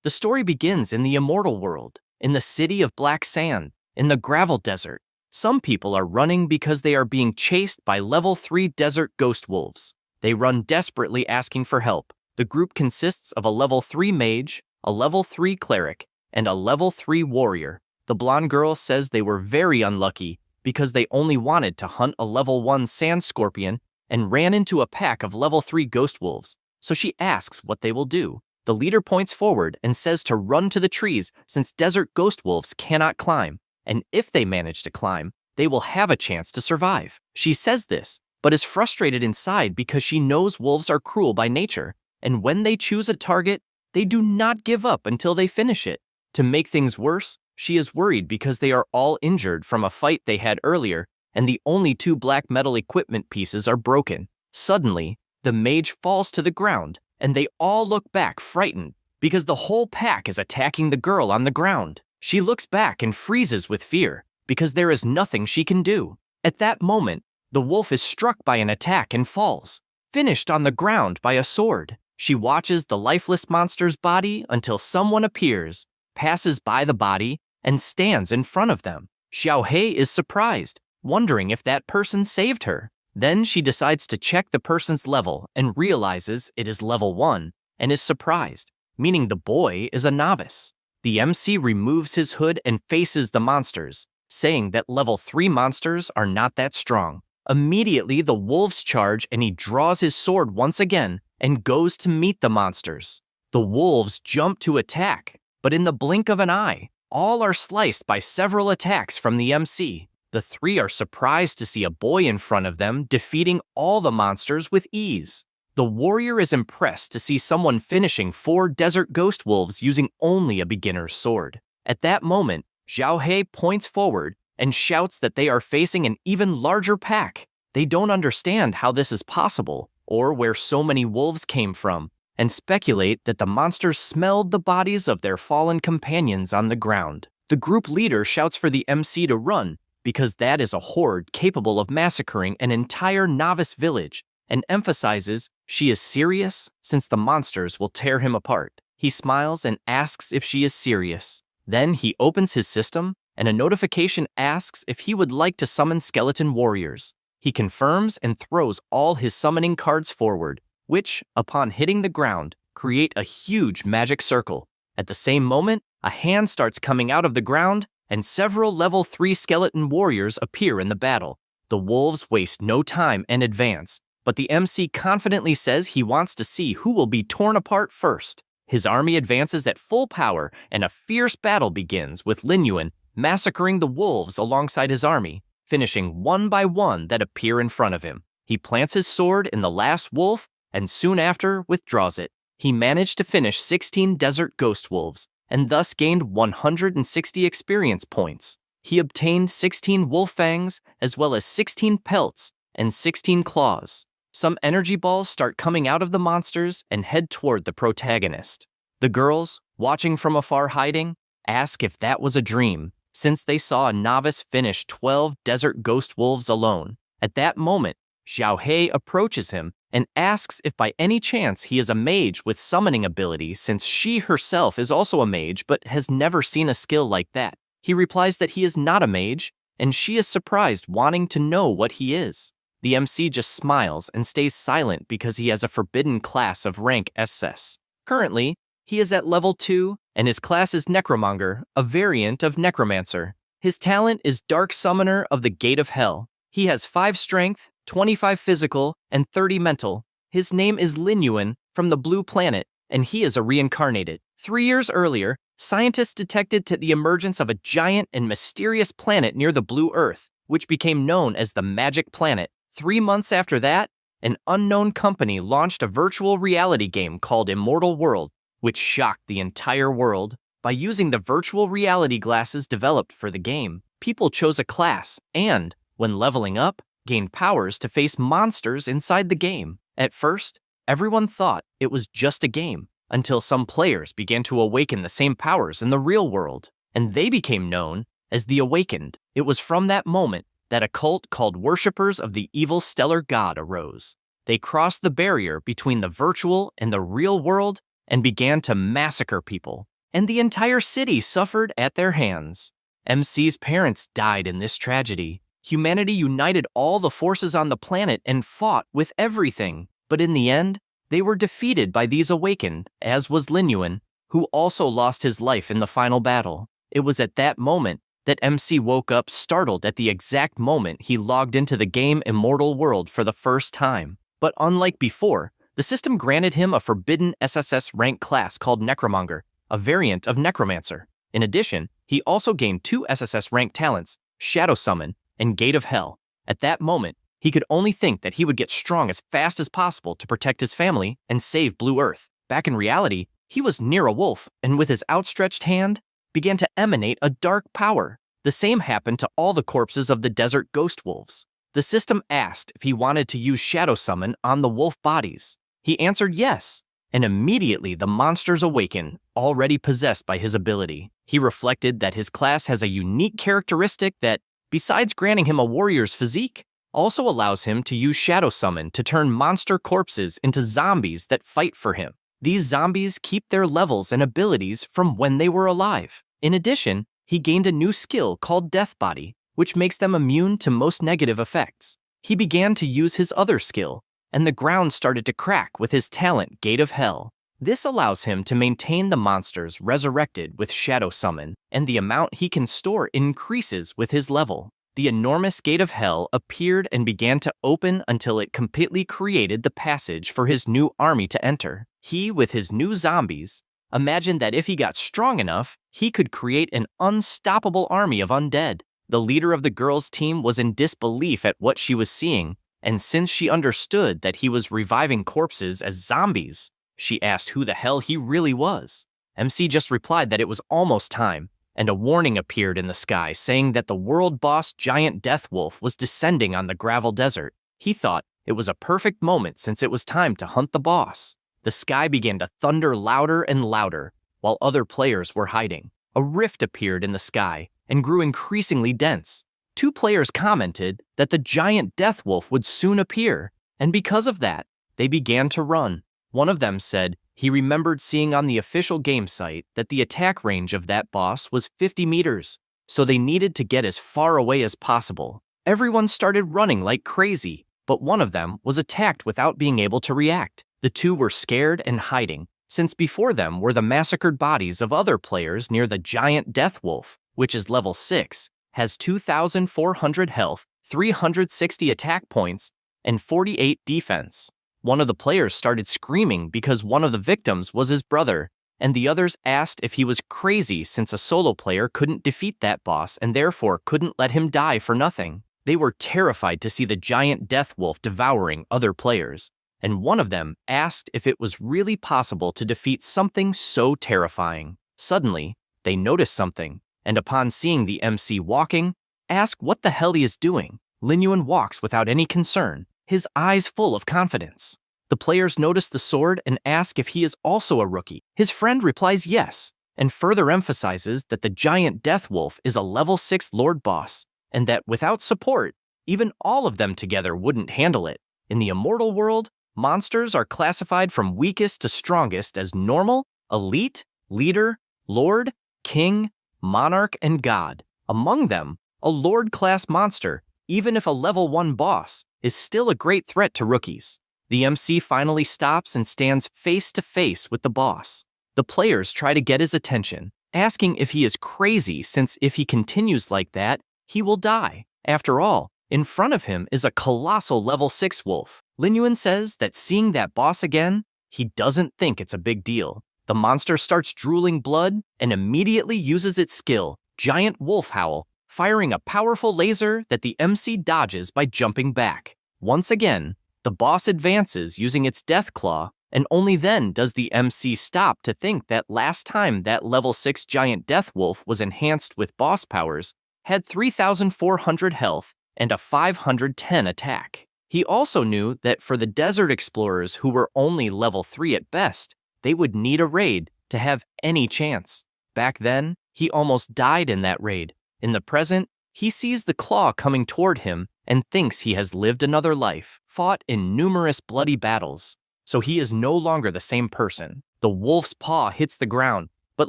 The story begins in the immortal world, in the city of black sand, in the gravel desert. Some people are running because they are being chased by level 3 desert ghost wolves. They run desperately asking for help. The group consists of a level 3 mage, a level 3 cleric, and a level 3 warrior. The blonde girl says they were very unlucky because they only wanted to hunt a level 1 sand scorpion and ran into a pack of level 3 ghost wolves, so she asks what they will do. The leader points forward and says to run to the trees since desert ghost wolves cannot climb, and if they manage to climb, they will have a chance to survive. She says this, but is frustrated inside because she knows wolves are cruel by nature, and when they choose a target, they do not give up until they finish it. To make things worse, she is worried because they are all injured from a fight they had earlier, and the only 2 black metal equipment pieces are broken. Suddenly, the mage falls to the ground, and they all look back frightened because the whole pack is attacking the girl on the ground. She looks back and freezes with fear because there is nothing she can do. At that moment, the wolf is struck by an attack and falls, finished on the ground by a sword. She watches the lifeless monster's body until someone appears, passes by the body, and stands in front of them. Xiaohei is surprised, wondering if that person saved her. Then she decides to check the person's level and realizes it is level 1 and is surprised, meaning the boy is a novice. The MC removes his hood and faces the monsters, saying that level 3 monsters are not that strong. Immediately, the wolves charge and he draws his sword once again and goes to meet the monsters. The wolves jump to attack, but in the blink of an eye, all are sliced by several attacks from the MC. The 3 are surprised to see a boy in front of them defeating all the monsters with ease. The warrior is impressed to see someone finishing 4 desert ghost wolves using only a beginner's sword. At that moment, Xiaohei points forward and shouts that they are facing an even larger pack. They don't understand how this is possible or where so many wolves came from, and speculate that the monsters smelled the bodies of their fallen companions on the ground. The group leader shouts for the MC to run, because that is a horde capable of massacring an entire novice village, and emphasizes she is serious since the monsters will tear him apart. He smiles and asks if she is serious. Then he opens his system, and a notification asks if he would like to summon skeleton warriors. He confirms and throws all his summoning cards forward, which, upon hitting the ground, create a huge magic circle. At the same moment, a hand starts coming out of the ground, and several level 3 skeleton warriors appear in the battle. The wolves waste no time and advance, but the MC confidently says he wants to see who will be torn apart first. His army advances at full power, and a fierce battle begins with Lin Yuan massacring the wolves alongside his army, finishing one by one that appear in front of him. He plants his sword in the last wolf, and soon after withdraws it. He managed to finish 16 desert ghost wolves, and thus gained 160 experience points. He obtained 16 wolf fangs, as well as 16 pelts and 16 claws. Some energy balls start coming out of the monsters and head toward the protagonist. The girls, watching from afar hiding, ask if that was a dream, since they saw a novice finish 12 desert ghost wolves alone. At that moment, Xiaohei approaches him and asks if by any chance he is a mage with summoning ability, since she herself is also a mage but has never seen a skill like that. He replies that he is not a mage, and she is surprised, wanting to know what he is. The MC just smiles and stays silent because he has a forbidden class of rank SS. Currently, he is at level 2, and his class is Necromancer, a variant of Necromancer. His talent is Dark Summoner of the Gate of Hell. He has 5 strength, 25 physical, and 30 mental. His name is Lin Yuan from the Blue Planet, and he is a reincarnated. 3 years earlier, scientists detected the emergence of a giant and mysterious planet near the Blue Earth, which became known as the Magic Planet. 3 months after that, an unknown company launched a virtual reality game called Immortal World, which shocked the entire world. By using the virtual reality glasses developed for the game, people chose a class and, when leveling up, gained powers to face monsters inside the game. At first, everyone thought it was just a game, until some players began to awaken the same powers in the real world, and they became known as the Awakened. It was from that moment that a cult called Worshippers of the Evil Stellar God arose. They crossed the barrier between the virtual and the real world and began to massacre people. and the entire city suffered at their hands. MC's parents died in this tragedy. Humanity united all the forces on the planet and fought with everything, but in the end, they were defeated by these awakened, as was Linyuan, who also lost his life in the final battle. It was at that moment that MC woke up startled at the exact moment he logged into the game Immortal World for the first time. But unlike before, the system granted him a forbidden SSS rank class called Necromancer, a variant of Necromancer. In addition, he also gained 2 SSS rank talents, Shadow Summon and Gate of Hell. At that moment, he could only think that he would get strong as fast as possible to protect his family and save Blue Earth. Back in reality, he was near a wolf, and with his outstretched hand, began to emanate a dark power. The same happened to all the corpses of the desert ghost wolves. The system asked if he wanted to use Shadow Summon on the wolf bodies. He answered yes, and immediately the monsters awakened, already possessed by his ability. He reflected that his class has a unique characteristic that, besides granting him a warrior's physique, also allows him to use Shadow Summon to turn monster corpses into zombies that fight for him. These zombies keep their levels and abilities from when they were alive. In addition, he gained a new skill called Death Body, which makes them immune to most negative effects. He began to use his other skill, and the ground started to crack with his talent Gate of Hell. This allows him to maintain the monsters resurrected with Shadow Summon, and the amount he can store increases with his level. The enormous Gate of Hell appeared and began to open until it completely created the passage for his new army to enter. He, with his new zombies, imagined that if he got strong enough, he could create an unstoppable army of undead. The leader of the girls' team was in disbelief at what she was seeing, and since she understood that he was reviving corpses as zombies, she asked who the hell he really was. MC just replied that it was almost time, and a warning appeared in the sky saying that the world boss giant death wolf was descending on the gravel desert. He thought it was a perfect moment since it was time to hunt the boss. The sky began to thunder louder and louder while other players were hiding. A rift appeared in the sky and grew increasingly dense. 2 players commented that the giant death wolf would soon appear, and because of that, they began to run. One of them said he remembered seeing on the official game site that the attack range of that boss was 50 meters, so they needed to get as far away as possible. Everyone started running like crazy, but one of them was attacked without being able to react. The 2 were scared and hiding, since before them were the massacred bodies of other players near the giant death wolf, which is level 6, has 2,400 health, 360 attack points, and 48 defense. One of the players started screaming because one of the victims was his brother, and the others asked if he was crazy since a solo player couldn't defeat that boss and therefore couldn't let him die for nothing. They were terrified to see the giant death wolf devouring other players, and one of them asked if it was really possible to defeat something so terrifying. Suddenly, they noticed something, and upon seeing the MC walking, asked what the hell he is doing. Linyuan walks without any concern, his eyes full of confidence. The players notice the sword and ask if he is also a rookie. His friend replies yes, and further emphasizes that the giant death wolf is a level 6 lord boss, and that without support, even all of them together wouldn't handle it. In the immortal world, monsters are classified from weakest to strongest as normal, elite, leader, lord, king, monarch, and god. Among them, a lord-class monster, even if a level 1 boss, is still a great threat to rookies. The MC finally stops and stands face to face with the boss. The players try to get his attention, asking if he is crazy since if he continues like that, he will die. After all, in front of him is a colossal level 6 wolf. Linyuan says that seeing that boss again, he doesn't think it's a big deal. The monster starts drooling blood and immediately uses its skill, Giant Wolf Howl, firing a powerful laser that the MC dodges by jumping back. Once again, the boss advances using its death claw, and only then does the MC stop to think that last time that level 6 giant death wolf was enhanced with boss powers, had 3,400 health and a 510 attack. He also knew that for the desert explorers who were only level 3 at best, they would need a raid to have any chance. Back then, he almost died in that raid. In the present, he sees the claw coming toward him and thinks he has lived another life, fought in numerous bloody battles. So he is no longer the same person. The wolf's paw hits the ground, but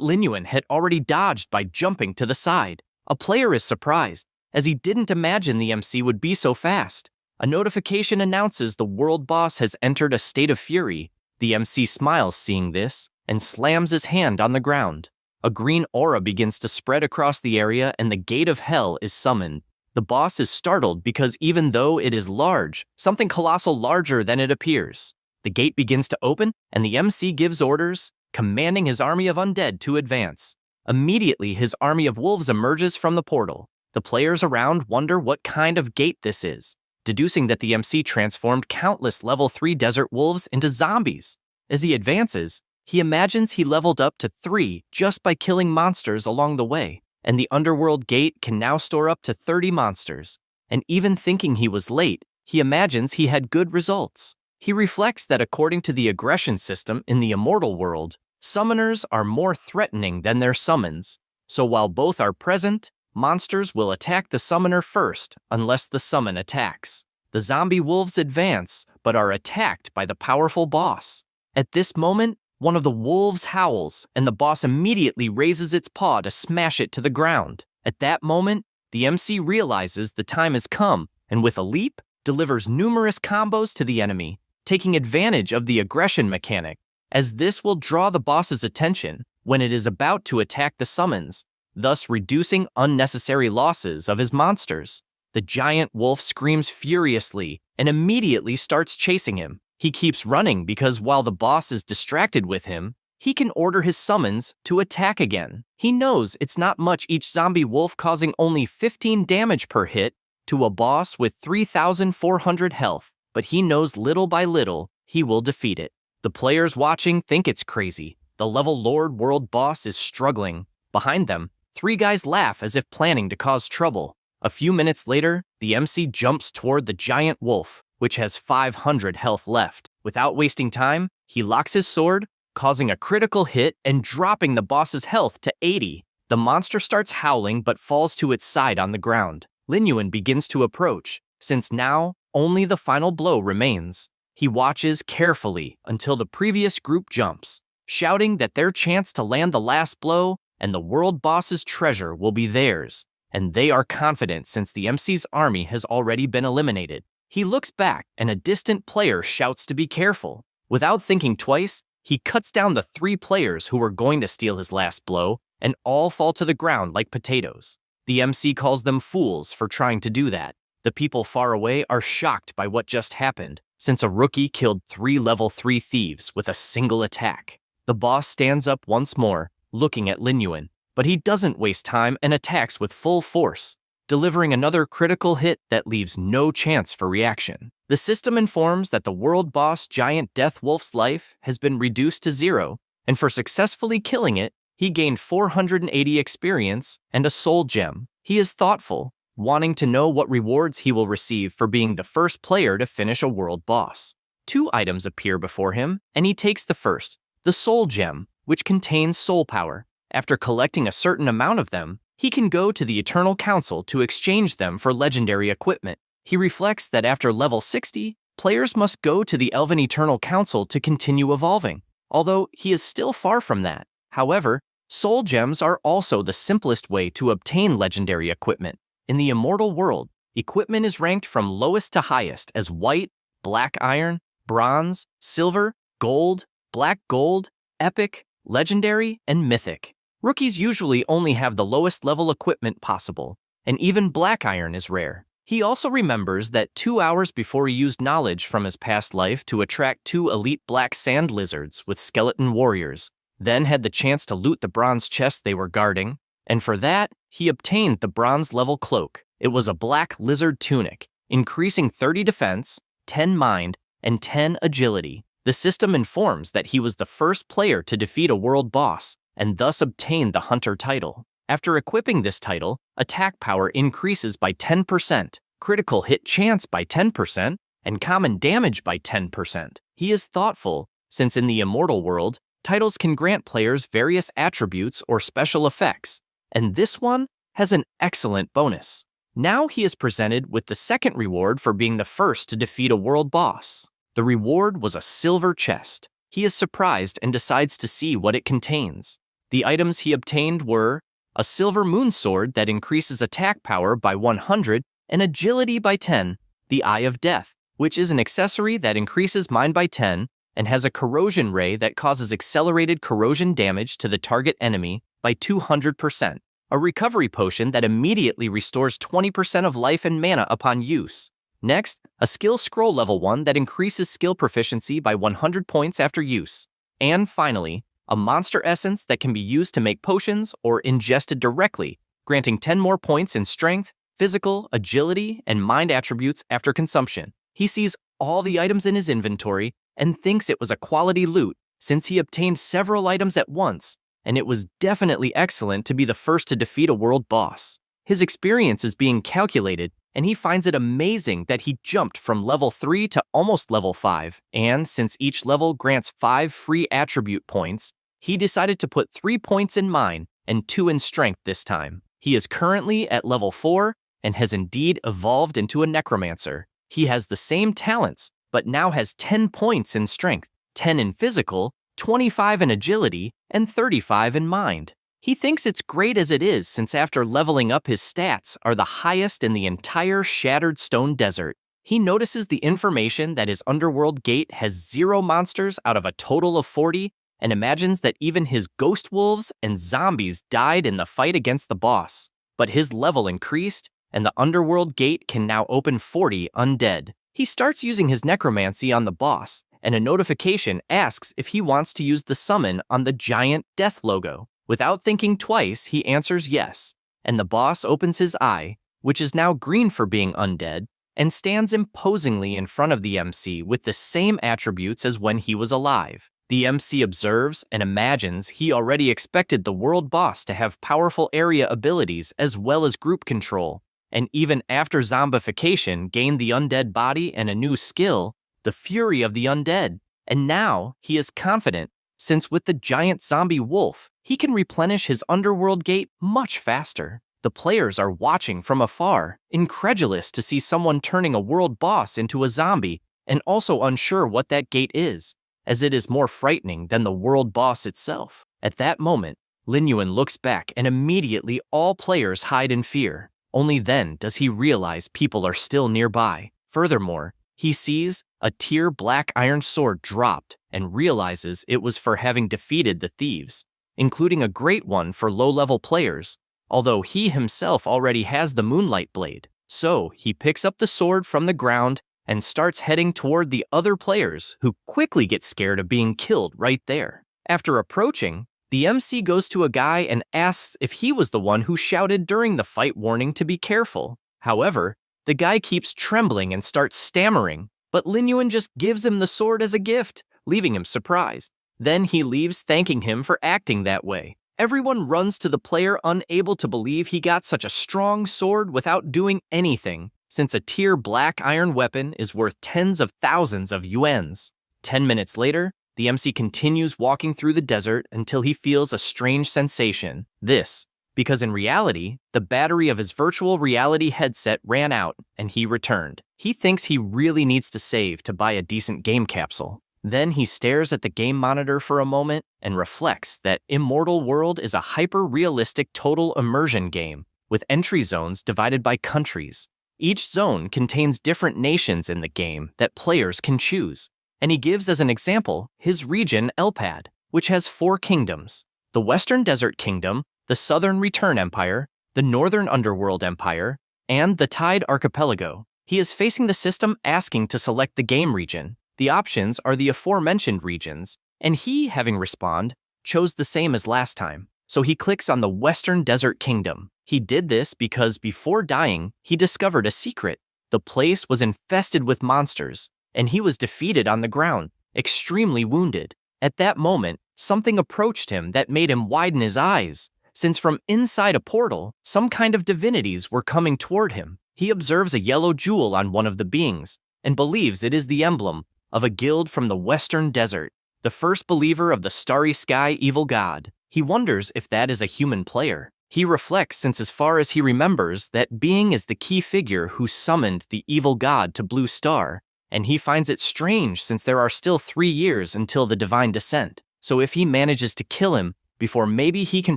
Linyuan had already dodged by jumping to the side. A player is surprised, as he didn't imagine the MC would be so fast. A notification announces the world boss has entered a state of fury. The MC smiles seeing this and slams his hand on the ground. A green aura begins to spread across the area and the gate of hell is summoned. The boss is startled because even though it is large, something colossal larger than it appears. The gate begins to open and the MC gives orders, commanding his army of undead to advance. Immediately, his army of wolves emerges from the portal. The players around wonder what kind of gate this is, deducing that the MC transformed countless level 3 desert wolves into zombies. As he advances, he imagines he leveled up to 3 just by killing monsters along the way, and the underworld gate can now store up to 30 monsters. And even thinking he was late, he imagines he had good results. He reflects that according to the aggression system in the immortal world, summoners are more threatening than their summons. So while both are present, monsters will attack the summoner first unless the summon attacks. The zombie wolves advance, but are attacked by the powerful boss. At this moment, one of the wolves howls, and the boss immediately raises its paw to smash it to the ground. At that moment, the MC realizes the time has come, and with a leap, delivers numerous combos to the enemy, taking advantage of the aggression mechanic, as this will draw the boss's attention when it is about to attack the summons, thus reducing unnecessary losses of his monsters. The giant wolf screams furiously and immediately starts chasing him. He keeps running because while the boss is distracted with him, he can order his summons to attack again. He knows it's not much, each zombie wolf causing only 15 damage per hit to a boss with 3,400 health, but he knows little by little he will defeat it. The players watching think it's crazy. The level Lord World boss is struggling. Behind them, 3 guys laugh as if planning to cause trouble. A few minutes later, the MC jumps toward the giant wolf, which has 500 health left. Without wasting time, he locks his sword, causing a critical hit and dropping the boss's health to 80. The monster starts howling but falls to its side on the ground. Linyuan begins to approach, since now only the final blow remains. He watches carefully until the previous group jumps, shouting that their chance to land the last blow and the world boss's treasure will be theirs, and they are confident since the MC's army has already been eliminated. He looks back and a distant player shouts to be careful. Without thinking twice, he cuts down the 3 players who were going to steal his last blow, and all fall to the ground like potatoes. The MC calls them fools for trying to do that. The people far away are shocked by what just happened, since a rookie killed 3 level 3 thieves with a single attack. The boss stands up once more, looking at Linyuan, but he doesn't waste time and attacks with full force, delivering another critical hit that leaves no chance for reaction. The system informs that the world boss Giant Death Wolf's life has been reduced to 0, and for successfully killing it, he gained 480 experience and a soul gem. He is thoughtful, wanting to know what rewards he will receive for being the first player to finish a world boss. 2 items appear before him, and he takes the first, the soul gem, which contains soul power. After collecting a certain amount of them, he can go to the Eternal Council to exchange them for legendary equipment. He reflects that after level 60, players must go to the Elven Eternal Council to continue evolving, although he is still far from that. However, soul gems are also the simplest way to obtain legendary equipment. In the immortal world, equipment is ranked from lowest to highest as white, black iron, bronze, silver, gold, black gold, epic, legendary, and mythic. Rookies usually only have the lowest level equipment possible, and even black iron is rare. He also remembers that 2 hours before he used knowledge from his past life to attract 2 elite black sand lizards with skeleton warriors, then had the chance to loot the bronze chest they were guarding, and for that, he obtained the bronze level cloak. It was a black lizard tunic, increasing 30 defense, 10 mind, and 10 agility. The system informs that he was the first player to defeat a world boss, and thus obtained the Hunter title. After equipping this title, attack power increases by 10%, critical hit chance by 10%, and common damage by 10%. He is thoughtful, since in the immortal world, titles can grant players various attributes or special effects, and this one has an excellent bonus. Now he is presented with the second reward for being the first to defeat a world boss. The reward was a silver chest. He is surprised and decides to see what it contains. The items he obtained were a silver moon sword that increases attack power by 100 and agility by 10, the Eye of Death, which is an accessory that increases mine by 10 and has a corrosion ray that causes accelerated corrosion damage to the target enemy by 200%. A recovery potion that immediately restores 20% of life and mana upon use. Next, a skill scroll level 1 that increases skill proficiency by 100 points after use. And finally, a monster essence that can be used to make potions or ingested directly, granting 10 more points in strength, physical, agility, and mind attributes after consumption. He sees all the items in his inventory and thinks it was a quality loot since he obtained several items at once, and it was definitely excellent to be the first to defeat a world boss. His experience is being calculated, and he finds it amazing that he jumped from level 3 to almost level 5, and since each level grants 5 free attribute points, he decided to put 3 points in mind and 2 in strength this time. He is currently at level 4 and has indeed evolved into a Necromancer. He has the same talents, but now has 10 points in strength, 10 in physical, 25 in agility, and 35 in mind. He thinks it's great as it is since after leveling up his stats are the highest in the entire Shattered Stone Desert. He notices the information that his underworld gate has 0 monsters out of a total of 40 and imagines that even his ghost wolves and zombies died in the fight against the boss. But his level increased and the underworld gate can now open 40 undead. He starts using his necromancy on the boss and a notification asks if he wants to use the summon on the giant death logo. Without thinking twice, he answers yes, and the boss opens his eye, which is now green for being undead, and stands imposingly in front of the MC with the same attributes as when he was alive. The MC observes and imagines he already expected the world boss to have powerful area abilities as well as group control, and even after zombification gained the undead body and a new skill, the fury of the undead, and now he is confident since with the giant zombie wolf, he can replenish his underworld gate much faster. The players are watching from afar, incredulous to see someone turning a world boss into a zombie, and also unsure what that gate is, as it is more frightening than the world boss itself. At that moment, Lin Yuan looks back and immediately all players hide in fear. Only then does he realize people are still nearby. Furthermore, he sees a tier black iron sword dropped and realizes it was for having defeated the thieves, including a great one for low-level players, although he himself already has the Moonlight Blade. So he picks up the sword from the ground and starts heading toward the other players who quickly get scared of being killed right there. After approaching, the MC goes to a guy and asks if he was the one who shouted during the fight warning to be careful. However, the guy keeps trembling and starts stammering, but Lin Yuan just gives him the sword as a gift, leaving him surprised. Then he leaves thanking him for acting that way. Everyone runs to the player unable to believe he got such a strong sword without doing anything, since a tier black iron weapon is worth tens of thousands of yuans. 10 minutes later, the MC continues walking through the desert until he feels a strange sensation. This, because in reality, the battery of his virtual reality headset ran out and he returned. He thinks he really needs to save to buy a decent game capsule. Then he stares at the game monitor for a moment and reflects that Immortal World is a hyper-realistic total immersion game with entry zones divided by countries. Each zone contains different nations in the game that players can choose, and he gives as an example his region Elpad, which has 4 kingdoms: the Western Desert Kingdom, the Southern Return Empire, the Northern Underworld Empire, and the Tide Archipelago. He is facing the system asking to select the game region. The options are the aforementioned regions, and he, having respond, chose the same as last time. So he clicks on the Western Desert Kingdom. He did this because before dying, he discovered a secret. The place was infested with monsters, and he was defeated on the ground, extremely wounded. At that moment, something approached him that made him widen his eyes, since from inside a portal, some kind of divinities were coming toward him. He observes a yellow jewel on one of the beings, and believes it is the emblem of a guild from the Western Desert, the first believer of the Starry Sky Evil God. He wonders if that is a human player. He reflects since as far as he remembers that being is the key figure who summoned the evil god to Blue Star, and he finds it strange since there are still 3 years until the divine descent. So if he manages to kill him before maybe he can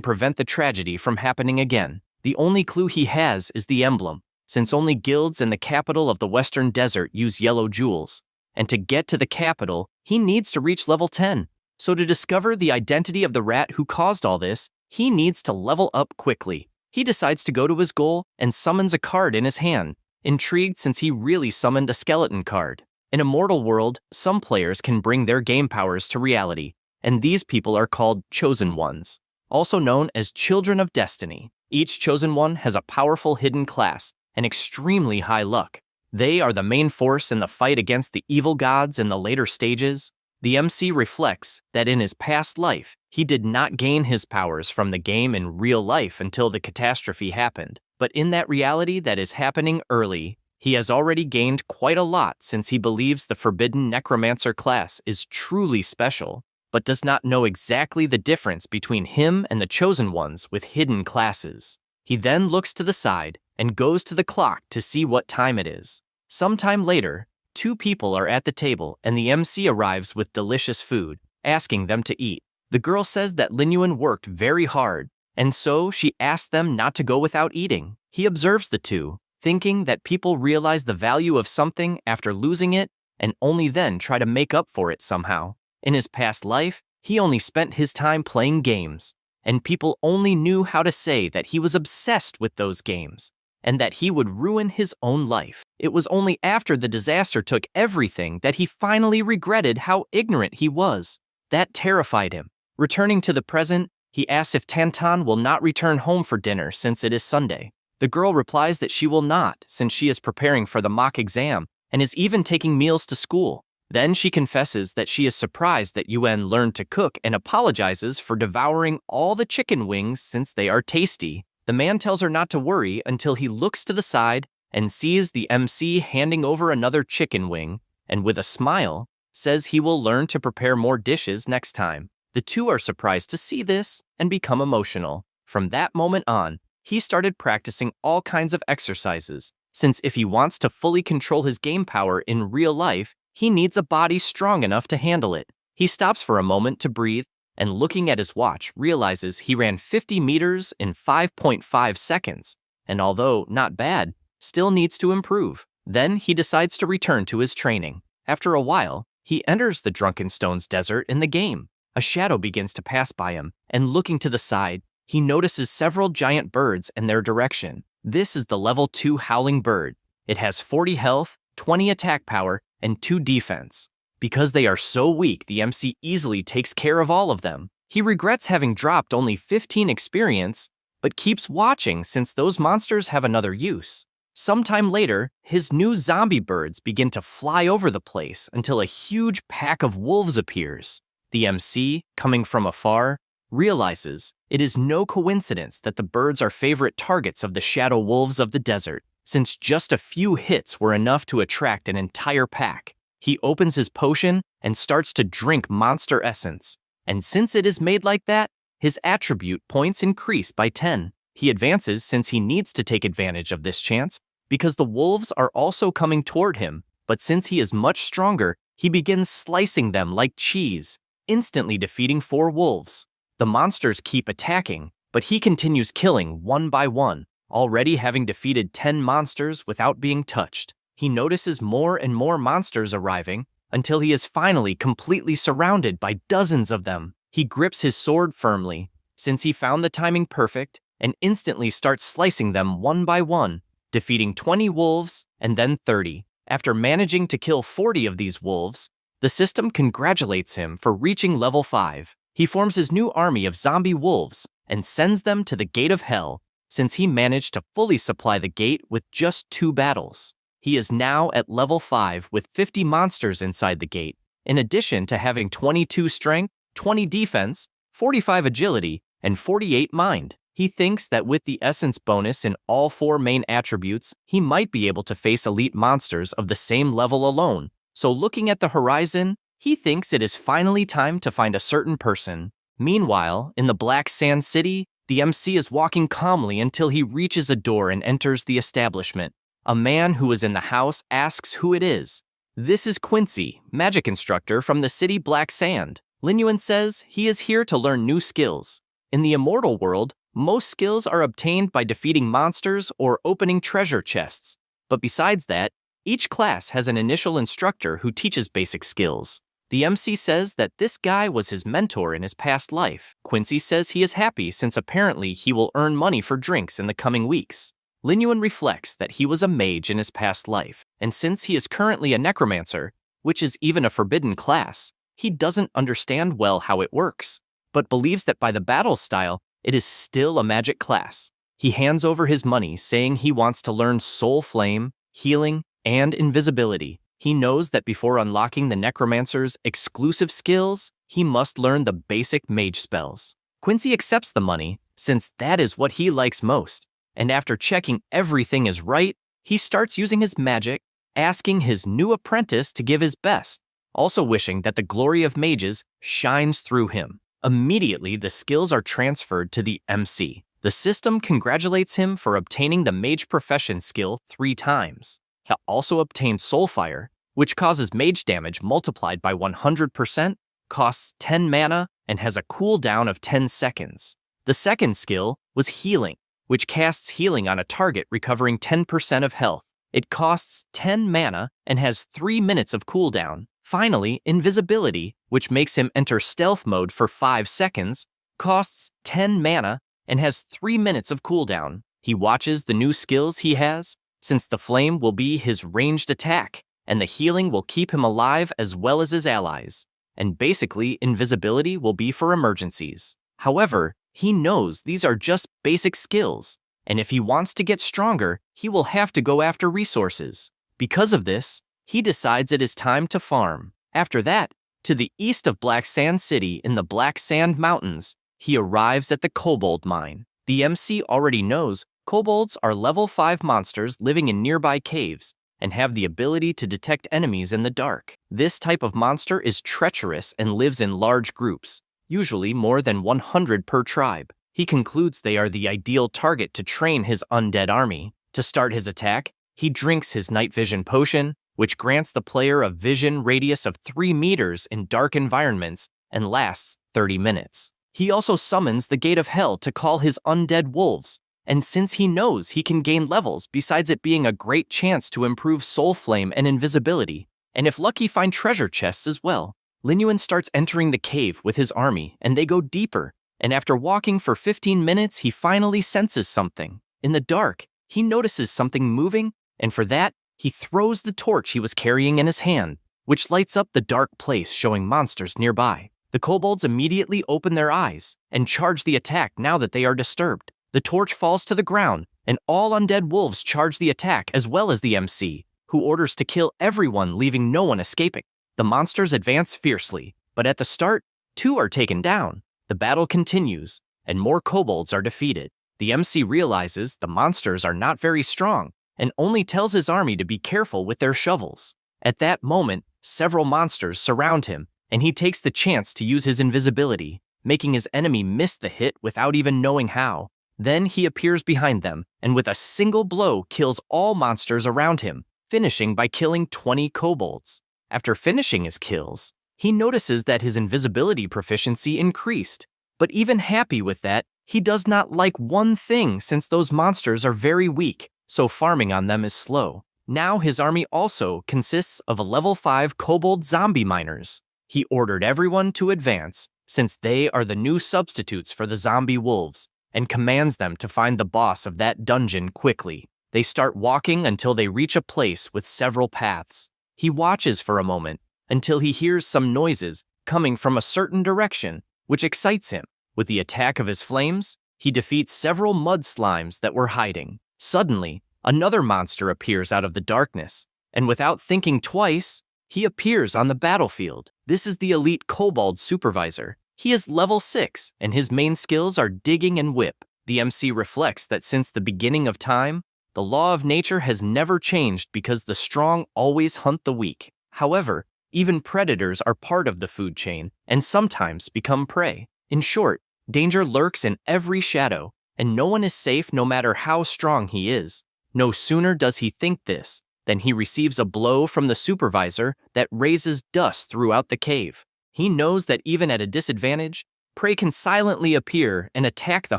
prevent the tragedy from happening again. The only clue he has is the emblem, since only guilds in the capital of the Western Desert use yellow jewels. And to get to the capital, he needs to reach level 10. So to discover the identity of the rat who caused all this, he needs to level up quickly. He decides to go to his goal and summons a card in his hand, intrigued since he really summoned a skeleton card. In a mortal world, some players can bring their game powers to reality, and these people are called Chosen Ones, also known as Children of Destiny. Each Chosen One has a powerful hidden class and extremely high luck. They are the main force in the fight against the evil gods in the later stages. The MC reflects that in his past life, he did not gain his powers from the game in real life until the catastrophe happened. But in that reality that is happening early, he has already gained quite a lot since he believes the forbidden Necromancer class is truly special, but does not know exactly the difference between him and the Chosen Ones with hidden classes. He then looks to the side and goes to the clock to see what time it is. Sometime later, two people are at the table and the MC arrives with delicious food, asking them to eat. The girl says that Linyuan worked very hard, and so she asks them not to go without eating. He observes the two, thinking that people realize the value of something after losing it and only then try to make up for it somehow. In his past life, he only spent his time playing games, and people only knew how to say that he was obsessed with those games, and that he would ruin his own life. It was only after the disaster took everything that he finally regretted how ignorant he was. That terrified him. Returning to the present, he asks if Tantan will not return home for dinner since it is Sunday. The girl replies that she will not, since she is preparing for the mock exam and is even taking meals to school. Then she confesses that she is surprised that Yuen learned to cook and apologizes for devouring all the chicken wings since they are tasty. The man tells her not to worry until he looks to the side and sees the MC handing over another chicken wing, and with a smile, says he will learn to prepare more dishes next time. The two are surprised to see this and become emotional. From that moment on, he started practicing all kinds of exercises, since if he wants to fully control his game power in real life, he needs a body strong enough to handle it. He stops for a moment to breathe, and looking at his watch, realizes he ran 50 meters in 5.5 seconds, and although not bad, still needs to improve. Then he decides to return to his training. After a while, he enters the Drunken Stones desert in the game. A shadow begins to pass by him, and looking to the side, he notices several giant birds in their direction. This is the level 2 Howling Bird. It has 40 health, 20 attack power, and 2 defense. Because they are so weak, the MC easily takes care of all of them. He regrets having dropped only 15 experience, but keeps watching since those monsters have another use. Sometime later, his new zombie birds begin to fly over the place until a huge pack of wolves appears. The MC, coming from afar, realizes it is no coincidence that the birds are favorite targets of the shadow wolves of the desert, since just a few hits were enough to attract an entire pack. He opens his potion and starts to drink monster essence, and since it is made like that, his attribute points increase by 10. He advances since he needs to take advantage of this chance, because the wolves are also coming toward him, but since he is much stronger, he begins slicing them like cheese, instantly defeating 4 wolves. The monsters keep attacking, but he continues killing one by one, already having defeated 10 monsters without being touched. He notices more and more monsters arriving until he is finally completely surrounded by dozens of them. He grips his sword firmly, since he found the timing perfect, and instantly starts slicing them one by one, defeating 20 wolves and then 30. After managing to kill 40 of these wolves, the system congratulates him for reaching level 5. He forms his new army of zombie wolves and sends them to the Gate of Hell, since he managed to fully supply the gate with just 2 battles. He is now at level 5 with 50 monsters inside the gate, in addition to having 22 strength, 20 defense, 45 agility, and 48 mind. He thinks that with the essence bonus in all 4 main attributes, he might be able to face elite monsters of the same level alone. So looking at the horizon, he thinks it is finally time to find a certain person. Meanwhile, in the Black Sand City, the MC is walking calmly until he reaches a door and enters the establishment. A man who is in the house asks who it is. This is Quincy, magic instructor from the city Black Sand. Linyuan says he is here to learn new skills. In the immortal world, most skills are obtained by defeating monsters or opening treasure chests. But besides that, each class has an initial instructor who teaches basic skills. The MC says that this guy was his mentor in his past life. Quincy says he is happy since apparently he will earn money for drinks in the coming weeks. Linyuan reflects that he was a mage in his past life, and since he is currently a necromancer, which is even a forbidden class, he doesn't understand well how it works, but believes that by the battle style, it is still a magic class. He hands over his money saying he wants to learn Soul Flame, Healing, and Invisibility. He knows that before unlocking the Necromancer's exclusive skills, he must learn the basic mage spells. Quincy accepts the money, since that is what he likes most, and after checking everything is right, he starts using his magic, asking his new apprentice to give his best, also wishing that the glory of mages shines through him. Immediately, the skills are transferred to the MC. The system congratulates him for obtaining the mage profession skill 3 times. He also obtained Soulfire, which causes mage damage multiplied by 100%, costs 10 mana, and has a cooldown of 10 seconds. The second skill was Healing, which casts healing on a target recovering 10% of health. It costs 10 mana and has 3 minutes of cooldown. Finally, Invisibility, which makes him enter stealth mode for 5 seconds, costs 10 mana and has 3 minutes of cooldown. He watches the new skills he has, since the flame will be his ranged attack, and the healing will keep him alive as well as his allies. And basically, invisibility will be for emergencies. However, he knows these are just basic skills, and if he wants to get stronger, he will have to go after resources. Because of this, he decides it is time to farm. After that, to the east of Black Sand City in the Black Sand Mountains, he arrives at the Kobold Mine. The MC already knows kobolds are level 5 monsters living in nearby caves and have the ability to detect enemies in the dark. This type of monster is treacherous and lives in large groups, usually more than 100 per tribe. He concludes they are the ideal target to train his undead army. To start his attack, he drinks his night vision potion, which grants the player a vision radius of 3 meters in dark environments and lasts 30 minutes. He also summons the Gate of Hell to call his undead wolves, and since he knows he can gain levels besides it being a great chance to improve Soul Flame and Invisibility, and if lucky find treasure chests as well, Linyuan starts entering the cave with his army and they go deeper, and after walking for 15 minutes he finally senses something. In the dark, he notices something moving, and for that, he throws the torch he was carrying in his hand, which lights up the dark place showing monsters nearby. The kobolds immediately open their eyes and charge the attack now that they are disturbed. The torch falls to the ground, and all undead wolves charge the attack as well as the MC, who orders to kill everyone, leaving no one escaping. The monsters advance fiercely, but at the start, 2 are taken down. The battle continues, and more kobolds are defeated. The MC realizes the monsters are not very strong, and only tells his army to be careful with their shovels. At that moment, several monsters surround him, and he takes the chance to use his invisibility, making his enemy miss the hit without even knowing how. Then he appears behind them, and with a single blow kills all monsters around him, finishing by killing 20 kobolds. After finishing his kills, he notices that his invisibility proficiency increased. But even happy with that, he does not like one thing since those monsters are very weak, so farming on them is slow. Now his army also consists of a level 5 kobold zombie miners. He ordered everyone to advance, since they are the new substitutes for the zombie wolves, and commands them to find the boss of that dungeon quickly. They start walking until they reach a place with several paths. He watches for a moment until he hears some noises coming from a certain direction, which excites him. With the attack of his flames, he defeats several mud slimes that were hiding. Suddenly, another monster appears out of the darkness, and without thinking twice, he appears on the battlefield. This is the elite kobold supervisor. He is level 6, and his main skills are digging and whip. The MC reflects that since the beginning of time, the law of nature has never changed because the strong always hunt the weak. However, even predators are part of the food chain and sometimes become prey. In short, danger lurks in every shadow, and no one is safe no matter how strong he is. No sooner does he think this than he receives a blow from the supervisor that raises dust throughout the cave. He knows that even at a disadvantage, prey can silently appear and attack the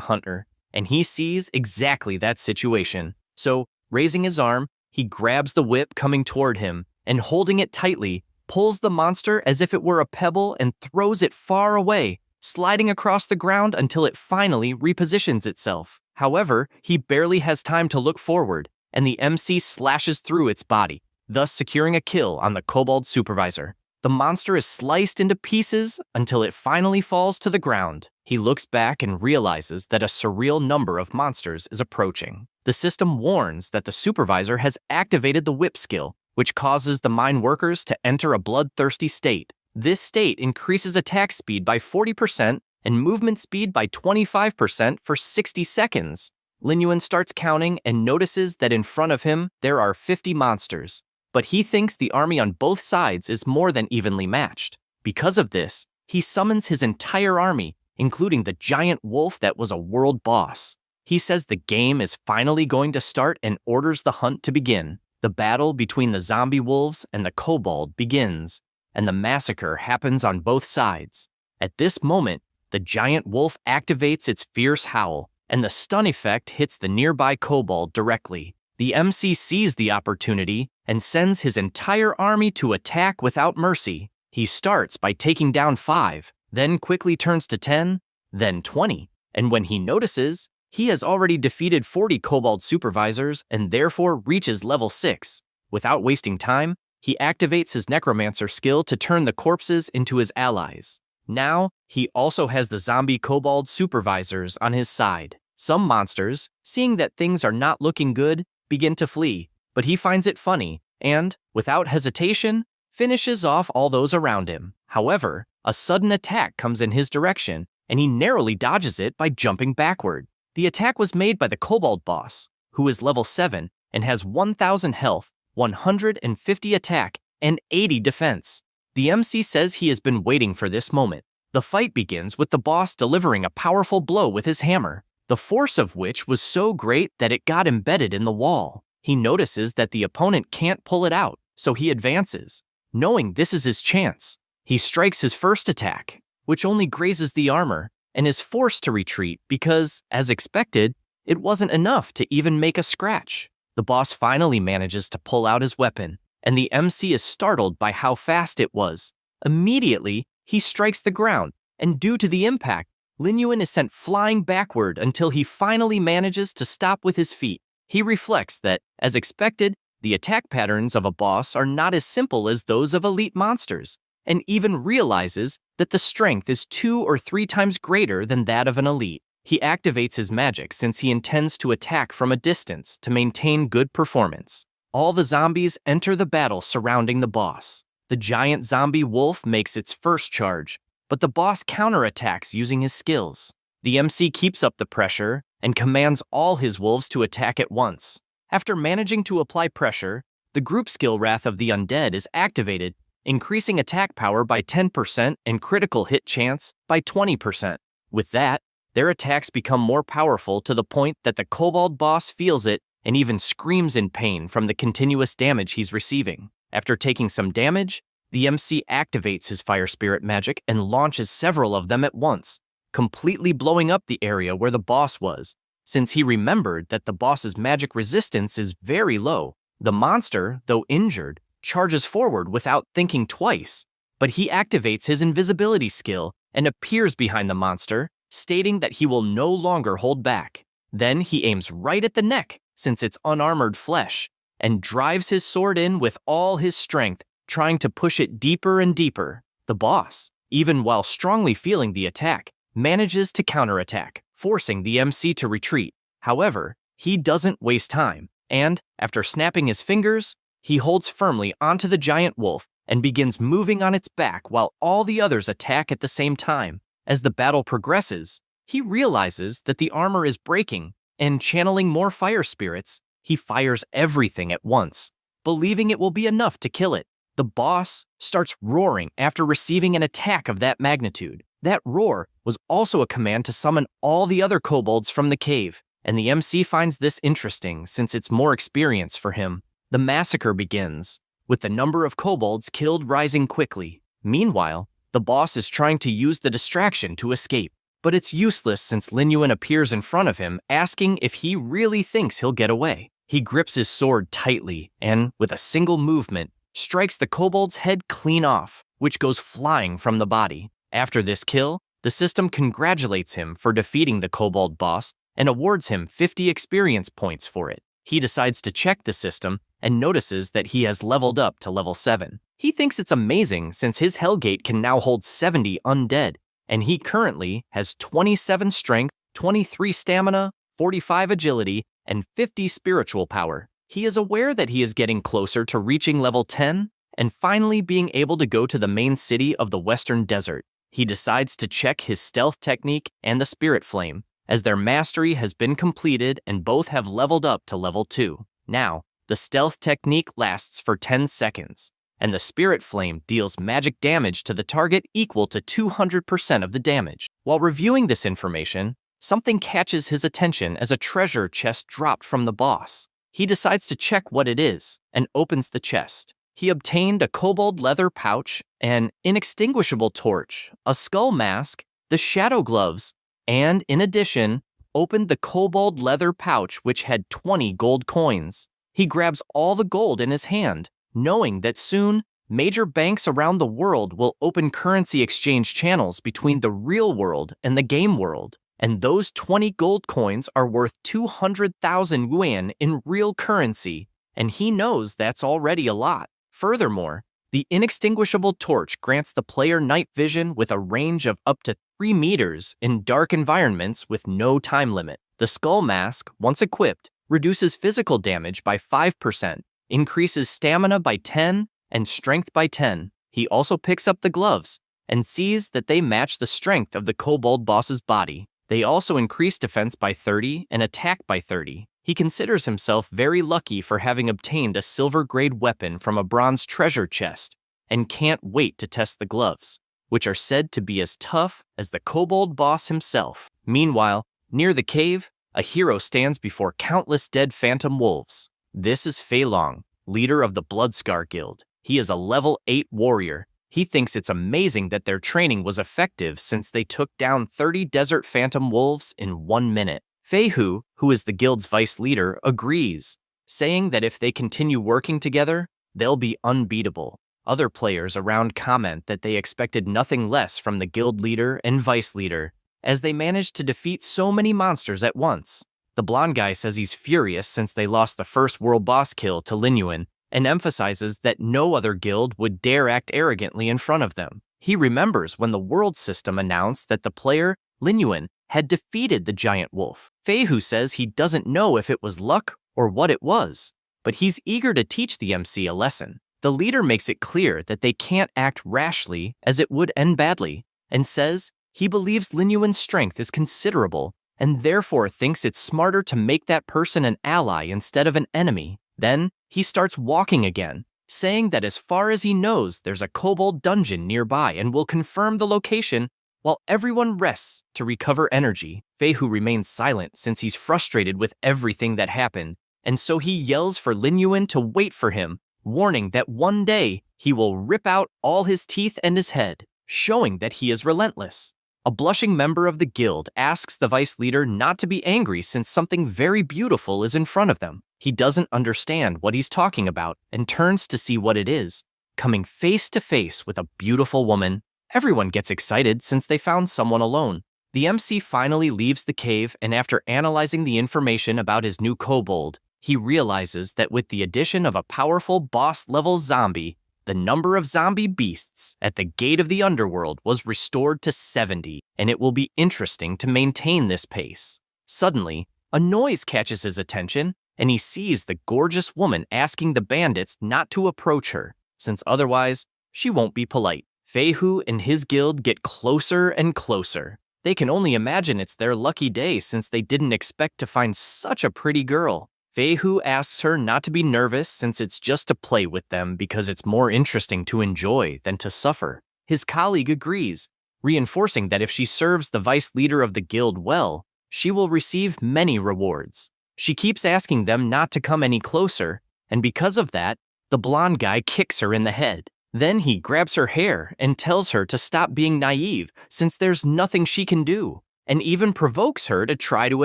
hunter, and he sees exactly that situation. So, raising his arm, he grabs the whip coming toward him, and holding it tightly, pulls the monster as if it were a pebble and throws it far away, sliding across the ground until it finally repositions itself. However, he barely has time to look forward, and the MC slashes through its body, thus securing a kill on the kobold supervisor. The monster is sliced into pieces until it finally falls to the ground. He looks back and realizes that a surreal number of monsters is approaching. The system warns that the supervisor has activated the whip skill, which causes the mine workers to enter a bloodthirsty state. This state increases attack speed by 40% and movement speed by 25% for 60 seconds. Lin Yuan starts counting and notices that in front of him there are 50 monsters, but he thinks the army on both sides is more than evenly matched. Because of this, he summons his entire army, including the giant wolf that was a world boss. He says the game is finally going to start and orders the hunt to begin. The battle between the zombie wolves and the kobold begins, and the massacre happens on both sides. At this moment, the giant wolf activates its fierce howl, and the stun effect hits the nearby kobold directly. The MC sees the opportunity and sends his entire army to attack without mercy. He starts by taking down 5, then quickly turns to 10, then 20, and when he notices, he has already defeated 40 kobold supervisors and therefore reaches level 6. Without wasting time, he activates his Necromancer skill to turn the corpses into his allies. Now, he also has the zombie kobold supervisors on his side. Some monsters, seeing that things are not looking good, begin to flee, but he finds it funny and, without hesitation, finishes off all those around him. However, a sudden attack comes in his direction, and he narrowly dodges it by jumping backward. The attack was made by the kobold boss, who is level 7 and has 1,000 health, 150 attack, and 80 defense. The MC says he has been waiting for this moment. The fight begins with the boss delivering a powerful blow with his hammer, the force of which was so great that it got embedded in the wall. He notices that the opponent can't pull it out, so he advances. Knowing this is his chance, he strikes his first attack, which only grazes the armor, and is forced to retreat because, as expected, it wasn't enough to even make a scratch. The boss finally manages to pull out his weapon, and the MC is startled by how fast it was. Immediately, he strikes the ground, and due to the impact, Lin Yuan is sent flying backward until he finally manages to stop with his feet. He reflects that, as expected, the attack patterns of a boss are not as simple as those of elite monsters, and even realizes that the strength is 2 or 3 times greater than that of an elite. He activates his magic since he intends to attack from a distance to maintain good performance. All the zombies enter the battle surrounding the boss. The giant zombie wolf makes its first charge, but the boss counterattacks using his skills. The MC keeps up the pressure and commands all his wolves to attack at once. After managing to apply pressure, the group skill Wrath of the Undead is activated, increasing attack power by 10% and critical hit chance by 20%. With that, their attacks become more powerful to the point that the kobold boss feels it and even screams in pain from the continuous damage he's receiving. After taking some damage, the MC activates his fire spirit magic and launches several of them at once, completely blowing up the area where the boss was, since he remembered that the boss's magic resistance is very low. The monster, though injured, charges forward without thinking twice, but he activates his invisibility skill and appears behind the monster, stating that he will no longer hold back. Then he aims right at the neck, since it's unarmored flesh, and drives his sword in with all his strength, trying to push it deeper and deeper. The boss, even while strongly feeling the attack, manages to counterattack, forcing the MC to retreat. However, he doesn't waste time, and, after snapping his fingers, he holds firmly onto the giant wolf and begins moving on its back while all the others attack at the same time. As the battle progresses, he realizes that the armor is breaking, and channeling more fire spirits, he fires everything at once, believing it will be enough to kill it. The boss starts roaring after receiving an attack of that magnitude. That roar was also a command to summon all the other kobolds from the cave, and the MC finds this interesting since it's more experience for him. The massacre begins, with the number of kobolds killed rising quickly. Meanwhile, The boss is trying to use the distraction to escape, but it's useless since Lin Yuan appears in front of him, asking if he really thinks he'll get away. He grips his sword tightly and, with a single movement, strikes the kobold's head clean off, which goes flying from the body. After this kill, the system congratulates him for defeating the kobold boss and awards him 50 experience points for it. He decides to check the system and notices that he has leveled up to level 7. He thinks it's amazing since his Hellgate can now hold 70 undead, and he currently has 27 strength, 23 stamina, 45 agility, and 50 spiritual power. He is aware that he is getting closer to reaching level 10 and finally being able to go to the main city of the Western Desert. He decides to check his stealth technique and the spirit flame, as their mastery has been completed and both have leveled up to level 2. Now, the stealth technique lasts for 10 seconds, and the spirit flame deals magic damage to the target equal to 200% of the damage. While reviewing this information, something catches his attention as a treasure chest dropped from the boss. He decides to check what it is and opens the chest. He obtained a kobold leather pouch, an inextinguishable torch, a skull mask, the shadow gloves, and, in addition, opened the kobold leather pouch which had 20 gold coins. He grabs all the gold in his hand, knowing that soon, major banks around the world will open currency exchange channels between the real world and the game world, and those 20 gold coins are worth 200,000 yuan in real currency, and he knows that's already a lot. Furthermore, the inextinguishable torch grants the player night vision with a range of up to 3 meters in dark environments with no time limit. The skull mask, once equipped, reduces physical damage by 5%, increases stamina by 10, and strength by 10. He also picks up the gloves and sees that they match the strength of the kobold boss's body. They also increase defense by 30 and attack by 30. He considers himself very lucky for having obtained a silver-grade weapon from a bronze treasure chest and can't wait to test the gloves, which are said to be as tough as the kobold boss himself. Meanwhile, near the cave, a hero stands before countless dead phantom wolves. This is Fei Long, leader of the Bloodscar Guild. He is a level 8 warrior. He thinks it's amazing that their training was effective since they took down 30 desert phantom wolves in 1 minute. Fei Hu, who is the guild's vice leader, agrees, saying that if they continue working together, they'll be unbeatable. Other players around comment that they expected nothing less from the guild leader and vice leader, as they managed to defeat so many monsters at once. The blonde guy says he's furious since they lost the first world boss kill to Lin Yuan, and emphasizes that no other guild would dare act arrogantly in front of them. He remembers when the world system announced that the player, Lin Yuan, had defeated the giant wolf. Fei Hu says he doesn't know if it was luck or what it was, but he's eager to teach the MC a lesson. The leader makes it clear that they can't act rashly as it would end badly, and says he believes Lin Yuan's strength is considerable and therefore thinks it's smarter to make that person an ally instead of an enemy. Then, he starts walking again, saying that as far as he knows, there's a kobold dungeon nearby and will confirm the location while everyone rests to recover energy. Fei Hu remains silent since he's frustrated with everything that happened, and so he yells for Lin Yuan to wait for him, warning that one day he will rip out all his teeth and his head, showing that he is relentless. A blushing member of the guild asks the vice leader not to be angry since something very beautiful is in front of them. He doesn't understand what he's talking about and turns to see what it is, coming face to face with a beautiful woman. Everyone gets excited since they found someone alone. The MC finally leaves the cave, and after analyzing the information about his new kobold, he realizes that with the addition of a powerful boss-level zombie, the number of zombie beasts at the gate of the underworld was restored to 70, and it will be interesting to maintain this pace. Suddenly, a noise catches his attention, and he sees the gorgeous woman asking the bandits not to approach her, since otherwise, she won't be polite. Fei Hu and his guild get closer and closer. They can only imagine it's their lucky day since they didn't expect to find such a pretty girl. Fei Hu asks her not to be nervous since it's just to play with them because it's more interesting to enjoy than to suffer. His colleague agrees, reinforcing that if she serves the vice leader of the guild well, she will receive many rewards. She keeps asking them not to come any closer, and because of that, the blonde guy kicks her in the head. Then he grabs her hair and tells her to stop being naive since there's nothing she can do, and even provokes her to try to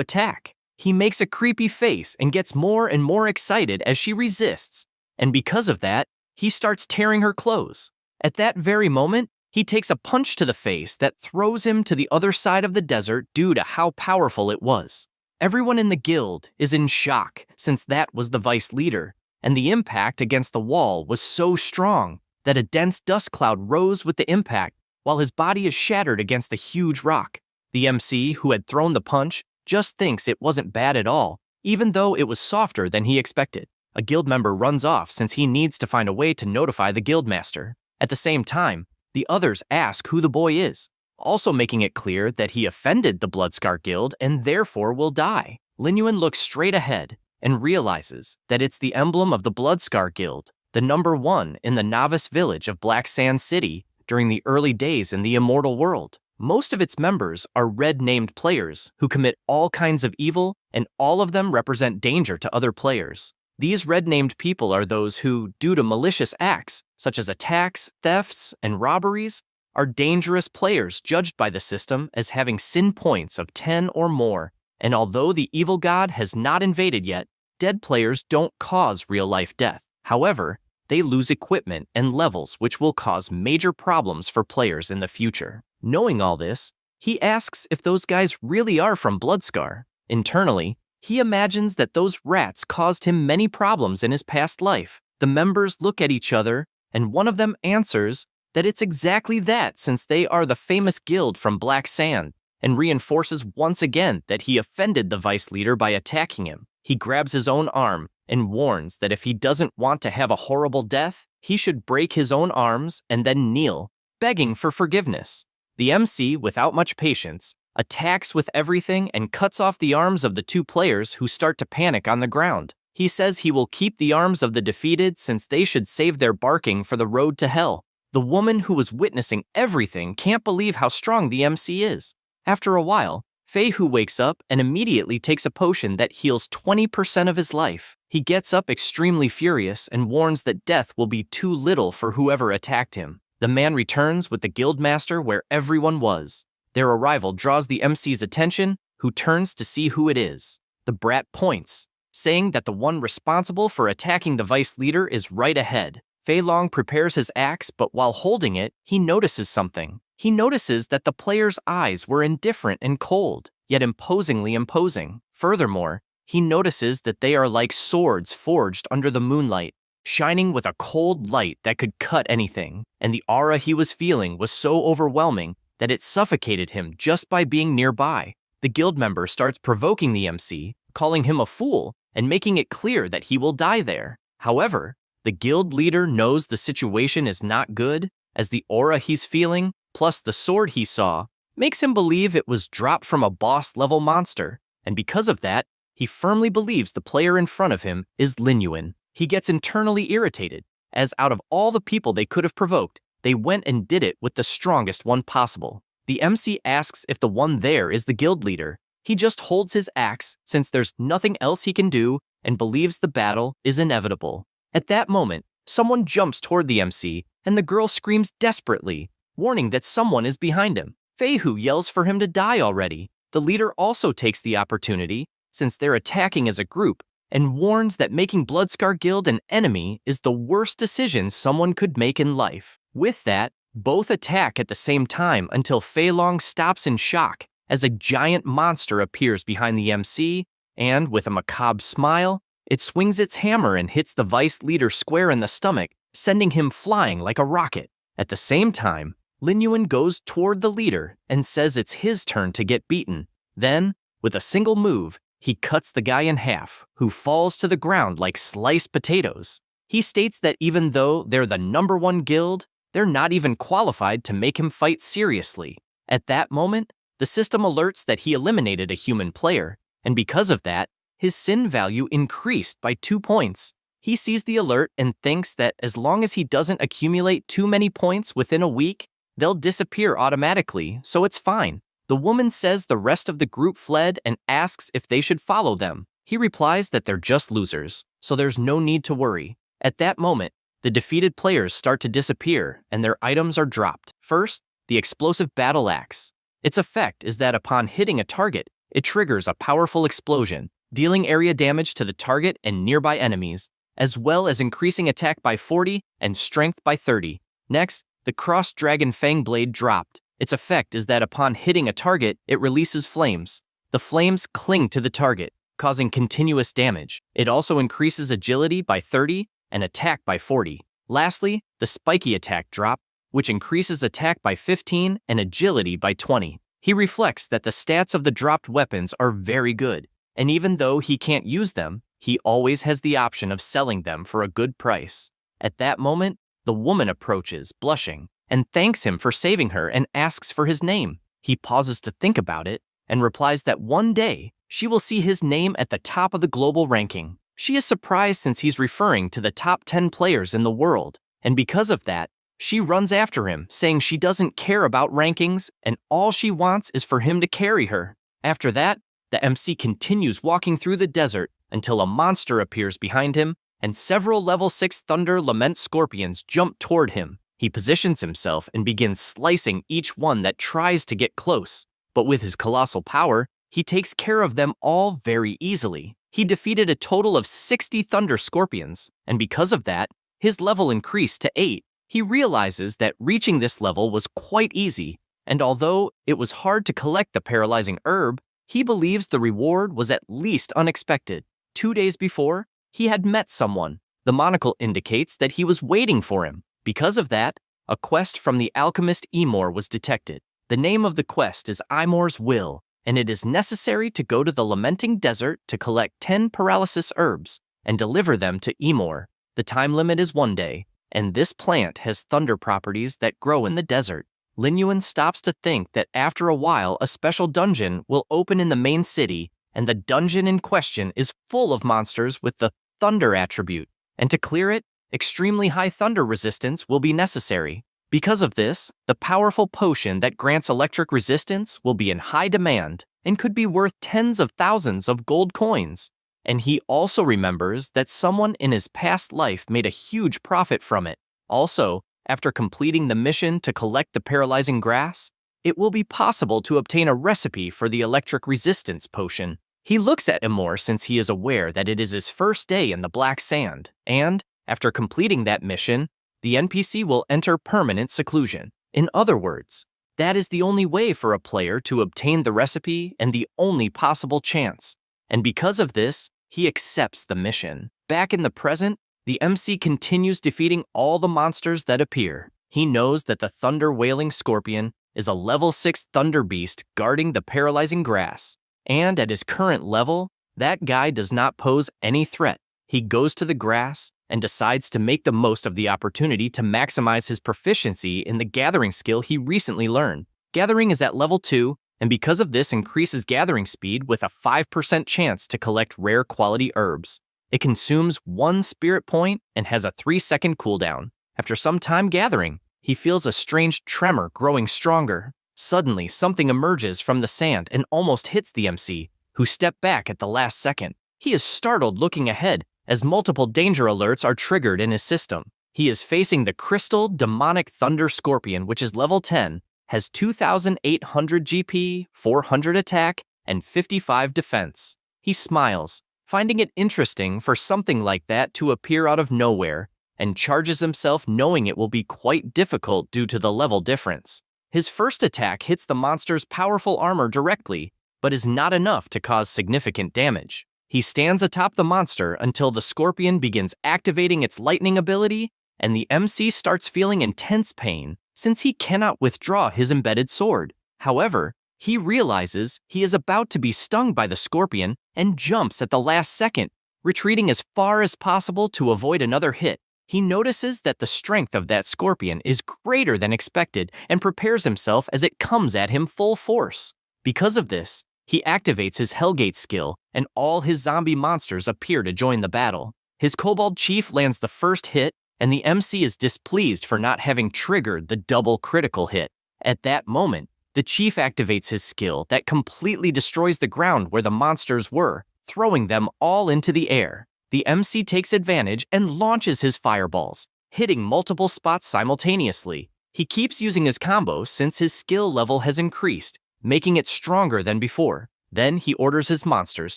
attack. He makes a creepy face and gets more and more excited as she resists, and because of that, he starts tearing her clothes. At that very moment, he takes a punch to the face that throws him to the other side of the desert due to how powerful it was. Everyone in the guild is in shock since that was the vice leader, and the impact against the wall was so strong that a dense dust cloud rose with the impact while his body is shattered against the huge rock. The MC who had thrown the punch just thinks it wasn't bad at all, even though it was softer than he expected. A guild member runs off since he needs to find a way to notify the guildmaster. At the same time, the others ask who the boy is, also making it clear that he offended the Bloodscar Guild and therefore will die. Lin Yuan looks straight ahead and realizes that it's the emblem of the Bloodscar Guild, the #1 in the novice village of Black Sand City during the early days in the immortal world. Most of its members are red-named players who commit all kinds of evil, and all of them represent danger to other players. These red-named people are those who, due to malicious acts, such as attacks, thefts, and robberies, are dangerous players judged by the system as having sin points of 10 or more. And although the evil god has not invaded yet, dead players don't cause real-life death. However, they lose equipment and levels which will cause major problems for players in the future. Knowing all this, he asks if those guys really are from Bloodscar. Internally, he imagines that those rats caused him many problems in his past life. The members look at each other, and one of them answers that it's exactly that since they are the famous guild from Black Sand, and reinforces once again that he offended the vice leader by attacking him. He grabs his own arm and warns that if he doesn't want to have a horrible death, he should break his own arms and then kneel, begging for forgiveness. The MC, without much patience, attacks with everything and cuts off the arms of the two players who start to panic on the ground. He says he will keep the arms of the defeated since they should save their barking for the road to hell. The woman who was witnessing everything can't believe how strong the MC is. After a while, Fei Hu wakes up and immediately takes a potion that heals 20% of his life. He gets up extremely furious and warns that death will be too little for whoever attacked him. The man returns with the guildmaster where everyone was. Their arrival draws the MC's attention, who turns to see who it is. The brat points, saying that the one responsible for attacking the vice leader is right ahead. Fei Long prepares his axe, but while holding it, he notices something. He notices that the player's eyes were indifferent and cold, yet imposingly imposing. Furthermore, he notices that they are like swords forged under the moonlight, shining with a cold light that could cut anything, and the aura he was feeling was so overwhelming that it suffocated him just by being nearby. The guild member starts provoking the MC, calling him a fool, and making it clear that he will die there. However, the guild leader knows the situation is not good, as the aura he's feeling, plus the sword he saw, makes him believe it was dropped from a boss-level monster, and because of that, he firmly believes the player in front of him is Lin Yuan. He gets internally irritated, as out of all the people they could have provoked, they went and did it with the strongest one possible. The MC asks if the one there is the guild leader. He just holds his axe since there's nothing else he can do and believes the battle is inevitable. At that moment, someone jumps toward the MC and the girl screams desperately, warning that someone is behind him. Fei Hu yells for him to die already. The leader also takes the opportunity, since they're attacking as a group, and warns that making Bloodscar Guild an enemy is the worst decision someone could make in life. With that, both attack at the same time until Fei Long stops in shock as a giant monster appears behind the MC, and with a macabre smile, it swings its hammer and hits the vice leader square in the stomach, sending him flying like a rocket. At the same time, Lin Yuan goes toward the leader and says it's his turn to get beaten. Then, with a single move, he cuts the guy in half, who falls to the ground like sliced potatoes. He states that even though they're the #1 guild, they're not even qualified to make him fight seriously. At that moment, the system alerts that he eliminated a human player, and because of that, his sin value increased by 2 points. He sees the alert and thinks that as long as he doesn't accumulate too many points within a week, they'll disappear automatically, so it's fine. The woman says the rest of the group fled and asks if they should follow them. He replies that they're just losers, so there's no need to worry. At that moment, the defeated players start to disappear and their items are dropped. First, the explosive battle axe. Its effect is that upon hitting a target, it triggers a powerful explosion, dealing area damage to the target and nearby enemies, as well as increasing attack by 40 and strength by 30. Next, the cross-dragon fang blade dropped. Its effect is that upon hitting a target, it releases flames. The flames cling to the target, causing continuous damage. It also increases agility by 30 and attack by 40. Lastly, the spiky attack drop, which increases attack by 15 and agility by 20. He reflects that the stats of the dropped weapons are very good, and even though he can't use them, he always has the option of selling them for a good price. At that moment, the woman approaches, blushing, and thanks him for saving her and asks for his name. He pauses to think about it and replies that one day she will see his name at the top of the global ranking. She is surprised since he's referring to the top 10 players in the world, and because of that, she runs after him, saying she doesn't care about rankings and all she wants is for him to carry her. After that, the MC continues walking through the desert until a monster appears behind him and several level 6 Thunder Lament Scorpions jump toward him. He positions himself and begins slicing each one that tries to get close, but with his colossal power, he takes care of them all very easily. He defeated a total of 60 Thunder Scorpions, and because of that, his level increased to 8. He realizes that reaching this level was quite easy, and although it was hard to collect the paralyzing herb, he believes the reward was at least unexpected. 2 days before, he had met someone. The monocle indicates that he was waiting for him. Because of that, a quest from the alchemist Emor was detected. The name of the quest is Imor's Will, and it is necessary to go to the Lamenting Desert to collect 10 paralysis herbs and deliver them to Emor. The time limit is 1 day, and this plant has thunder properties that grow in the desert. Lin Yuan stops to think that after a while a special dungeon will open in the main city, and the dungeon in question is full of monsters with the thunder attribute, and to clear it, extremely high thunder resistance will be necessary. Because of this, the powerful potion that grants electric resistance will be in high demand and could be worth tens of thousands of gold coins. And he also remembers that someone in his past life made a huge profit from it. Also, after completing the mission to collect the paralyzing grass, it will be possible to obtain a recipe for the electric resistance potion. He looks at Emor since he is aware that it is his first day in the Black Sand, and, after completing that mission, the NPC will enter permanent seclusion. In other words, that is the only way for a player to obtain the recipe and the only possible chance. And because of this, he accepts the mission. Back in the present, the MC continues defeating all the monsters that appear. He knows that the Thunder Wailing Scorpion is a level 6 Thunder Beast guarding the paralyzing grass. And at his current level, that guy does not pose any threat. He goes to the grass and decides to make the most of the opportunity to maximize his proficiency in the gathering skill he recently learned. Gathering is at level 2, and because of this increases gathering speed with a 5% chance to collect rare quality herbs. It consumes 1 spirit point and has a 3-second cooldown. After some time gathering, he feels a strange tremor growing stronger. Suddenly, something emerges from the sand and almost hits the MC, who stepped back at the last second. He is startled looking ahead as multiple danger alerts are triggered in his system. He is facing the Crystal Demonic Thunder Scorpion, which is level 10, has 2,800 GP, 400 attack, and 55 defense. He smiles, finding it interesting for something like that to appear out of nowhere, and charges himself knowing it will be quite difficult due to the level difference. His first attack hits the monster's powerful armor directly, but is not enough to cause significant damage. He stands atop the monster until the scorpion begins activating its lightning ability, and the MC starts feeling intense pain since he cannot withdraw his embedded sword. However, he realizes he is about to be stung by the scorpion and jumps at the last second, retreating as far as possible to avoid another hit. He notices that the strength of that scorpion is greater than expected and prepares himself as it comes at him full force. Because of this, he activates his Hellgate skill, and all his zombie monsters appear to join the battle. His Kobold Chief lands the first hit, and the MC is displeased for not having triggered the double critical hit. At that moment, the Chief activates his skill that completely destroys the ground where the monsters were, throwing them all into the air. The MC takes advantage and launches his fireballs, hitting multiple spots simultaneously. He keeps using his combo since his skill level has increased, making it stronger than before. Then he orders his monsters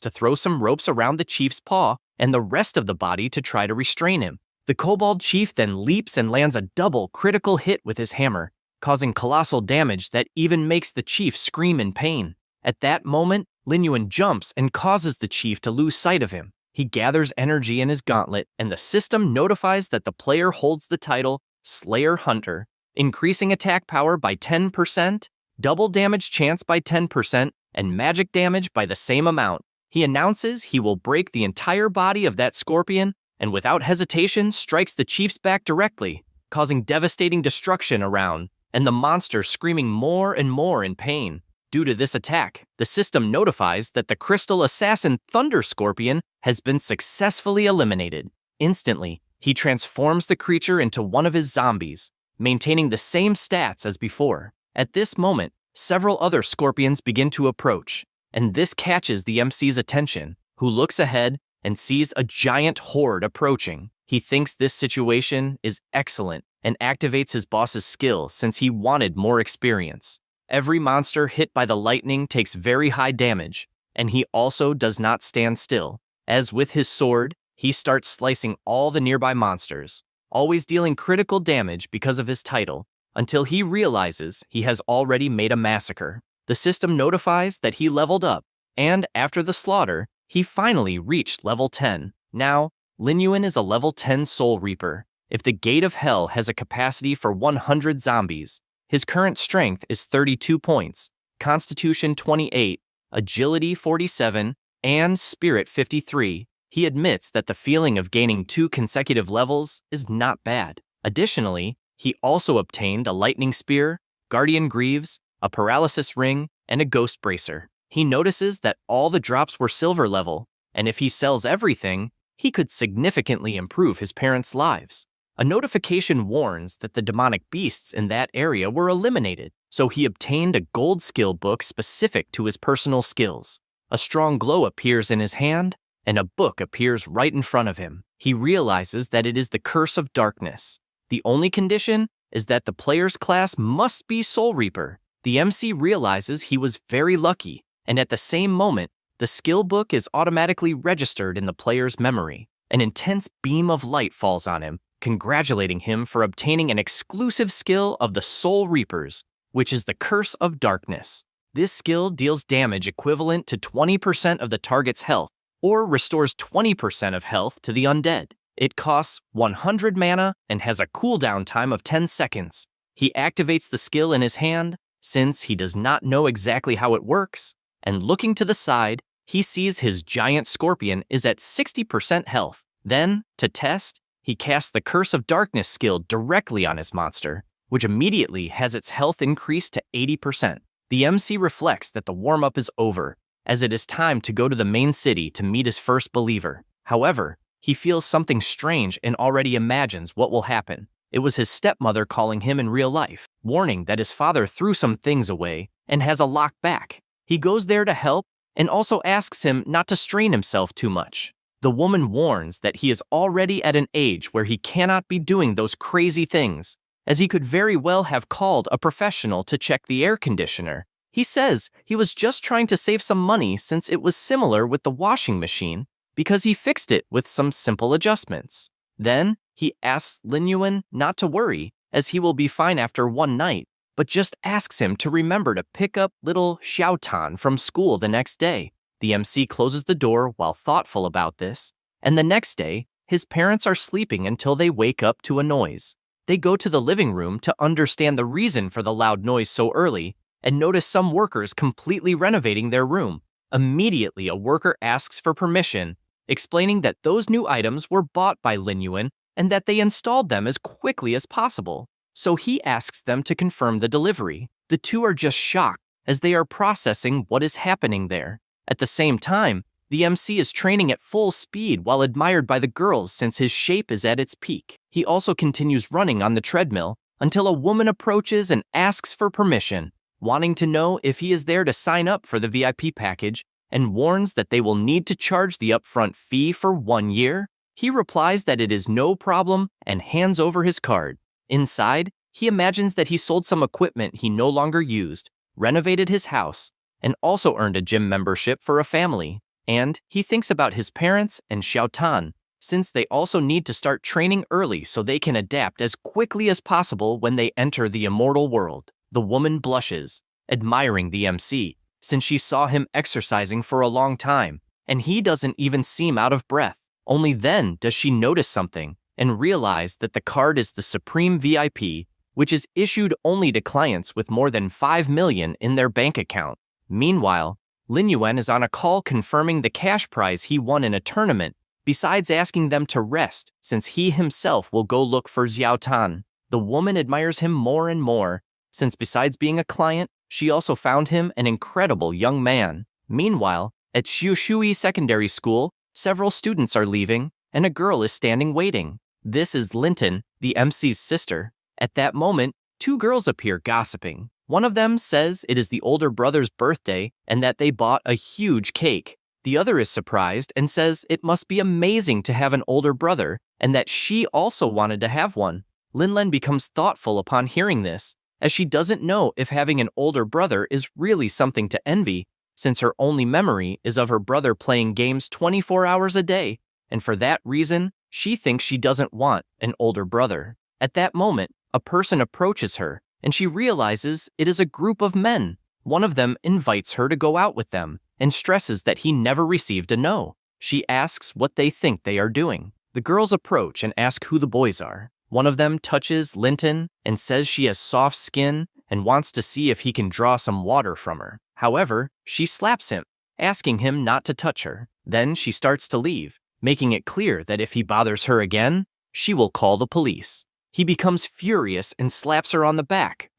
to throw some ropes around the chief's paw and the rest of the body to try to restrain him. The kobold chief then leaps and lands a double critical hit with his hammer, causing colossal damage that even makes the chief scream in pain. At that moment, Lin Yuan jumps and causes the chief to lose sight of him. He gathers energy in his gauntlet, and the system notifies that the player holds the title Slayer Hunter, increasing attack power by 10%, double damage chance by 10%, and magic damage by the same amount. He announces he will break the entire body of that scorpion, and without hesitation strikes the chief's back directly, causing devastating destruction around, and the monster screaming more and more in pain. Due to this attack, the system notifies that the crystal assassin Thunder Scorpion has been successfully eliminated. Instantly, he transforms the creature into one of his zombies, maintaining the same stats as before. At this moment, several other scorpions begin to approach, and this catches the MC's attention, who looks ahead and sees a giant horde approaching. He thinks this situation is excellent and activates his boss's skill since he wanted more experience. Every monster hit by the lightning takes very high damage, and he also does not stand still. As with his sword, he starts slicing all the nearby monsters, always dealing critical damage because of his title, until he realizes he has already made a massacre. The system notifies that he leveled up, and after the slaughter, he finally reached level 10. Now, Lin Yuan is a level 10 Soul Reaper. If the Gate of Hell has a capacity for 100 zombies, his current strength is 32 points, Constitution 28, Agility 47, and Spirit 53. He admits that the feeling of gaining 2 consecutive levels is not bad. Additionally, he also obtained a Lightning Spear, Guardian Greaves, a Paralysis Ring, and a Ghost Bracer. He notices that all the drops were silver level, and if he sells everything, he could significantly improve his parents' lives. A notification warns that the demonic beasts in that area were eliminated, so he obtained a gold skill book specific to his personal skills. A strong glow appears in his hand, and a book appears right in front of him. He realizes that it is the Curse of Darkness. The only condition is that the player's class must be Soul Reaper. The MC realizes he was very lucky, and at the same moment, the skill book is automatically registered in the player's memory. An intense beam of light falls on him, congratulating him for obtaining an exclusive skill of the Soul Reapers, which is the Curse of Darkness. This skill deals damage equivalent to 20% of the target's health, or restores 20% of health to the undead. It costs 100 mana and has a cooldown time of 10 seconds. He activates the skill in his hand, since he does not know exactly how it works, and looking to the side, he sees his giant scorpion is at 60% health. Then, to test, he casts the Curse of Darkness skill directly on his monster, which immediately has its health increased to 80%. The MC reflects that the warm-up is over, as it is time to go to the main city to meet his first believer. However, he feels something strange and already imagines what will happen. It was his stepmother calling him in real life, warning that his father threw some things away and has a lock back. He goes there to help and also asks him not to strain himself too much. The woman warns that he is already at an age where he cannot be doing those crazy things, as he could very well have called a professional to check the air conditioner. He says he was just trying to save some money since it was similar with the washing machine, because he fixed it with some simple adjustments. Then, he asks Lin Yuan not to worry, as he will be fine after one night, but just asks him to remember to pick up little Xiaotan from school the next day. The MC closes the door while thoughtful about this, and the next day, his parents are sleeping until they wake up to a noise. They go to the living room to understand the reason for the loud noise so early, and notice some workers completely renovating their room. Immediately, a worker asks for permission, explaining that those new items were bought by Lin Yuan and that they installed them as quickly as possible. So he asks them to confirm the delivery. The two are just shocked as they are processing what is happening there. At the same time, the MC is training at full speed while admired by the girls since his shape is at its peak. He also continues running on the treadmill until a woman approaches and asks for permission, wanting to know if he is there to sign up for the VIP package, and warns that they will need to charge the upfront fee for 1 year. He replies that it is no problem and hands over his card. Inside, he imagines that he sold some equipment he no longer used, renovated his house, and also earned a gym membership for a family. And he thinks about his parents and Xiaotan, since they also need to start training early so they can adapt as quickly as possible when they enter the immortal world. The woman blushes, admiring the MC, since she saw him exercising for a long time, and he doesn't even seem out of breath. Only then does she notice something and realize that the card is the Supreme VIP, which is issued only to clients with more than 5 million in their bank account. Meanwhile, Lin Yuan is on a call confirming the cash prize he won in a tournament, besides asking them to rest since he himself will go look for Xiao Tan. The woman admires him more and more, since besides being a client, she also found him an incredible young man. Meanwhile, at Xiushui Secondary School, several students are leaving, and a girl is standing waiting. This is Linton, the MC's sister. At that moment, two girls appear gossiping. One of them says it is the older brother's birthday and that they bought a huge cake. The other is surprised and says it must be amazing to have an older brother and that she also wanted to have one. Linlen becomes thoughtful upon hearing this, as she doesn't know if having an older brother is really something to envy, since her only memory is of her brother playing games 24 hours a day, and for that reason, she thinks she doesn't want an older brother. At that moment, a person approaches her, and she realizes it is a group of men. One of them invites her to go out with them and stresses that he never received a no. She asks what they think they are doing. The girls approach and ask who the boys are. One of them touches Linton and says she has soft skin and wants to see if he can draw some water from her. However, she slaps him, asking him not to touch her. Then she starts to leave, making it clear that if he bothers her again, she will call the police. He becomes furious and slaps her on the back,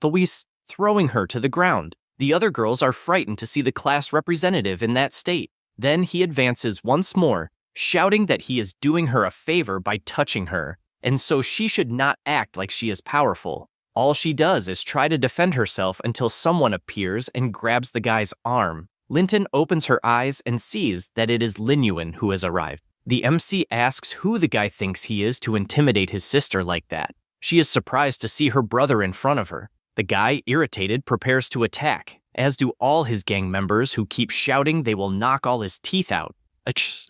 throwing her to the ground. The other girls are frightened to see the class representative in that state. Then he advances once more, shouting that he is doing her a favor by touching her, and so she should not act like she is powerful. All she does is try to defend herself until someone appears and grabs the guy's arm. Linton opens her eyes and sees that it is Lin Yuan who has arrived. The MC asks who the guy thinks he is to intimidate his sister like that. She is surprised to see her brother in front of her. The guy, irritated, prepares to attack, as do all his gang members who keep shouting they will knock all his teeth out.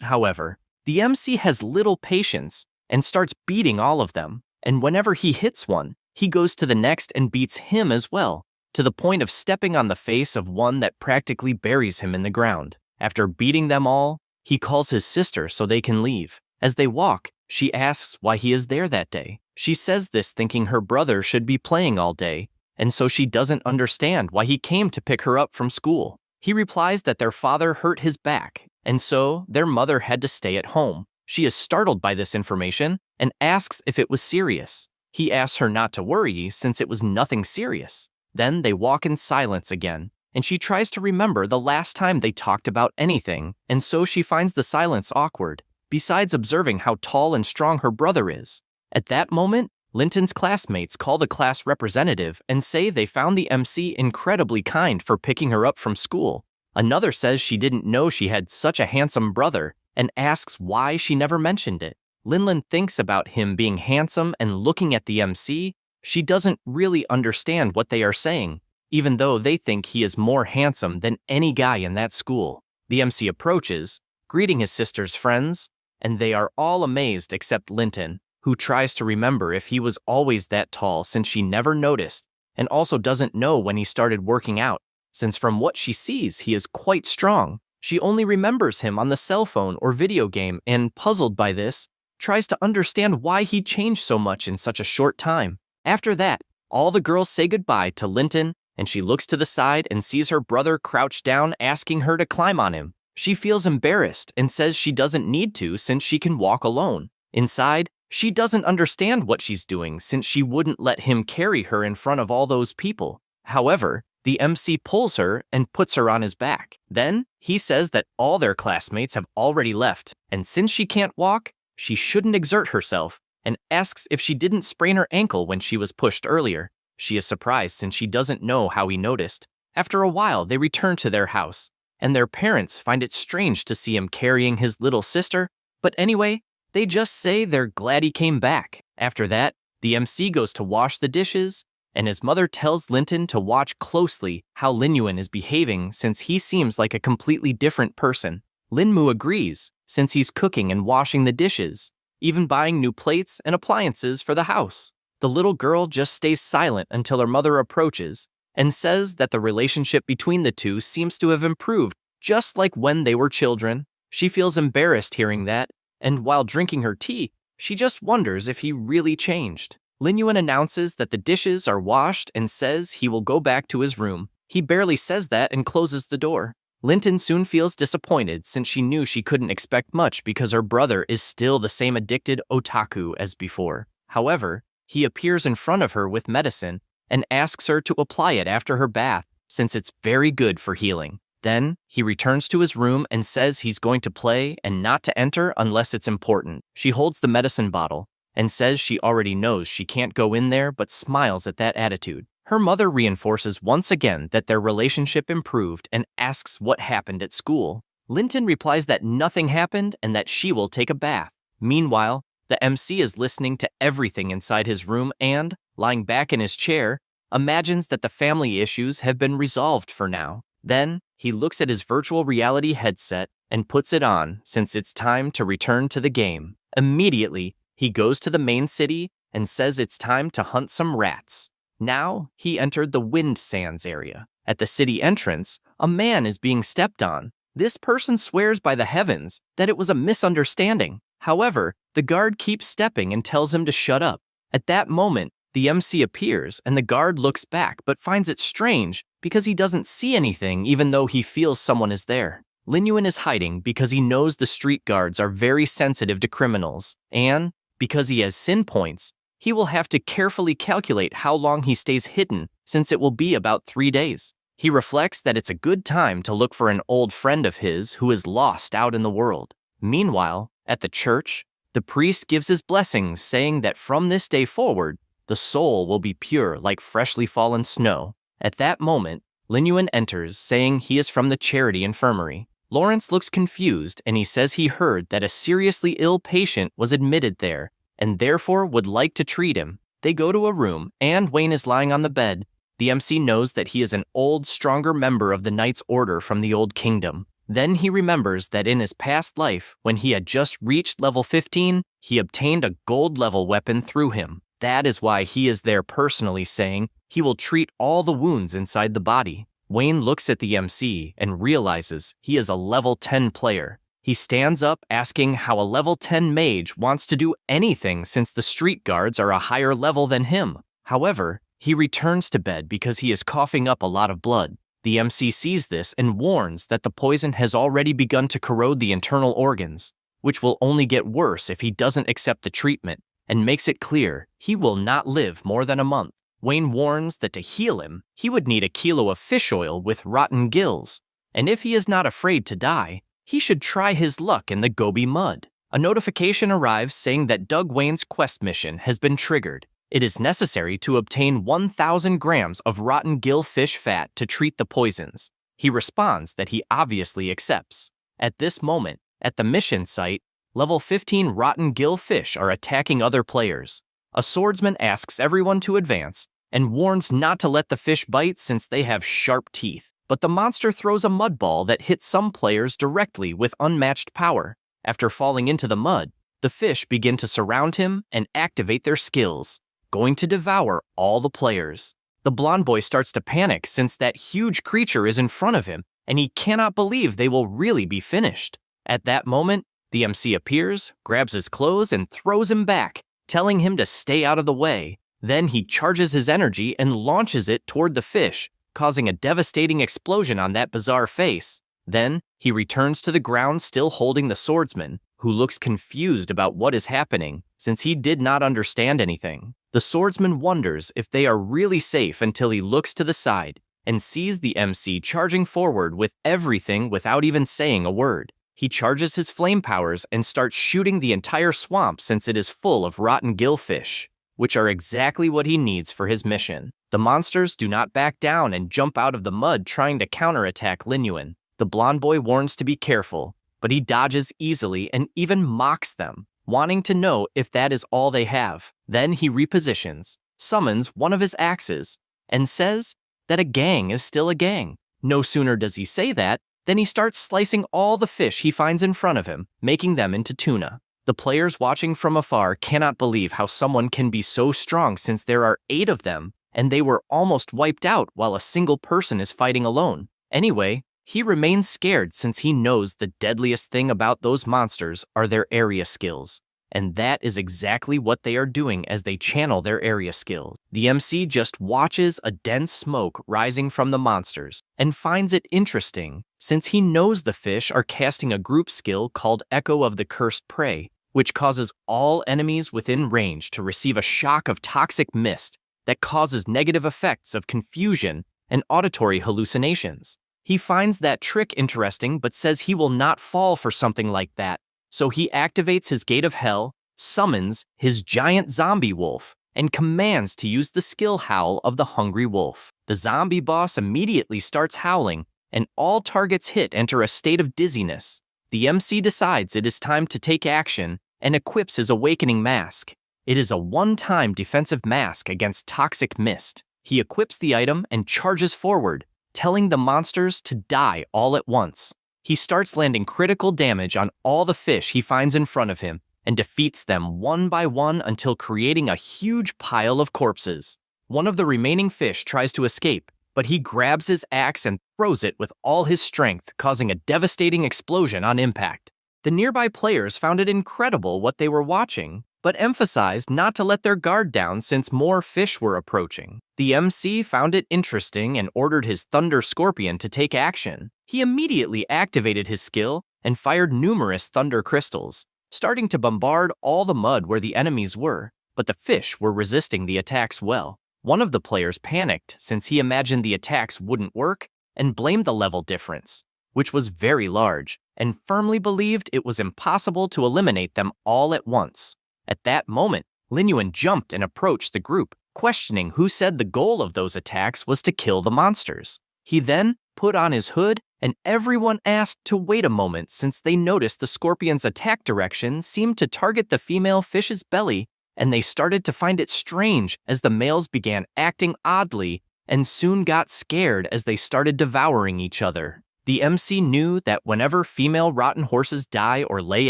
However, the MC has little patience and starts beating all of them, and whenever he hits one, he goes to the next and beats him as well, to the point of stepping on the face of one that practically buries him in the ground. After beating them all, he calls his sister so they can leave. As they walk, she asks why he is there that day. She says this thinking her brother should be playing all day, and so she doesn't understand why he came to pick her up from school. He replies that their father hurt his back, and so their mother had to stay at home. She is startled by this information and asks if it was serious. He asks her not to worry since it was nothing serious. Then they walk in silence again, and she tries to remember the last time they talked about anything, and so she finds the silence awkward, besides observing how tall and strong her brother is. At that moment, Linton's classmates call the class representative and say they found the MC incredibly kind for picking her up from school. Another says she didn't know she had such a handsome brother and asks why she never mentioned it. Linlin thinks about him being handsome and looking at the MC. She doesn't really understand what they are saying, even though they think he is more handsome than any guy in that school. The MC approaches, greeting his sister's friends, and they are all amazed except Linton, who tries to remember if he was always that tall since she never noticed, and also doesn't know when he started working out, since from what she sees he is quite strong. She only remembers him on the cell phone or video game and, puzzled by this, tries to understand why he changed so much in such a short time. After that, all the girls say goodbye to Linton, and she looks to the side and sees her brother crouched down asking her to climb on him. She feels embarrassed and says she doesn't need to since she can walk alone. Inside, she doesn't understand what she's doing since she wouldn't let him carry her in front of all those people. However, the MC pulls her and puts her on his back. Then, he says that all their classmates have already left, and since she can't walk, she shouldn't exert herself, and asks if she didn't sprain her ankle when she was pushed earlier. She is surprised since she doesn't know how he noticed. After a while, they return to their house, and their parents find it strange to see him carrying his little sister, but anyway, They just say they're glad he came back. After that, the MC goes to wash the dishes, and his mother tells Linton to watch closely how Linyuan is behaving since he seems like a completely different person. Linmu agrees, since he's cooking and washing the dishes, even buying new plates and appliances for the house. The little girl just stays silent until her mother approaches and says that the relationship between the two seems to have improved, just like when they were children. She feels embarrassed hearing that, and while drinking her tea, she just wonders if he really changed. Linyuan announces that the dishes are washed and says he will go back to his room. He barely says that and closes the door. Linton soon feels disappointed since she knew she couldn't expect much because her brother is still the same addicted otaku as before. However, he appears in front of her with medicine and asks her to apply it after her bath since it's very good for healing. Then, he returns to his room and says he's going to play and not to enter unless it's important. She holds the medicine bottle and says she already knows she can't go in there but smiles at that attitude. Her mother reinforces once again that their relationship improved and asks what happened at school. Linton replies that nothing happened and that she will take a bath. Meanwhile, the MC is listening to everything inside his room and, lying back in his chair, imagines that the family issues have been resolved for now. Then, he looks at his virtual reality headset and puts it on since it's time to return to the game. Immediately, he goes to the main city and says it's time to hunt some rats. Now, he entered the Wind Sands area. At the city entrance, a man is being stepped on. This person swears by the heavens that it was a misunderstanding. However, the guard keeps stepping and tells him to shut up. At that moment, the MC appears and the guard looks back but finds it strange because he doesn't see anything even though he feels someone is there. Linyuan is hiding because he knows the street guards are very sensitive to criminals, and because he has sin points, he will have to carefully calculate how long he stays hidden since it will be about 3 days. He reflects that it's a good time to look for an old friend of his who is lost out in the world. Meanwhile, at the church, the priest gives his blessings saying that from this day forward, the soul will be pure like freshly fallen snow. At that moment, Linyuan enters saying he is from the charity infirmary. Lawrence looks confused and he says he heard that a seriously ill patient was admitted there and therefore would like to treat him. They go to a room and Wayne is lying on the bed. The MC knows that he is an old, stronger member of the Knights Order from the Old Kingdom. Then he remembers that in his past life, when he had just reached level 15, he obtained a gold-level weapon through him. That is why he is there personally saying he will treat all the wounds inside the body. Wayne looks at the MC and realizes he is a level 10 player. He stands up asking how a level 10 mage wants to do anything since the street guards are a higher level than him. However, he returns to bed because he is coughing up a lot of blood. The MC sees this and warns that the poison has already begun to corrode the internal organs, which will only get worse if he doesn't accept the treatment, and makes it clear he will not live more than a month. Wayne warns that to heal him, he would need a kilo of fish oil with rotten gills, and if he is not afraid to die, he should try his luck in the Gobi mud. A notification arrives saying that Doug Wayne's quest mission has been triggered. It is necessary to obtain 1,000 grams of rotten gill fish fat to treat the poisons. He responds that he obviously accepts. At this moment, at the mission site, level 15 rotten gill fish are attacking other players. A swordsman asks everyone to advance and warns not to let the fish bite since they have sharp teeth. But the monster throws a mud ball that hits some players directly with unmatched power. After falling into the mud, the fish begin to surround him and activate their skills, going to devour all the players. The blonde boy starts to panic since that huge creature is in front of him and he cannot believe they will really be finished. At that moment, the MC appears, grabs his clothes and throws him back, telling him to stay out of the way. Then he charges his energy and launches it toward the fish, causing a devastating explosion on that bizarre face. Then, he returns to the ground still holding the swordsman, who looks confused about what is happening since he did not understand anything. The swordsman wonders if they are really safe until he looks to the side and sees the MC charging forward with everything without even saying a word. He charges his flame powers and starts shooting the entire swamp since it is full of rotten gillfish, which are exactly what he needs for his mission. The monsters do not back down and jump out of the mud trying to counterattack Linyuan. The blonde boy warns to be careful, but he dodges easily and even mocks them. wanting to know if that is all they have. Then he repositions, summons one of his axes, and says that a gang is still a gang. No sooner does he say that, than he starts slicing all the fish he finds in front of him, making them into tuna. The players watching from afar cannot believe how someone can be so strong since there are 8 of them, and they were almost wiped out while a single person is fighting alone. Anyway, he remains scared since he knows the deadliest thing about those monsters are their area skills. And that is exactly what they are doing as they channel their area skills. The MC just watches a dense smoke rising from the monsters and finds it interesting since he knows the fish are casting a group skill called Echo of the Cursed Prey, which causes all enemies within range to receive a shock of toxic mist that causes negative effects of confusion and auditory hallucinations. He finds that trick interesting but says he will not fall for something like that. So he activates his Gate of Hell, summons his giant zombie wolf, and commands to use the skill howl of the hungry wolf. The zombie boss immediately starts howling, and all targets hit enter a state of dizziness. The MC decides it is time to take action and equips his awakening mask. It is a one-time defensive mask against toxic mist. He equips the item and charges forward, telling the monsters to die all at once. He starts landing critical damage on all the fish he finds in front of him and defeats them one by one until creating a huge pile of corpses. One of the remaining fish tries to escape, but he grabs his axe and throws it with all his strength, causing a devastating explosion on impact. The nearby players found it incredible what they were watching, but emphasized not to let their guard down since more fish were approaching. The MC found it interesting and ordered his Thunder Scorpion to take action. He immediately activated his skill and fired numerous thunder crystals, starting to bombard all the mud where the enemies were, but the fish were resisting the attacks well. One of the players panicked since he imagined the attacks wouldn't work and blamed the level difference, which was very large, and firmly believed it was impossible to eliminate them all at once. At that moment, Lin Yuan jumped and approached the group, questioning who said the goal of those attacks was to kill the monsters. He then put on his hood, and everyone asked to wait a moment since they noticed the scorpion's attack direction seemed to target the female fish's belly, and they started to find it strange as the males began acting oddly and soon got scared as they started devouring each other. The MC knew that whenever female rotten horses die or lay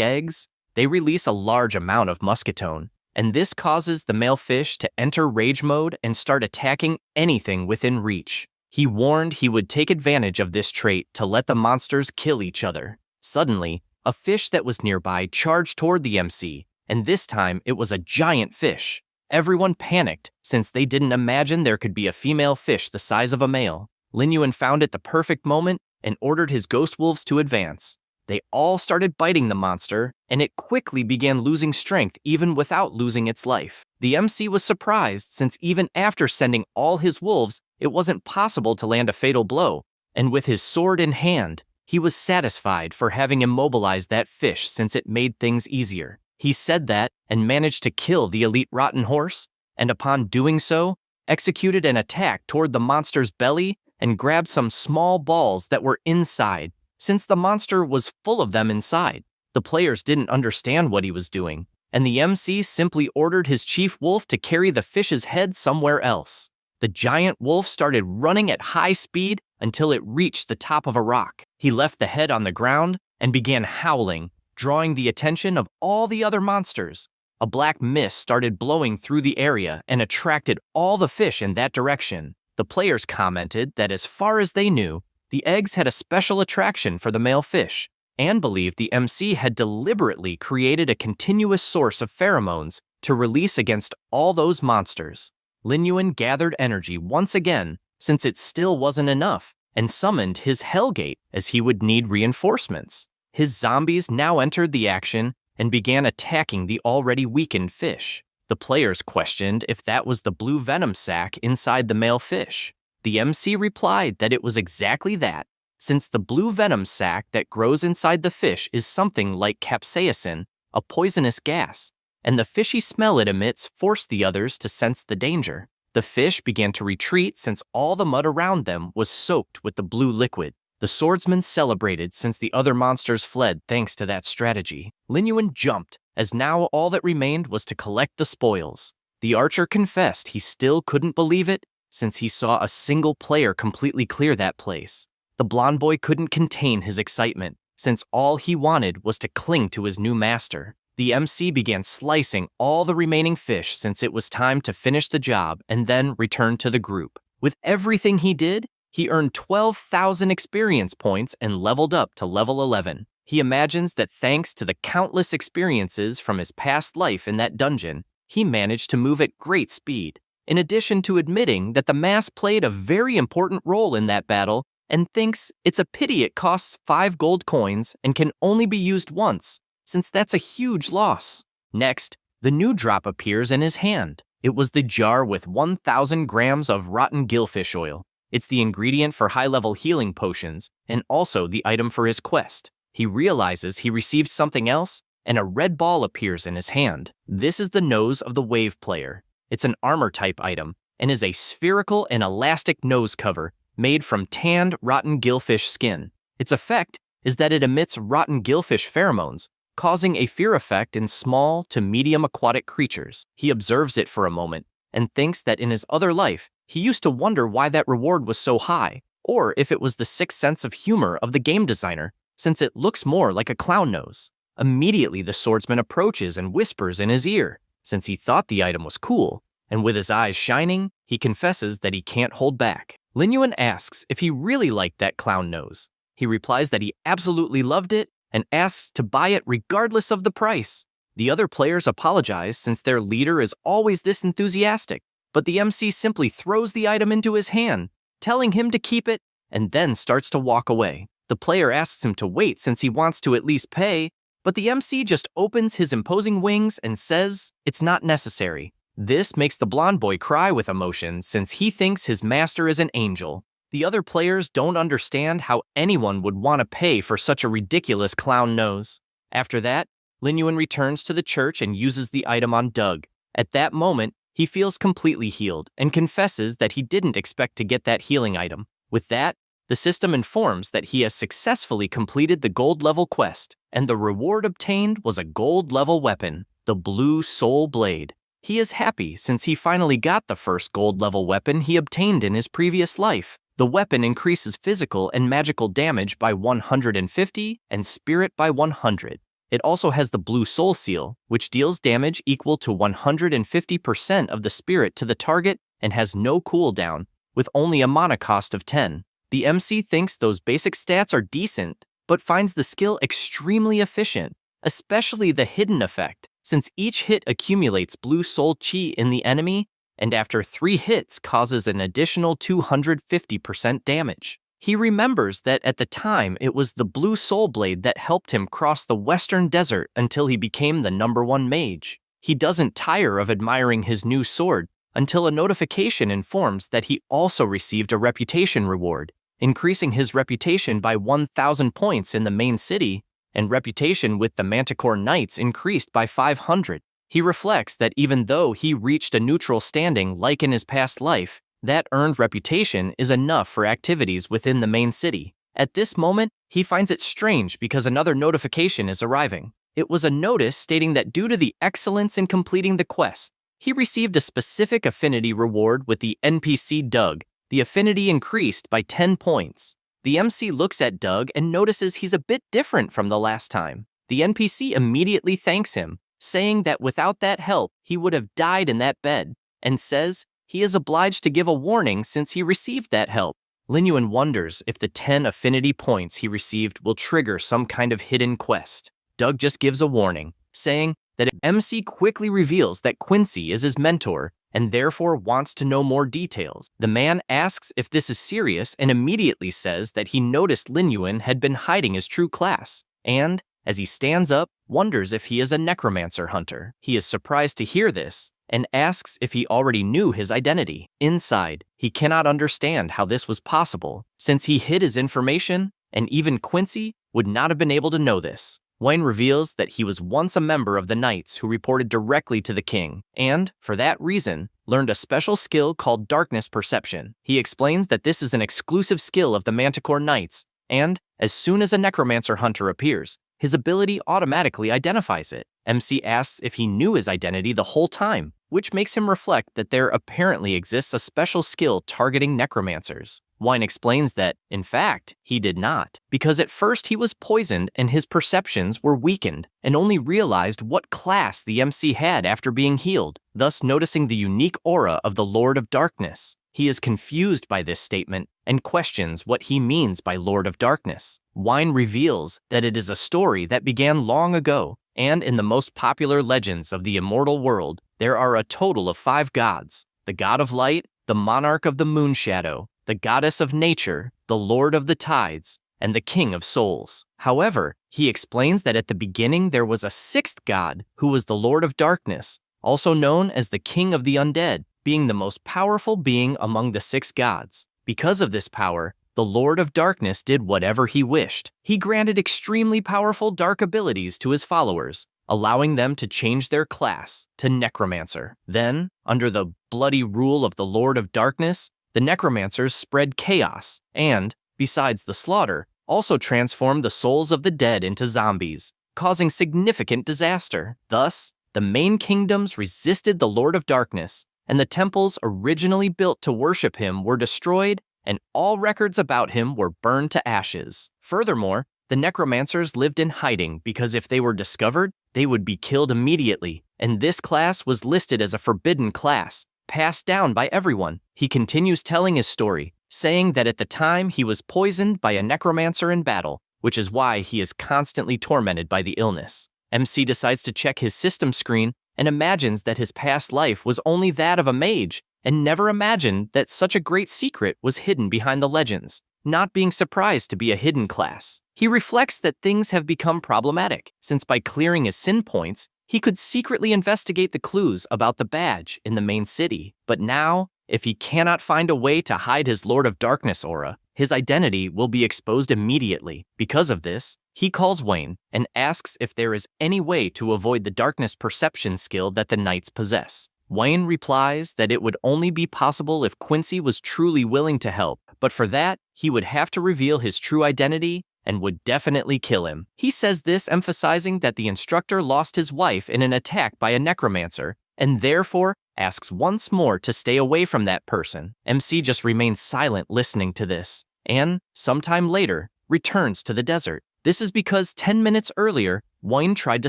eggs, they release a large amount of muscatone, and this causes the male fish to enter rage mode and start attacking anything within reach. He warned he would take advantage of this trait to let the monsters kill each other. Suddenly, a fish that was nearby charged toward the MC, and this time it was a giant fish. Everyone panicked since they didn't imagine there could be a female fish the size of a male. Lin Yuan found it the perfect moment and ordered his ghost wolves to advance. They all started biting the monster, and it quickly began losing strength even without losing its life. The MC was surprised since even after sending all his wolves, it wasn't possible to land a fatal blow, and with his sword in hand, he was satisfied for having immobilized that fish since it made things easier. He said that and managed to kill the elite rotten horse, and upon doing so, executed an attack toward the monster's belly and grabbed some small balls that were inside, since the monster was full of them inside. The players didn't understand what he was doing, and the MC simply ordered his chief wolf to carry the fish's head somewhere else. The giant wolf started running at high speed until it reached the top of a rock. He left the head on the ground and began howling, drawing the attention of all the other monsters. A black mist started blowing through the area and attracted all the fish in that direction. The players commented that as far as they knew, the eggs had a special attraction for the male fish, and believed the MC had deliberately created a continuous source of pheromones to release against all those monsters. Lin Yuan gathered energy once again, since it still wasn't enough, and summoned his Hellgate as he would need reinforcements. His zombies now entered the action and began attacking the already weakened fish. The players questioned if that was the blue venom sac inside the male fish. The MC replied that it was exactly that, since the blue venom sac that grows inside the fish is something like capsaicin, a poisonous gas, and the fishy smell it emits forced the others to sense the danger. The fish began to retreat since all the mud around them was soaked with the blue liquid. The swordsman celebrated since the other monsters fled thanks to that strategy. Lin Yuan jumped as now all that remained was to collect the spoils. The archer confessed he still couldn't believe it, since he saw a single player completely clear that place. The blonde boy couldn't contain his excitement, since all he wanted was to cling to his new master. The MC began slicing all the remaining fish since it was time to finish the job and then return to the group. With everything he did, he earned 12,000 experience points and leveled up to level 11. He imagines that thanks to the countless experiences from his past life in that dungeon, he managed to move at great speed. In addition to admitting that the mask played a very important role in that battle, and thinks it's a pity it costs 5 gold coins and can only be used once, since that's a huge loss. Next, the new drop appears in his hand. It was the jar with 1,000 grams of rotten gillfish oil. It's the ingredient for high-level healing potions, and also the item for his quest. He realizes he received something else, and a red ball appears in his hand. This is the nose of the wave player. It's an armor-type item, and is a spherical and elastic nose cover made from tanned, rotten gillfish skin. Its effect is that it emits rotten gillfish pheromones, causing a fear effect in small to medium aquatic creatures. He observes it for a moment, and thinks that in his other life, he used to wonder why that reward was so high, or if it was the sixth sense of humor of the game designer, since it looks more like a clown nose. Immediately, the swordsman approaches and whispers in his ear, since he thought the item was cool, and with his eyes shining, he confesses that he can't hold back. Lin Yuan asks if he really liked that clown nose. He replies that he absolutely loved it and asks to buy it regardless of the price. The other players apologize since their leader is always this enthusiastic, but the MC simply throws the item into his hand, telling him to keep it, and then starts to walk away. The player asks him to wait since he wants to at least pay, but the MC just opens his imposing wings and says it's not necessary. This makes the blonde boy cry with emotion since he thinks his master is an angel. The other players don't understand how anyone would want to pay for such a ridiculous clown nose. After that, Lin Yuan returns to the church and uses the item on Doug. At that moment, he feels completely healed and confesses that he didn't expect to get that healing item. With that, the system informs that he has successfully completed the gold level quest, and the reward obtained was a gold level weapon, the Blue Soul Blade. He is happy since he finally got the first gold level weapon he obtained in his previous life. The weapon increases physical and magical damage by 150 and spirit by 100. It also has the Blue Soul Seal, which deals damage equal to 150% of the spirit to the target and has no cooldown, with only a mana cost of 10. The MC thinks those basic stats are decent, but finds the skill extremely efficient, especially the hidden effect, since each hit accumulates Blue Soul Chi in the enemy, and after 3 hits causes an additional 250% damage. He remembers that at the time it was the Blue Soul Blade that helped him cross the Western Desert until he became the #1 mage. He doesn't tire of admiring his new sword until a notification informs that he also received a reputation reward, increasing his reputation by 1,000 points in the main city, and reputation with the Manticore Knights increased by 500. He reflects that even though he reached a neutral standing like in his past life, that earned reputation is enough for activities within the main city. At this moment, he finds it strange because another notification is arriving. It was a notice stating that due to the excellence in completing the quest, he received a specific affinity reward with the NPC Doug. The affinity increased by 10 points. The MC looks at Doug and notices he's a bit different from the last time. The NPC immediately thanks him, saying that without that help, he would have died in that bed, and says he is obliged to give a warning since he received that help. Lin Yuan wonders if the 10 affinity points he received will trigger some kind of hidden quest. Doug just gives a warning, saying that MC quickly reveals that Quincy is his mentor and therefore wants to know more details. The man asks if this is serious and immediately says that he noticed Lin Yuan had been hiding his true class, and, as he stands up, wonders if he is a necromancer hunter. He is surprised to hear this and asks if he already knew his identity. Inside, he cannot understand how this was possible, since he hid his information, and even Quincy would not have been able to know this. Wayne reveals that he was once a member of the Knights who reported directly to the king, and, for that reason, learned a special skill called Darkness Perception. He explains that this is an exclusive skill of the Manticore Knights, and, as soon as a necromancer hunter appears, his ability automatically identifies it. MC asks if he knew his identity the whole time, which makes him reflect that there apparently exists a special skill targeting necromancers. Wine explains that, in fact, he did not, because at first he was poisoned and his perceptions were weakened, and only realized what class the MC had after being healed, thus noticing the unique aura of the Lord of Darkness. He is confused by this statement and questions what he means by Lord of Darkness. Wine reveals that it is a story that began long ago, and in the most popular legends of the immortal world, there are a total of 5 gods: the god of light, the monarch of the moon shadow, the goddess of nature, the lord of the tides, and the king of souls. However, he explains that at the beginning there was a 6th god who was the Lord of Darkness, also known as the king of the undead, being the most powerful being among the 6 gods. Because of this power, the Lord of Darkness did whatever he wished. He granted extremely powerful dark abilities to his followers, allowing them to change their class to Necromancer. Then, under the bloody rule of the Lord of Darkness, the Necromancers spread chaos and, besides the slaughter, also transformed the souls of the dead into zombies, causing significant disaster. Thus, the main kingdoms resisted the Lord of Darkness, and the temples originally built to worship him were destroyed, and all records about him were burned to ashes. Furthermore, the necromancers lived in hiding because if they were discovered, they would be killed immediately, and this class was listed as a forbidden class, passed down by everyone. He continues telling his story, saying that at the time he was poisoned by a necromancer in battle, which is why he is constantly tormented by the illness. MC decides to check his system screen and imagines that his past life was only that of a mage, and never imagined that such a great secret was hidden behind the legends, not being surprised to be a hidden class. He reflects that things have become problematic, since by clearing his sin points, he could secretly investigate the clues about the badge in the main city. But now, if he cannot find a way to hide his Lord of Darkness aura, his identity will be exposed immediately. Because of this, he calls Wayne and asks if there is any way to avoid the darkness perception skill that the knights possess. Wayne replies that it would only be possible if Quincy was truly willing to help, but for that, he would have to reveal his true identity and would definitely kill him. He says this emphasizing that the instructor lost his wife in an attack by a necromancer, and therefore asks once more to stay away from that person. MC just remains silent listening to this, and, sometime later, returns to the desert. This is because 10 minutes earlier, Wayne tried to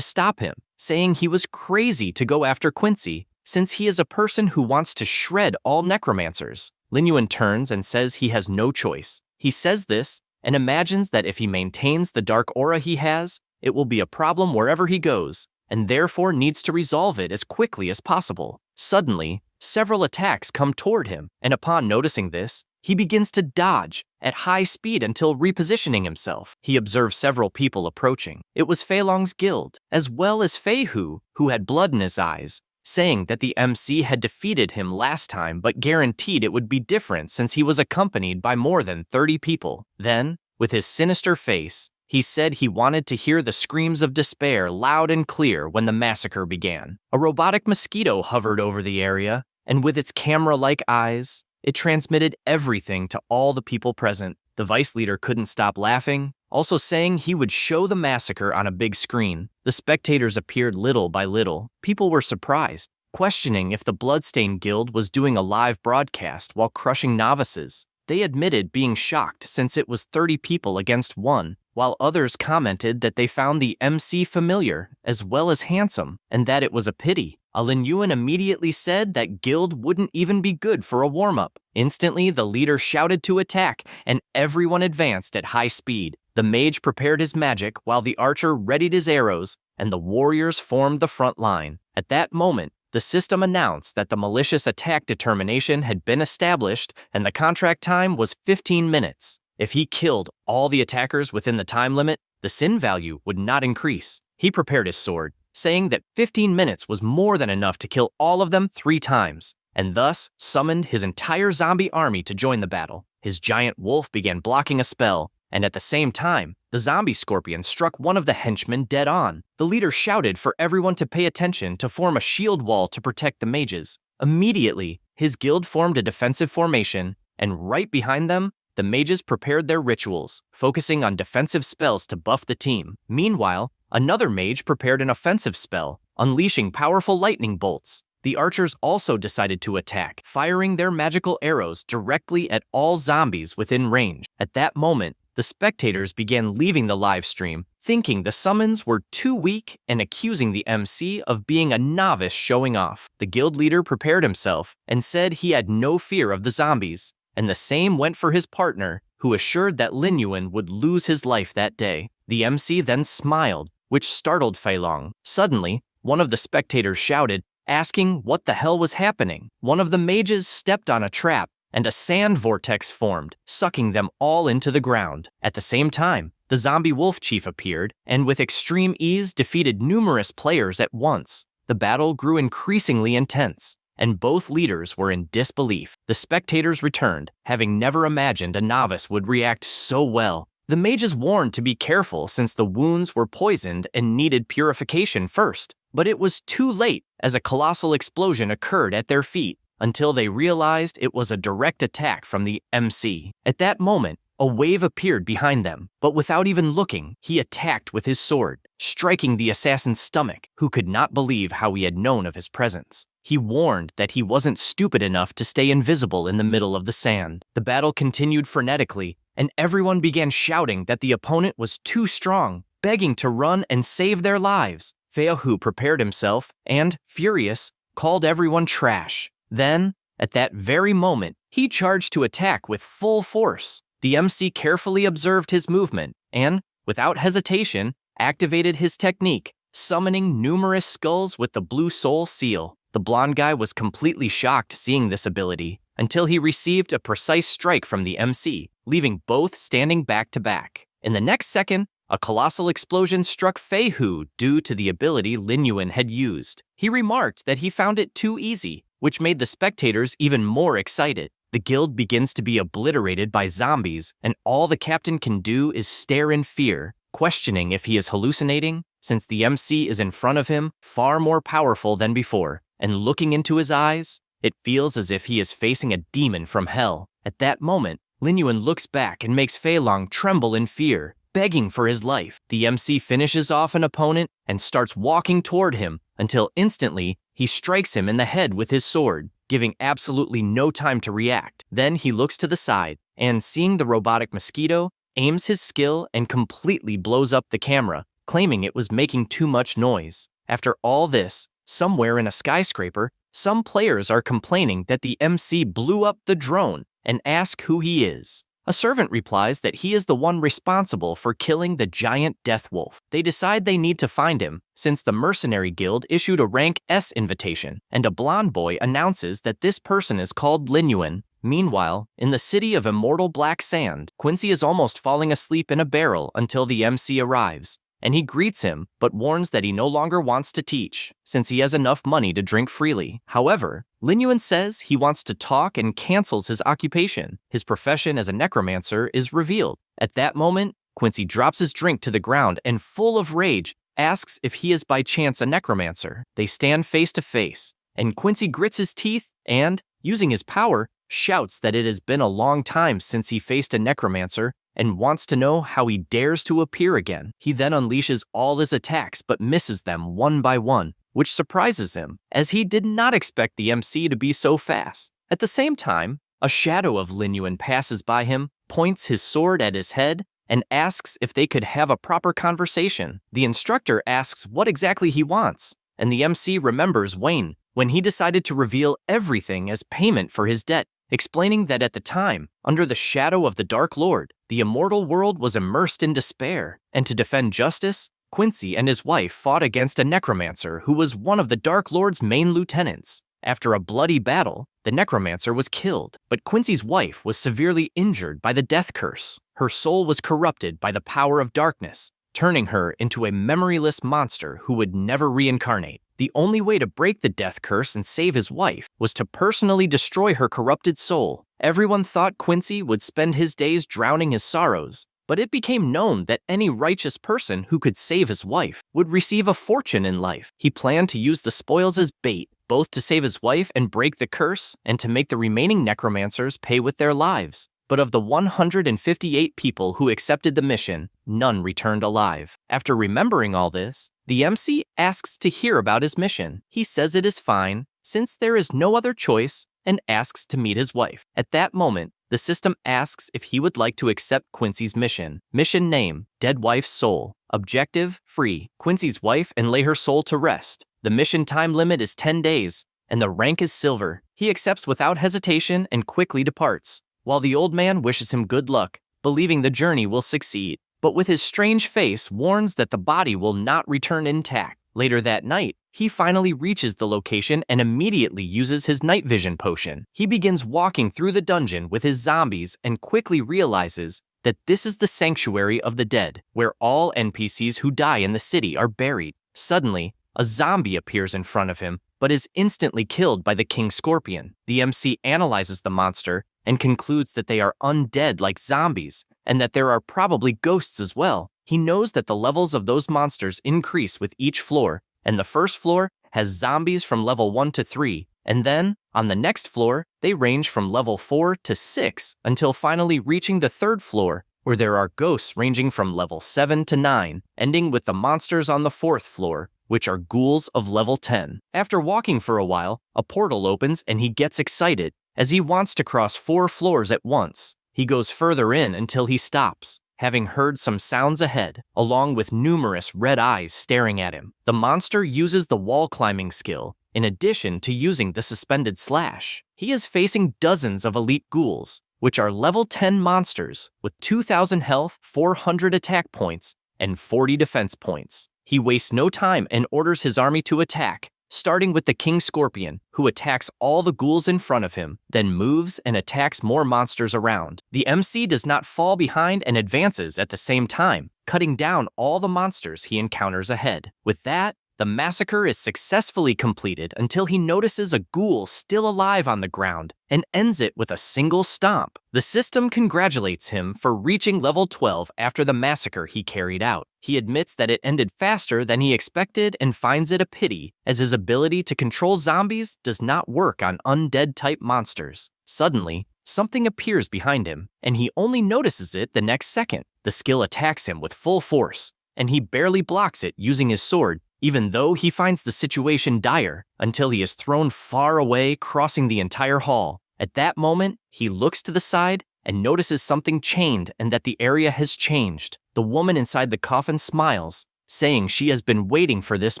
stop him, saying he was crazy to go after Quincy, since he is a person who wants to shred all necromancers. Lin Yuan turns and says he has no choice. He says this and imagines that if he maintains the dark aura he has, it will be a problem wherever he goes, and therefore needs to resolve it as quickly as possible. Suddenly, several attacks come toward him, and upon noticing this, he begins to dodge at high speed until repositioning himself. He observes several people approaching. It was Fei Long's guild, as well as Fei Hu, who had blood in his eyes, saying that the MC had defeated him last time but guaranteed it would be different since he was accompanied by more than 30 people. Then, with his sinister face, he said he wanted to hear the screams of despair loud and clear when the massacre began. A robotic mosquito hovered over the area, and with its camera-like eyes, it transmitted everything to all the people present. The vice leader couldn't stop laughing, also saying he would show the massacre on a big screen. The spectators appeared little by little. People were surprised, questioning if the Bloodstained Guild was doing a live broadcast while crushing novices. They admitted being shocked since it was 30 people against 1, while others commented that they found the MC familiar as well as handsome, and that it was a pity. Lin Yuan immediately said that guild wouldn't even be good for a warm-up. Instantly, the leader shouted to attack, and everyone advanced at high speed. The mage prepared his magic while the archer readied his arrows, and the warriors formed the front line. At that moment, the system announced that the malicious attack determination had been established, and the contract time was 15 minutes. If he killed all the attackers within the time limit, the sin value would not increase. He prepared his sword, saying that 15 minutes was more than enough to kill all of them 3 times, and thus summoned his entire zombie army to join the battle. His giant wolf began blocking a spell, and at the same time, the zombie scorpion struck one of the henchmen dead on. The leader shouted for everyone to pay attention to form a shield wall to protect the mages. Immediately, his guild formed a defensive formation, and right behind them, the mages prepared their rituals, focusing on defensive spells to buff the team. Meanwhile, Another mage prepared an offensive spell, unleashing powerful lightning bolts. The archers also decided to attack, firing their magical arrows directly at all zombies within range. At that moment, the spectators began leaving the live stream, thinking the summons were too weak and accusing the MC of being a novice showing off. The guild leader prepared himself and said he had no fear of the zombies, and the same went for his partner, who assured that Lin Yuan would lose his life that day. The MC then smiled, which startled Fei Long. Suddenly, one of the spectators shouted, asking what the hell was happening. One of the mages stepped on a trap, and a sand vortex formed, sucking them all into the ground. At the same time, the zombie wolf chief appeared, and with extreme ease defeated numerous players at once. The battle grew increasingly intense, and both leaders were in disbelief. The spectators returned, having never imagined a novice would react so well. The mages warned to be careful since the wounds were poisoned and needed purification first, but it was too late as a colossal explosion occurred at their feet until they realized it was a direct attack from the MC. At that moment, a wave appeared behind them, but without even looking, he attacked with his sword, striking the assassin's stomach, who could not believe how he had known of his presence. He warned that he wasn't stupid enough to stay invisible in the middle of the sand. The battle continued frenetically, and everyone began shouting that the opponent was too strong, begging to run and save their lives. Fei Hu prepared himself and, furious, called everyone trash. Then, at that very moment, he charged to attack with full force. The MC carefully observed his movement and, without hesitation, activated his technique, summoning numerous skulls with the blue soul seal. The blonde guy was completely shocked seeing this ability until he received a precise strike from the MC, leaving both standing back to back. In the next second, a colossal explosion struck Fei Hu due to the ability Lin Yuan had used. He remarked that he found it too easy, which made the spectators even more excited. The guild begins to be obliterated by zombies, and all the captain can do is stare in fear, questioning if he is hallucinating, since the MC is in front of him, far more powerful than before, and looking into his eyes, it feels as if he is facing a demon from hell. At that moment, Lin Yuan looks back and makes Fei Long tremble in fear, begging for his life. The MC finishes off an opponent and starts walking toward him until instantly he strikes him in the head with his sword, giving absolutely no time to react. Then he looks to the side and, seeing the robotic mosquito, aims his skill and completely blows up the camera, claiming it was making too much noise. After all this, somewhere in a skyscraper, some players are complaining that the MC blew up the drone and ask who he is. A servant replies that he is the one responsible for killing the giant death wolf. They decide they need to find him, since the mercenary guild issued a rank S invitation, and a blonde boy announces that this person is called Lin Yuan. Meanwhile, in the city of immortal black sand, Quincy is almost falling asleep in a barrel until the MC arrives, and he greets him but warns that he no longer wants to teach, since he has enough money to drink freely. However, Lin Yuan says he wants to talk and cancels his occupation. His profession as a necromancer is revealed. At that moment, Quincy drops his drink to the ground and, full of rage, asks if he is by chance a necromancer. They stand face to face, and Quincy grits his teeth and, using his power, shouts that it has been a long time since he faced a necromancer and wants to know how he dares to appear again. He then unleashes all his attacks but misses them one by one, which surprises him, as he did not expect the MC to be so fast. At the same time, a shadow of Lin Yuan passes by him, points his sword at his head, and asks if they could have a proper conversation. The instructor asks what exactly he wants, and the MC remembers Wayne when he decided to reveal everything as payment for his debt, explaining that at the time, under the shadow of the Dark Lord, the immortal world was immersed in despair, and to defend justice, Quincy and his wife fought against a necromancer who was one of the Dark Lord's main lieutenants. After a bloody battle, the necromancer was killed, but Quincy's wife was severely injured by the death curse. Her soul was corrupted by the power of darkness, turning her into a memoryless monster who would never reincarnate. The only way to break the death curse and save his wife was to personally destroy her corrupted soul. Everyone thought Quincy would spend his days drowning his sorrows, but it became known that any righteous person who could save his wife would receive a fortune in life. He planned to use the spoils as bait, both to save his wife and break the curse, and to make the remaining necromancers pay with their lives. but of the 158 people who accepted the mission, none returned alive. After remembering all this, the MC asks to hear about his mission. He says it is fine, since there is no other choice, and asks to meet his wife. At that moment, the system asks if he would like to accept Quincy's mission. Mission name, Dead Wife's Soul. Objective, free Quincy's wife and lay her soul to rest. The mission time limit is 10 days, and the rank is silver. He accepts without hesitation and quickly departs, while the old man wishes him good luck, believing the journey will succeed, but with his strange face warns that the body will not return intact. Later that night, he finally reaches the location and immediately uses his night vision potion. He begins walking through the dungeon with his zombies and quickly realizes that this is the sanctuary of the dead, where all NPCs who die in the city are buried. Suddenly, a zombie appears in front of him, but is instantly killed by the King Scorpion. The MC analyzes the monster and concludes that they are undead like zombies, and that there are probably ghosts as well. He knows that the levels of those monsters increase with each floor, and the first floor has zombies from level 1 to 3, and then, on the next floor, they range from level 4 to 6, until finally reaching the third floor, where there are ghosts ranging from level 7 to 9, ending with the monsters on the fourth floor, which are ghouls of level 10. After walking for a while, a portal opens and he gets excited, as he wants to cross 4 floors at once. He goes further in until he stops, having heard some sounds ahead, along with numerous red eyes staring at him. The monster uses the wall climbing skill, in addition to using the suspended slash. He is facing dozens of elite ghouls, which are level 10 monsters with 2,000 health, 400 attack points, and 40 defense points. He wastes no time and orders his army to attack, starting with the King Scorpion, who attacks all the ghouls in front of him, then moves and attacks more monsters around. The MC does not fall behind and advances at the same time, cutting down all the monsters he encounters ahead. With that, the massacre is successfully completed until he notices a ghoul still alive on the ground and ends it with a single stomp. The system congratulates him for reaching level 12 after the massacre he carried out. He admits that it ended faster than he expected and finds it a pity, as his ability to control zombies does not work on undead-type monsters. Suddenly, something appears behind him, and he only notices it the next second. The skill attacks him with full force, and he barely blocks it using his sword, even though he finds the situation dire, until he is thrown far away, crossing the entire hall. At that moment, he looks to the side and notices something chained and that the area has changed. The woman inside the coffin smiles, saying she has been waiting for this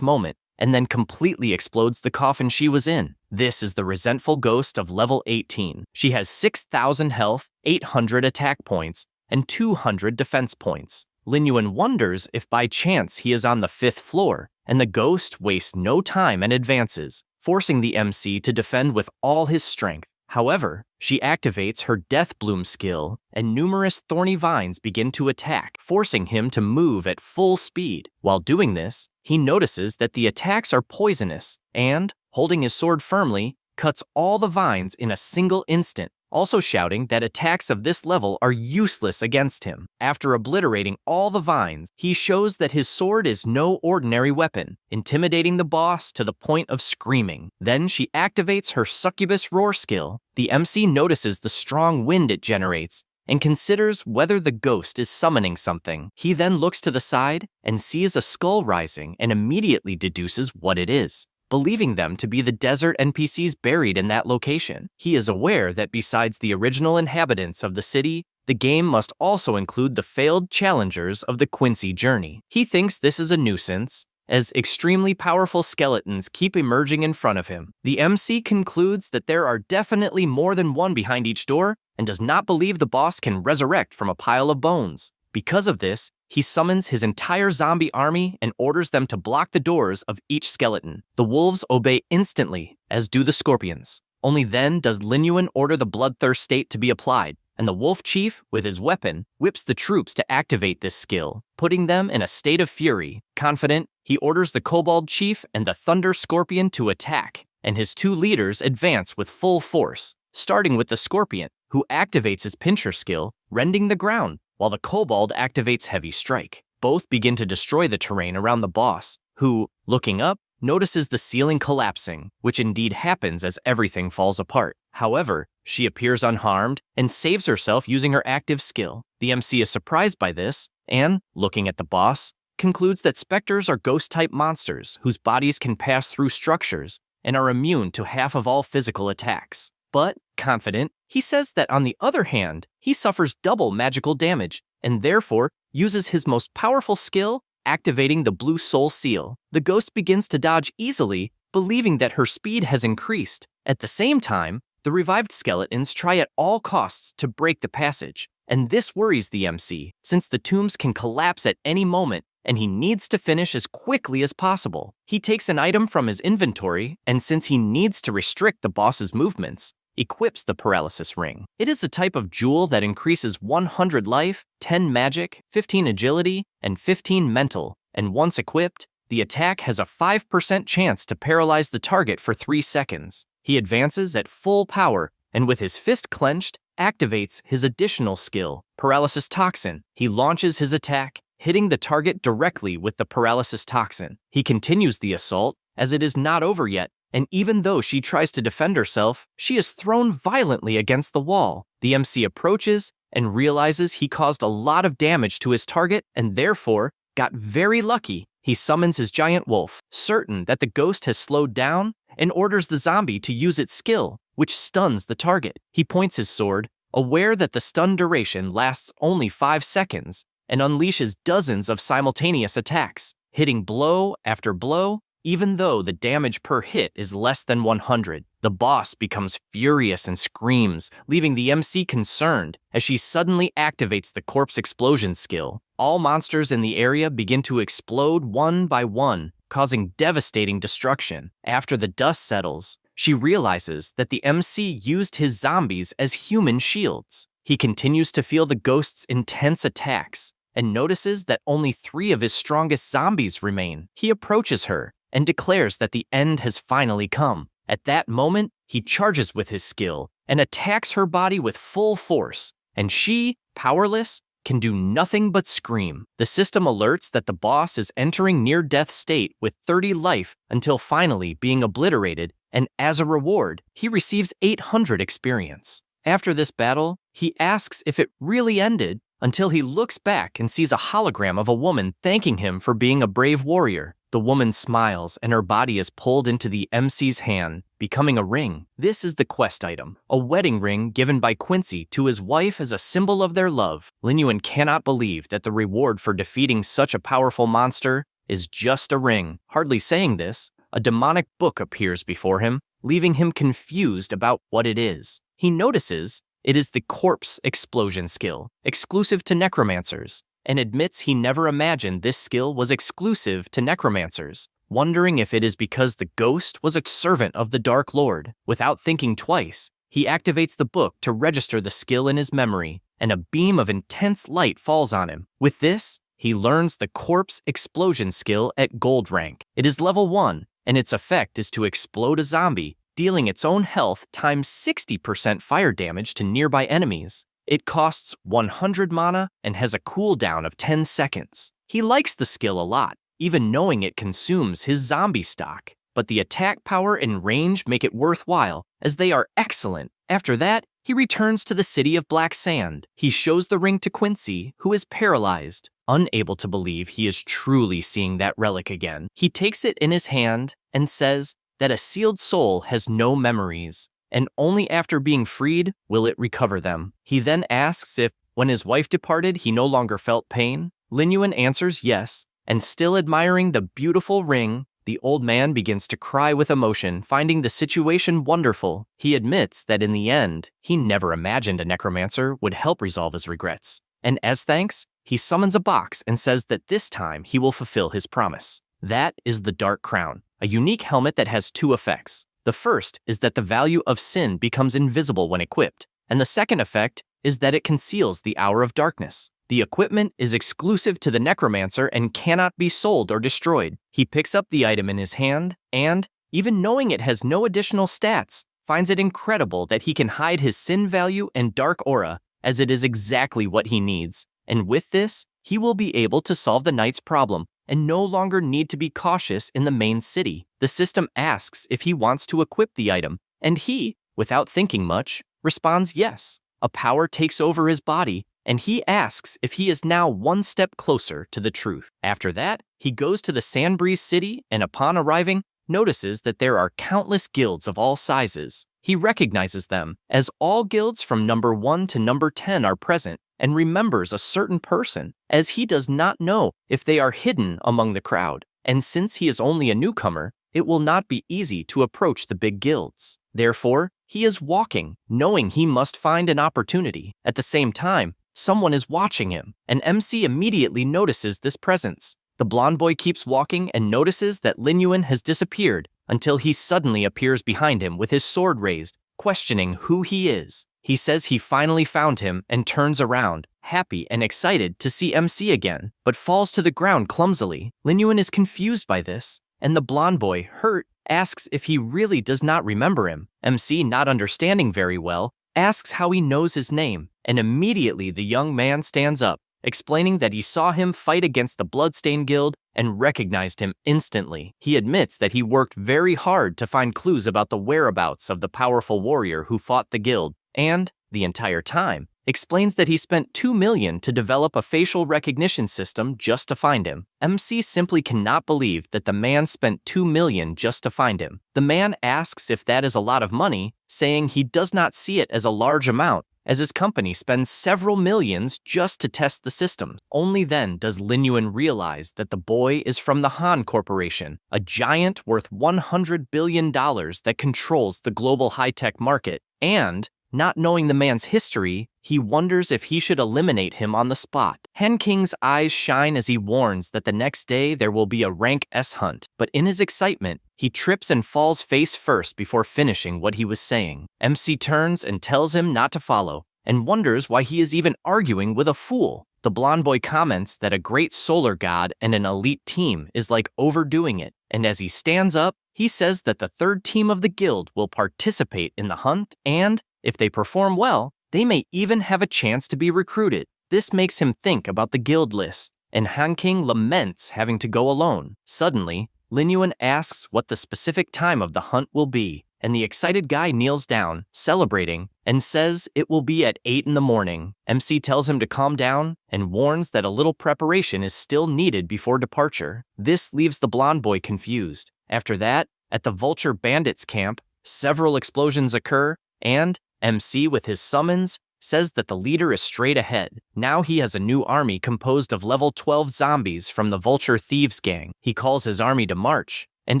moment, and then completely explodes the coffin she was in. This is the resentful ghost of level 18. She has 6,000 health, 800 attack points, and 200 defense points. Lin Yuan wonders if by chance he is on the 5th floor, and the ghost wastes no time and advances, forcing the MC to defend with all his strength. However, she activates her Death Bloom skill, and numerous thorny vines begin to attack, forcing him to move at full speed. While doing this, he notices that the attacks are poisonous, and, holding his sword firmly, cuts all the vines in a single instant, also shouting that attacks of this level are useless against him. After obliterating all the vines, he shows that his sword is no ordinary weapon, intimidating the boss to the point of screaming. Then she activates her succubus roar skill. The MC notices the strong wind it generates and considers whether the ghost is summoning something. He then looks to the side and sees a skull rising and immediately deduces what it is, believing them to be the desert NPCs buried in that location. He is aware that besides the original inhabitants of the city, the game must also include the failed challengers of the Quincy journey. He thinks this is a nuisance, as extremely powerful skeletons keep emerging in front of him. The MC concludes that there are definitely more than one behind each door, and does not believe the boss can resurrect from a pile of bones. Because of this, he summons his entire zombie army and orders them to block the doors of each skeleton. The wolves obey instantly, as do the scorpions. Only then does Lin Yuan order the bloodthirst state to be applied, and the wolf chief, with his weapon, whips the troops to activate this skill, putting them in a state of fury. Confident, he orders the kobold chief and the thunder scorpion to attack, and his 2 leaders advance with full force, starting with the scorpion, who activates his pincher skill, rending the ground, while the kobold activates heavy strike. Both begin to destroy the terrain around the boss, who, looking up, notices the ceiling collapsing, which indeed happens as everything falls apart. However, she appears unharmed and saves herself using her active skill. The MC is surprised by this and, looking at the boss, concludes that specters are ghost-type monsters whose bodies can pass through structures and are immune to half of all physical attacks. But, confident, he says that on the other hand, he suffers double magical damage and therefore uses his most powerful skill, activating the blue soul seal. The ghost begins to dodge easily, believing that her speed has increased. At the same time, the revived skeletons try at all costs to break the passage, and this worries the MC, since the tombs can collapse at any moment and he needs to finish as quickly as possible. He takes an item from his inventory, and since he needs to restrict the boss's movements, equips the paralysis ring. It is a type of jewel that increases 100 life, 10 magic, 15 agility, and 15 mental, and once equipped, the attack has a 5% chance to paralyze the target for 3 seconds. He advances at full power, and with his fist clenched, activates his additional skill, Paralysis Toxin. He launches his attack, hitting the target directly with the Paralysis Toxin. He continues the assault, as it is not over yet, and even though she tries to defend herself, she is thrown violently against the wall. The MC approaches and realizes he caused a lot of damage to his target and therefore got very lucky. He summons his giant wolf, certain that the ghost has slowed down, and orders the zombie to use its skill, which stuns the target. He points his sword, aware that the stun duration lasts only 5 seconds, and unleashes dozens of simultaneous attacks, hitting blow after blow, even though the damage per hit is less than 100. The boss becomes furious and screams, leaving the MC concerned as she suddenly activates the corpse explosion skill. All monsters in the area begin to explode one by one, causing devastating destruction. After the dust settles, she realizes that the MC used his zombies as human shields. He continues to feel the ghost's intense attacks and notices that only 3 of his strongest zombies remain. He approaches her and declares that the end has finally come. At that moment, he charges with his skill and attacks her body with full force, and she, powerless, can do nothing but scream. The system alerts that the boss is entering near-death state with 30 life until finally being obliterated, and as a reward, he receives 800 experience. After this battle, he asks if it really ended until he looks back and sees a hologram of a woman thanking him for being a brave warrior. The woman smiles and her body is pulled into the MC's hand, becoming a ring. This is the quest item, a wedding ring given by Quincy to his wife as a symbol of their love. Lin Yuan cannot believe that the reward for defeating such a powerful monster is just a ring. Hardly saying this, a demonic book appears before him, leaving him confused about what it is. He notices it is the corpse explosion skill, exclusive to necromancers, and admits he never imagined this skill was exclusive to necromancers, wondering if it is because the ghost was a servant of the Dark Lord. Without thinking twice, he activates the book to register the skill in his memory, and a beam of intense light falls on him. With this, he learns the corpse explosion skill at gold rank. It is level 1, and its effect is to explode a zombie, dealing its own health times 60% fire damage to nearby enemies. It costs 100 mana and has a cooldown of 10 seconds. He likes the skill a lot, even knowing it consumes his zombie stock, but the attack power and range make it worthwhile, as they are excellent. After that, he returns to the city of Black Sand. He shows the ring to Quincy, who is paralyzed, unable to believe he is truly seeing that relic again. He takes it in his hand and says that a sealed soul has no memories, and only after being freed will it recover them. He then asks if, when his wife departed, he no longer felt pain. Lin Yuan answers yes, and still admiring the beautiful ring, the old man begins to cry with emotion, finding the situation wonderful. He admits that in the end, he never imagined a necromancer would help resolve his regrets, and as thanks, he summons a box and says that this time he will fulfill his promise. That is the Dark Crown, a unique helmet that has 2 effects. The first is that the value of sin becomes invisible when equipped, and the second effect is that it conceals the hour of darkness. The equipment is exclusive to the necromancer and cannot be sold or destroyed. He picks up the item in his hand and, even knowing it has no additional stats, finds it incredible that he can hide his sin value and dark aura, as it is exactly what he needs. And with this, he will be able to solve the knight's problem and no longer need to be cautious in the main city. The system asks if he wants to equip the item, and he, without thinking much, responds yes. A power takes over his body, and he asks if he is now one step closer to the truth. After that, he goes to the Sandbreeze city and upon arriving, notices that there are countless guilds of all sizes. He recognizes them, as all guilds from number 1 to number 10 are present, and remembers a certain person, as he does not know if they are hidden among the crowd. And since he is only a newcomer, it will not be easy to approach the big guilds. Therefore, he is walking, knowing he must find an opportunity. At the same time, someone is watching him, and MC immediately notices this presence. The blonde boy keeps walking and notices that Lin Yuan has disappeared until he suddenly appears behind him with his sword raised, questioning who he is. He says he finally found him and turns around, happy and excited to see MC again, but falls to the ground clumsily. Lin Yuan is confused by this, and the blonde boy, hurt, asks if he really does not remember him. MC, not understanding very well, asks how he knows his name, and immediately the young man stands up, explaining that he saw him fight against the Bloodstained Guild and recognized him instantly. He admits that he worked very hard to find clues about the whereabouts of the powerful warrior who fought the guild, and, the entire time, explains that he spent $2 million to develop a facial recognition system just to find him. MC simply cannot believe that the man spent $2 million just to find him. The man asks if that is a lot of money, saying he does not see it as a large amount, as his company spends several millions just to test the system. Only then does Lin Yuan realize that the boy is from the Han Corporation, a giant worth $100 billion that controls the global high-tech market, and, not knowing the man's history, he wonders if he should eliminate him on the spot. Hen King's eyes shine as he warns that the next day there will be a rank S hunt, but in his excitement, he trips and falls face first before finishing what he was saying. MC turns and tells him not to follow, and wonders why he is even arguing with a fool. The blonde boy comments that a great solar god and an elite team is like overdoing it, and as he stands up, he says that the third team of the guild will participate in the hunt and, if they perform well, they may even have a chance to be recruited. This makes him think about the guild list, and Han King laments having to go alone. Suddenly, Lin Yuan asks what the specific time of the hunt will be, and the excited guy kneels down, celebrating, and says it will be at 8 in the morning. MC tells him to calm down and warns that a little preparation is still needed before departure. This leaves the blonde boy confused. After that, at the Vulture Bandits camp, several explosions occur, and MC, with his summons, says that the leader is straight ahead. Now he has a new army composed of level 12 zombies from the Vulture Thieves gang. He calls his army to march, and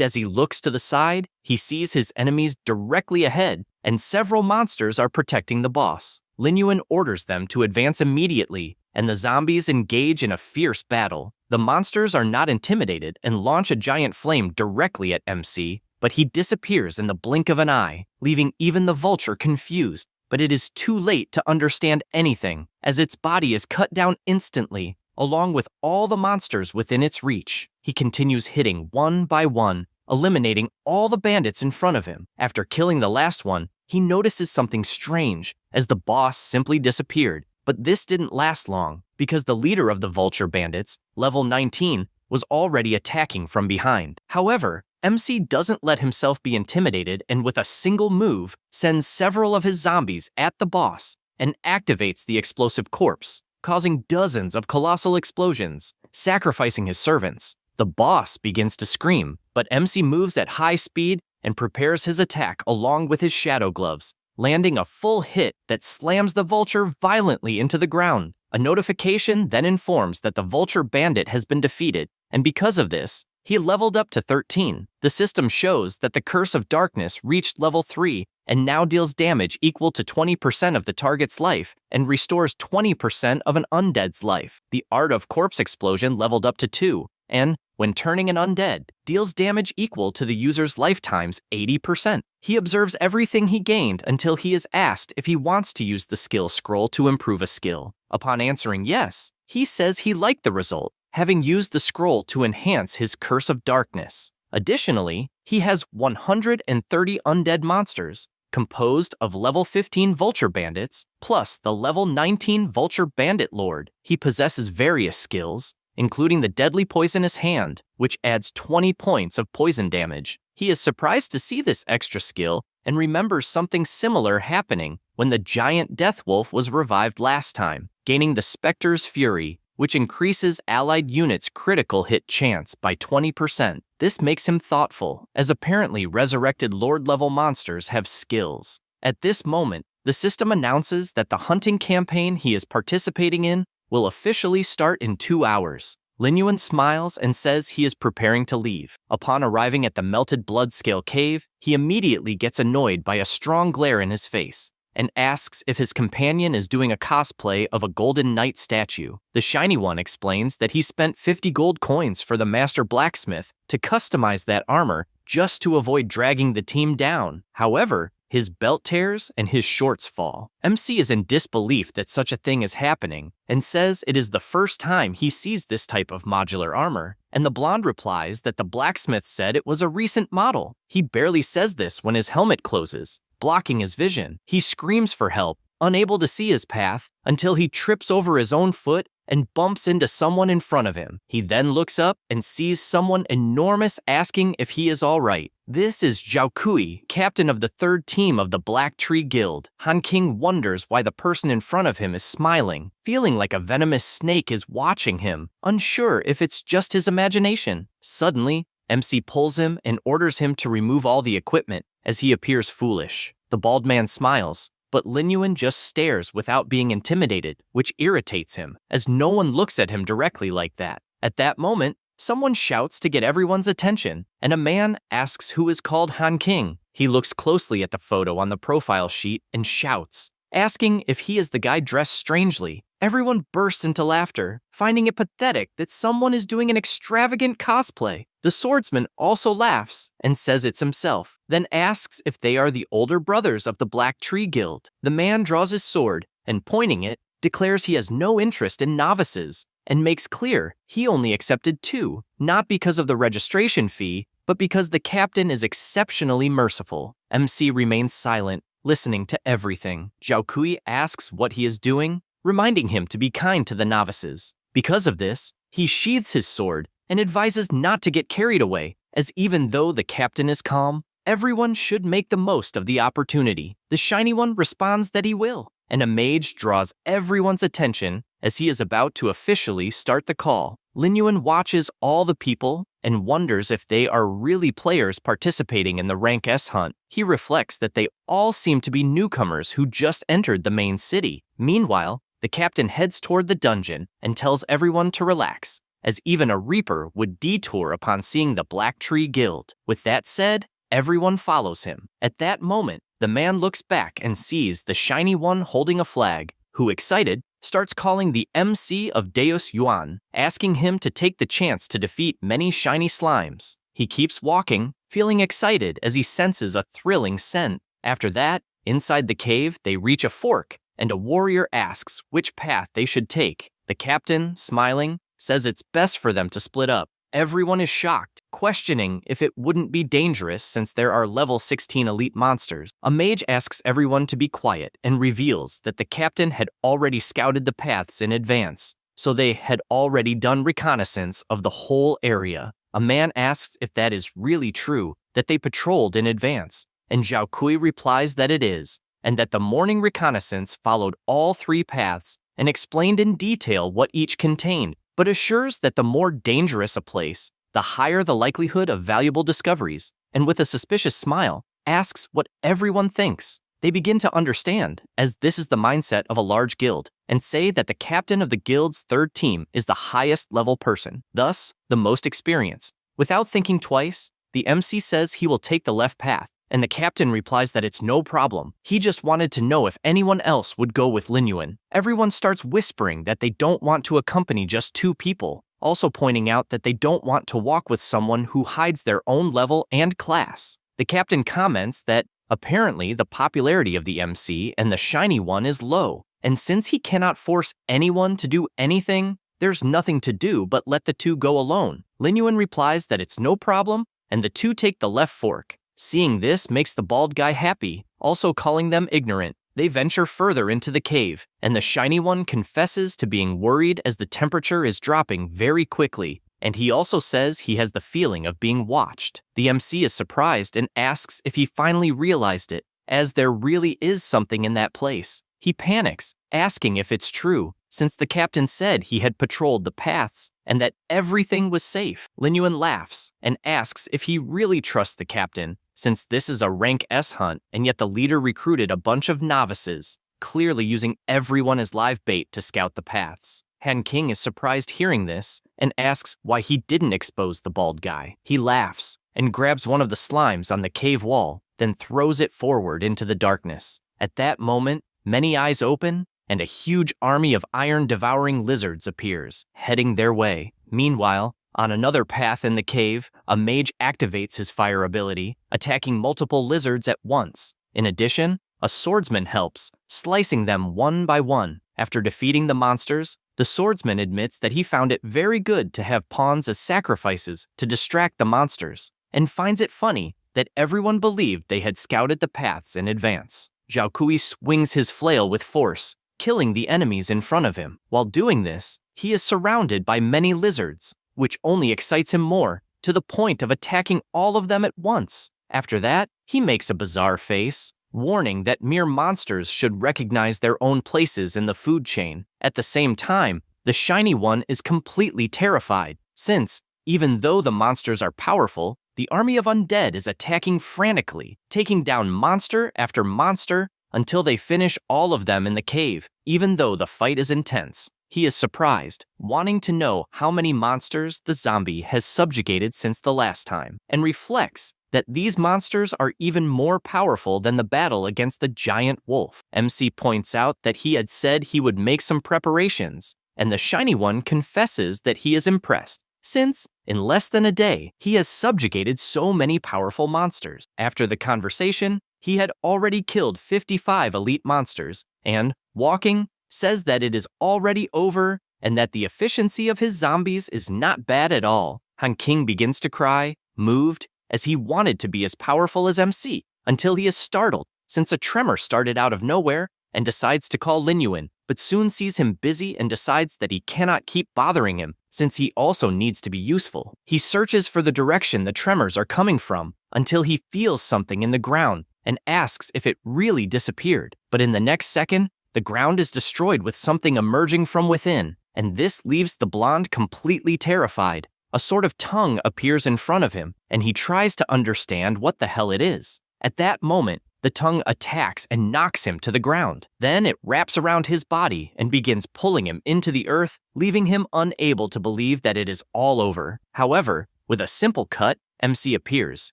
as he looks to the side, he sees his enemies directly ahead, and several monsters are protecting the boss. Lin Yuan orders them to advance immediately, and the zombies engage in a fierce battle. The monsters are not intimidated and launch a giant flame directly at MC, but he disappears in the blink of an eye, leaving even the vulture confused. But it is too late to understand anything, as its body is cut down instantly, along with all the monsters within its reach. He continues hitting one by one, eliminating all the bandits in front of him. After killing the last one, he notices something strange, as the boss simply disappeared. But this didn't last long, because the leader of the Vulture Bandits, level 19, was already attacking from behind. However, MC doesn't let himself be intimidated and with a single move sends several of his zombies at the boss and activates the explosive corpse, causing dozens of colossal explosions, sacrificing his servants. The boss begins to scream, but MC moves at high speed and prepares his attack along with his shadow gloves, landing a full hit that slams the vulture violently into the ground. A notification then informs that the Vulture Bandit has been defeated, and because of this, he leveled up to 13. The system shows that the Curse of Darkness reached level 3 and now deals damage equal to 20% of the target's life and restores 20% of an undead's life. The Art of Corpse Explosion leveled up to 2, and, when turning an undead, deals damage equal to the user's lifetime's 80%. He observes everything he gained until he is asked if he wants to use the skill scroll to improve a skill. Upon answering yes, he says he liked the result, having used the scroll to enhance his Curse of Darkness. Additionally, he has 130 undead monsters, composed of level 15 Vulture Bandits, plus the level 19 Vulture Bandit Lord. He possesses various skills, including the Deadly Poisonous Hand, which adds 20 points of poison damage. He is surprised to see this extra skill and remembers something similar happening when the giant death wolf was revived last time, gaining the Spectre's Fury, which increases allied units' critical hit chance by 20%. This makes him thoughtful, as apparently resurrected Lord-level monsters have skills. At this moment, the system announces that the hunting campaign he is participating in will officially start in 2 hours. Lin Yuan smiles and says he is preparing to leave. Upon arriving at the melted blood-scale cave, he immediately gets annoyed by a strong glare in his face and asks if his companion is doing a cosplay of a golden knight statue. The shiny one explains that he spent 50 gold coins for the master blacksmith to customize that armor just to avoid dragging the team down. However, his belt tears and his shorts fall. MC is in disbelief that such a thing is happening and says it is the first time he sees this type of modular armor, and the blonde replies that the blacksmith said it was a recent model. He barely says this when his helmet closes, blocking his vision. He screams for help, unable to see his path, until he trips over his own foot and bumps into someone in front of him. He then looks up and sees someone enormous asking if he is all right. This is Zhao Kui, captain of the 3rd team of the Black Tree Guild. Han King wonders why the person in front of him is smiling, feeling like a venomous snake is watching him, unsure if it's just his imagination. Suddenly, MC pulls him and orders him to remove all the equipment as he appears foolish. The bald man smiles, but Lin Yuan just stares without being intimidated, which irritates him, as no one looks at him directly like that. At that moment, someone shouts to get everyone's attention, and a man asks who is called Han King. He looks closely at the photo on the profile sheet and shouts, asking if he is the guy dressed strangely. Everyone bursts into laughter, finding it pathetic that someone is doing an extravagant cosplay. The swordsman also laughs and says it's himself, then asks if they are the older brothers of the Black Tree Guild. The man draws his sword and, pointing it, declares he has no interest in novices and makes clear he only accepted 2, not because of the registration fee, but because the captain is exceptionally merciful. MC remains silent, listening to everything. Zhao Kui asks what he is doing, reminding him to be kind to the novices. Because of this, he sheathes his sword and advises not to get carried away, as even though the captain is calm, everyone should make the most of the opportunity. The shiny one responds that he will, and a mage draws everyone's attention as he is about to officially start the call. Lin Yuan watches all the people and wonders if they are really players participating in the Rank S hunt. He reflects that they all seem to be newcomers who just entered the main city. Meanwhile, the captain heads toward the dungeon and tells everyone to relax, as even a reaper would detour upon seeing the Black Tree Guild. With that said, everyone follows him. At that moment, the man looks back and sees the shiny one holding a flag, who, excited, starts calling the MC of Deus Yuan, asking him to take the chance to defeat many shiny slimes. He keeps walking, feeling excited as he senses a thrilling scent. After that, inside the cave, they reach a fork, and a warrior asks which path they should take. The captain, smiling, says it's best for them to split up. Everyone is shocked, questioning if it wouldn't be dangerous since there are level 16 elite monsters. A mage asks everyone to be quiet and reveals that the captain had already scouted the paths in advance, so they had already done reconnaissance of the whole area. A man asks if that is really true, that they patrolled in advance, and Zhao Kui replies that it is, and that the morning reconnaissance followed all 3 paths and explained in detail what each contained, but assures that the more dangerous a place, the higher the likelihood of valuable discoveries, and with a suspicious smile, asks what everyone thinks. They begin to understand, as this is the mindset of a large guild, and say that the captain of the guild's 3rd team is the highest level person, thus the most experienced. Without thinking twice, the MC says he will take the left path, and the captain replies that it's no problem. He just wanted to know if anyone else would go with Lin Yuan. Everyone starts whispering that they don't want to accompany just 2 people, also pointing out that they don't want to walk with someone who hides their own level and class. The captain comments that apparently the popularity of the MC and the shiny one is low, and since he cannot force anyone to do anything, there's nothing to do but let the 2 go alone. Lin Yuan replies that it's no problem, and the 2 take the left fork. Seeing this makes the bald guy happy, also calling them ignorant. They venture further into the cave, and the shiny one confesses to being worried as the temperature is dropping very quickly, and he also says he has the feeling of being watched. The MC is surprised and asks if he finally realized it, as there really is something in that place. He panics, asking if it's true, since the captain said he had patrolled the paths and that everything was safe. Lin Yuan laughs and asks if he really trusts the captain, since this is a rank S hunt and yet the leader recruited a bunch of novices, clearly using everyone as live bait to scout the paths. Han King is surprised hearing this and asks why he didn't expose the bald guy. He laughs and grabs one of the slimes on the cave wall, then throws it forward into the darkness. At that moment, many eyes open, and a huge army of iron-devouring lizards appears, heading their way. Meanwhile, on another path in the cave, a mage activates his fire ability, attacking multiple lizards at once. In addition, a swordsman helps, slicing them one by one. After defeating the monsters, the swordsman admits that he found it very good to have pawns as sacrifices to distract the monsters, and finds it funny that everyone believed they had scouted the paths in advance. Zhao Kui swings his flail with force, killing the enemies in front of him. While doing this, he is surrounded by many lizards, which only excites him more, to the point of attacking all of them at once. After that, he makes a bizarre face, warning that mere monsters should recognize their own places in the food chain. At the same time, the shiny one is completely terrified, since, even though the monsters are powerful, the army of undead is attacking frantically, taking down monster after monster until they finish all of them in the cave. Even though the fight is intense, he is surprised, wanting to know how many monsters the zombie has subjugated since the last time, and reflects that these monsters are even more powerful than the battle against the giant wolf. MC points out that he had said he would make some preparations, and the shiny one confesses that he is impressed, since, in less than a day, he has subjugated so many powerful monsters. After the conversation, he had already killed 55 elite monsters, and, walking, says that it is already over and that the efficiency of his zombies is not bad at all. Han King begins to cry, moved, as he wanted to be as powerful as MC, until he is startled, since a tremor started out of nowhere, and decides to call Lin Yuan, but soon sees him busy and decides that he cannot keep bothering him, since he also needs to be useful. He searches for the direction the tremors are coming from, until he feels something in the ground, and asks if it really disappeared. But in the next second, the ground is destroyed with something emerging from within, and this leaves the blonde completely terrified. A sort of tongue appears in front of him, and he tries to understand what the hell it is. At that moment, the tongue attacks and knocks him to the ground. Then it wraps around his body and begins pulling him into the earth, leaving him unable to believe that it is all over. However, with a simple cut, MC appears,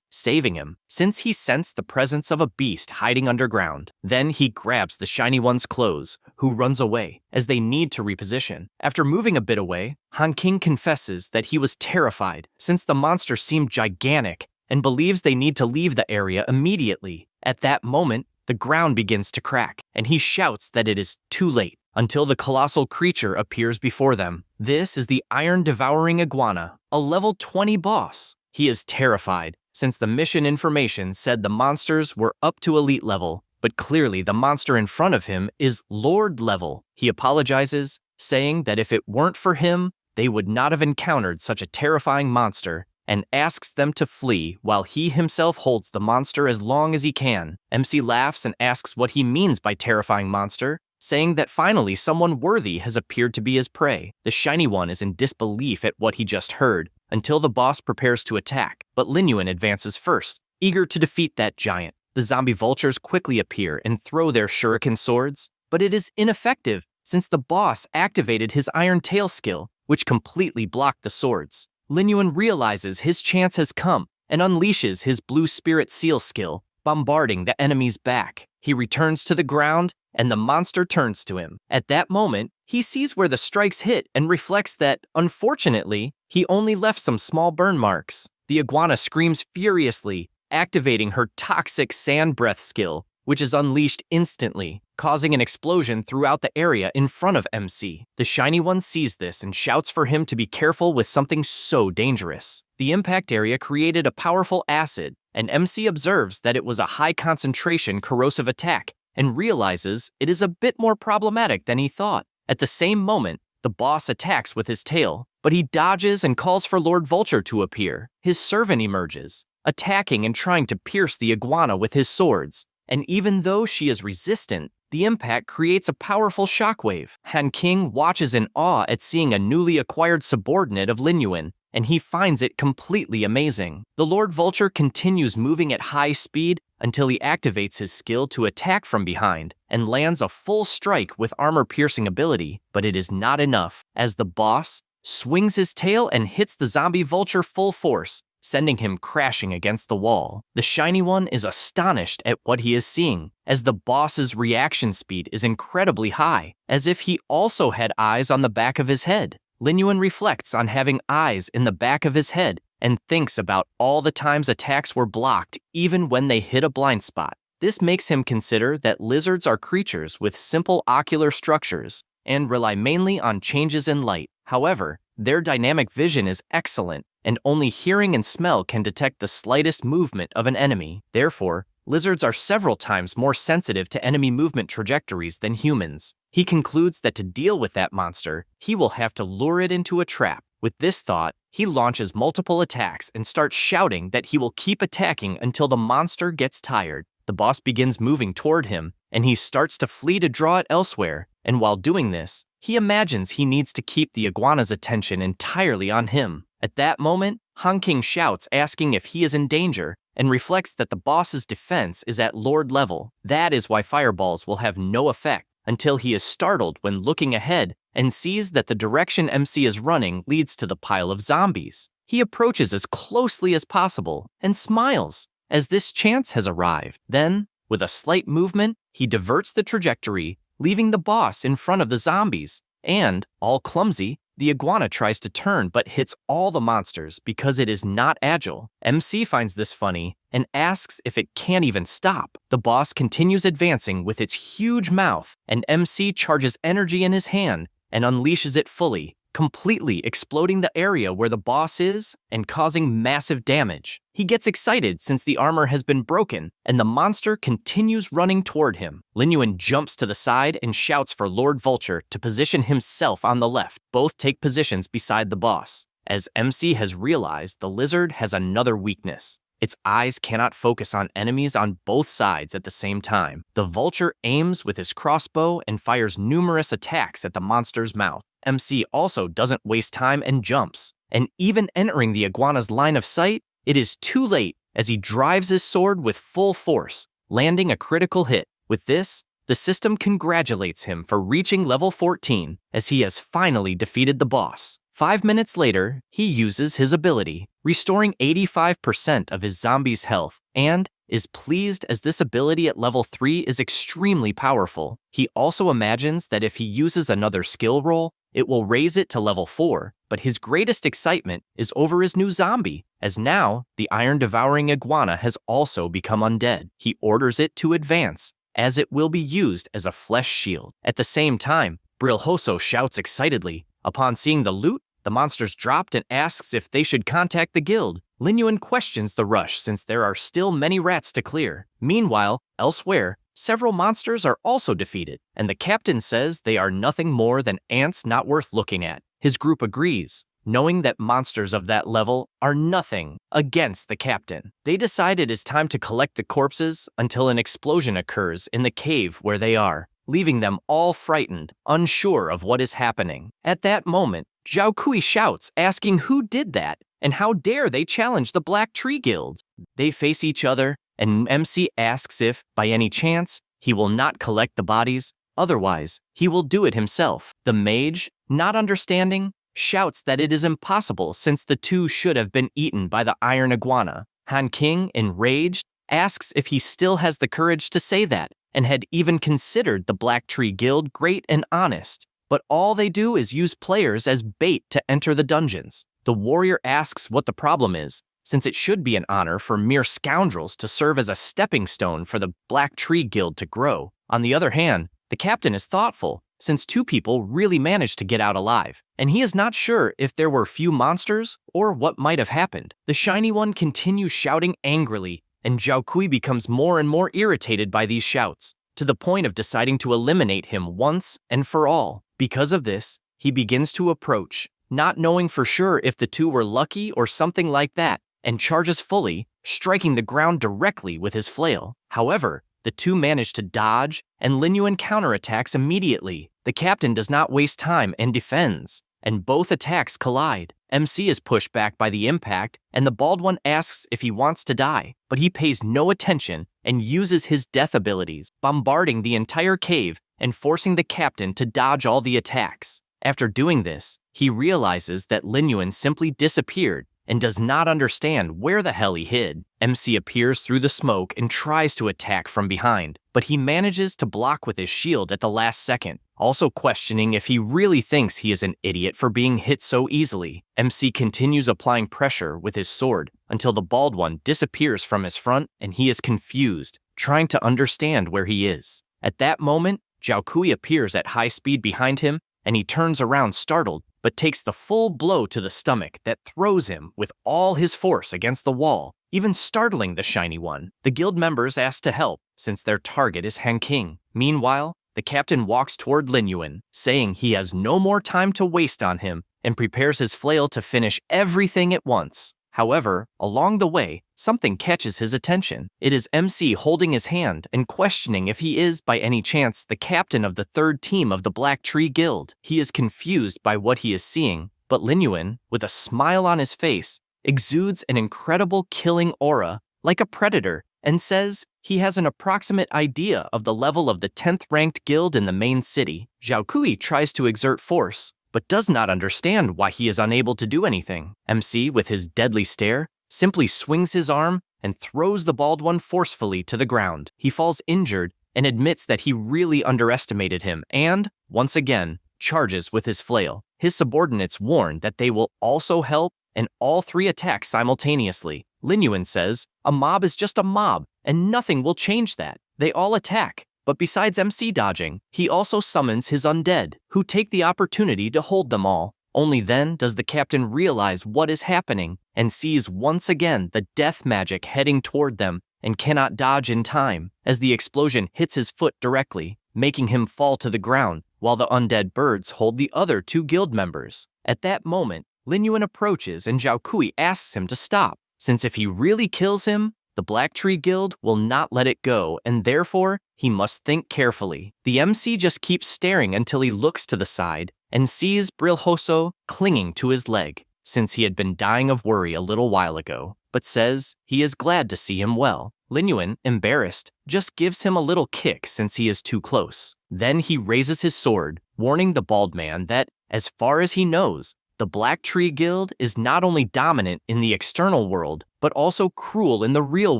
saving him, since he sensed the presence of a beast hiding underground. Then he grabs the shiny one's clothes, who runs away, as they need to reposition. After moving a bit away, Han King confesses that he was terrified, since the monster seemed gigantic, and believes they need to leave the area immediately. At that moment, the ground begins to crack, and he shouts that it is too late, until the colossal creature appears before them. This is the iron-devouring iguana, a level 20 boss. He is terrified, since the mission information said the monsters were up to elite level, but clearly the monster in front of him is Lord level. He apologizes, saying that if it weren't for him, they would not have encountered such a terrifying monster, and asks them to flee while he himself holds the monster as long as he can. MC laughs and asks what he means by terrifying monster, saying that finally someone worthy has appeared to be his prey. The shiny one is in disbelief at what he just heard, until the boss prepares to attack, but Lin Yuan advances first, eager to defeat that giant. The zombie vultures quickly appear and throw their shuriken swords, but it is ineffective, since the boss activated his iron tail skill, which completely blocked the swords. Lin Yuan realizes his chance has come, and unleashes his blue spirit seal skill, bombarding the enemy's back. He returns to the ground, and the monster turns to him. At that moment, he sees where the strikes hit and reflects that, unfortunately, he only left some small burn marks. The iguana screams furiously, activating her toxic sand breath skill, which is unleashed instantly, causing an explosion throughout the area in front of MC. The shiny one sees this and shouts for him to be careful with something so dangerous. The impact area created a powerful acid, and MC observes that it was a high-concentration corrosive attack, and realizes it is a bit more problematic than he thought. At the same moment, the boss attacks with his tail, but he dodges and calls for Lord Vulture to appear. His servant emerges, attacking and trying to pierce the iguana with his swords, and even though she is resistant, the impact creates a powerful shockwave. Han King watches in awe at seeing a newly acquired subordinate of Lin Yuan, and he finds it completely amazing. The Lord Vulture continues moving at high speed until he activates his skill to attack from behind and lands a full strike with armor-piercing ability, but it is not enough, as the boss swings his tail and hits the zombie vulture full force, sending him crashing against the wall. The Shiny One is astonished at what he is seeing, as the boss's reaction speed is incredibly high, as if he also had eyes on the back of his head. Lin Yuan reflects on having eyes in the back of his head and thinks about all the times attacks were blocked even when they hit a blind spot. This makes him consider that lizards are creatures with simple ocular structures and rely mainly on changes in light. However, their dynamic vision is excellent, and only hearing and smell can detect the slightest movement of an enemy. Therefore, lizards are several times more sensitive to enemy movement trajectories than humans. He concludes that to deal with that monster, he will have to lure it into a trap. With this thought, he launches multiple attacks and starts shouting that he will keep attacking until the monster gets tired. The boss begins moving toward him, and he starts to flee to draw it elsewhere, and while doing this, he imagines he needs to keep the iguana's attention entirely on him. At that moment, Han King shouts, asking if he is in danger, and reflects that the boss's defense is at Lord level. That is why fireballs will have no effect, until he is startled when looking ahead and sees that the direction MC is running leads to the pile of zombies. He approaches as closely as possible and smiles, as this chance has arrived. Then, with a slight movement, he diverts the trajectory, leaving the boss in front of the zombies, and, all clumsy, the iguana tries to turn but hits all the monsters because it is not agile. MC finds this funny and asks if it can't even stop. The boss continues advancing with its huge mouth, and MC charges energy in his hand and unleashes it fully, completely exploding the area where the boss is and causing massive damage. He gets excited since the armor has been broken, and the monster continues running toward him. Lin Yuan jumps to the side and shouts for Lord Vulture to position himself on the left. Both take positions beside the boss, as MC has realized the lizard has another weakness. Its eyes cannot focus on enemies on both sides at the same time. The vulture aims with his crossbow and fires numerous attacks at the monster's mouth. MC also doesn't waste time and jumps, and even entering the iguana's line of sight, it is too late as he drives his sword with full force, landing a critical hit. With this, the system congratulates him for reaching level 14, as he has finally defeated the boss. 5 minutes later, he uses his ability, restoring 85% of his zombies' health, and is pleased as this ability at level 3 is extremely powerful. He also imagines that if he uses another skill roll, it will raise it to level 4, but his greatest excitement is over his new zombie, as now the iron-devouring iguana has also become undead. He orders it to advance, as it will be used as a flesh shield. At the same time, Brilhoso shouts excitedly. Upon seeing the loot, the monsters dropped and asks if they should contact the guild. Lin Yuan questions the rush since there are still many rats to clear. Meanwhile, elsewhere, several monsters are also defeated, and the captain says they are nothing more than ants not worth looking at. His group agrees, knowing that monsters of that level are nothing against the captain. They decide it is time to collect the corpses until an explosion occurs in the cave where they are, leaving them all frightened, unsure of what is happening. At that moment, Zhao Kui shouts, asking who did that, and how dare they challenge the Black Tree Guild. They face each other, and MC asks if, by any chance, he will not collect the bodies, otherwise, he will do it himself. The mage, not understanding, shouts that it is impossible since the two should have been eaten by the iron iguana. Han King, enraged, asks if he still has the courage to say that, and had even considered the Black Tree Guild great and honest, but all they do is use players as bait to enter the dungeons. The warrior asks what the problem is, since it should be an honor for mere scoundrels to serve as a stepping stone for the Black Tree Guild to grow. On the other hand, the captain is thoughtful, since 2 people really managed to get out alive, and he is not sure if there were few monsters or what might have happened. The Shiny One continues shouting angrily, and Zhao Kui becomes more and more irritated by these shouts, to the point of deciding to eliminate him once and for all. Because of this, he begins to approach, not knowing for sure if the two were lucky or something like that, and charges fully, striking the ground directly with his flail. However, the two manage to dodge, and Lin Yuan counterattacks immediately. The captain does not waste time and defends, and both attacks collide. MC is pushed back by the impact, and the bald one asks if he wants to die, but he pays no attention and uses his death abilities, bombarding the entire cave and forcing the captain to dodge all the attacks. After doing this, he realizes that Lin Yuan simply disappeared and does not understand where the hell he hid. MC appears through the smoke and tries to attack from behind, but he manages to block with his shield at the last second, also questioning if he really thinks he is an idiot for being hit so easily. MC continues applying pressure with his sword until the bald one disappears from his front and he is confused, trying to understand where he is. At that moment, Zhao Kui appears at high speed behind him, and he turns around startled, but takes the full blow to the stomach that throws him with all his force against the wall, even startling the shiny one. The guild members ask to help, since their target is Han King. Meanwhile, the captain walks toward Lin Yuan, saying he has no more time to waste on him, and prepares his flail to finish everything at once. However, along the way, something catches his attention. It is MC holding his hand and questioning if he is, by any chance, the captain of the third team of the Black Tree Guild. He is confused by what he is seeing, but Lin Yuan, with a smile on his face, exudes an incredible killing aura, like a predator, and says he has an approximate idea of the level of the 10th ranked guild in the main city. Zhao Kui tries to exert force, but does not understand why he is unable to do anything. MC, with his deadly stare, simply swings his arm and throws the bald one forcefully to the ground. He falls injured and admits that he really underestimated him and, once again, charges with his flail. His subordinates warn that they will also help, and all three attack simultaneously. Lin Yuan says, a mob is just a mob, and nothing will change that. They all attack. But besides MC dodging, he also summons his undead, who take the opportunity to hold them all. Only then does the captain realize what is happening and sees once again the death magic heading toward them and cannot dodge in time, as the explosion hits his foot directly, making him fall to the ground, while the undead birds hold the other two guild members. At that moment, Lin Yuan approaches and Zhao Kui asks him to stop, since if he really kills him, the Black Tree Guild will not let it go, and therefore, he must think carefully. The MC just keeps staring until he looks to the side and sees Brilhoso clinging to his leg, since he had been dying of worry a little while ago, but says he is glad to see him well. Lin Yuan, embarrassed, just gives him a little kick since he is too close. Then he raises his sword, warning the bald man that, as far as he knows, the Black Tree Guild is not only dominant in the external world, but also cruel in the real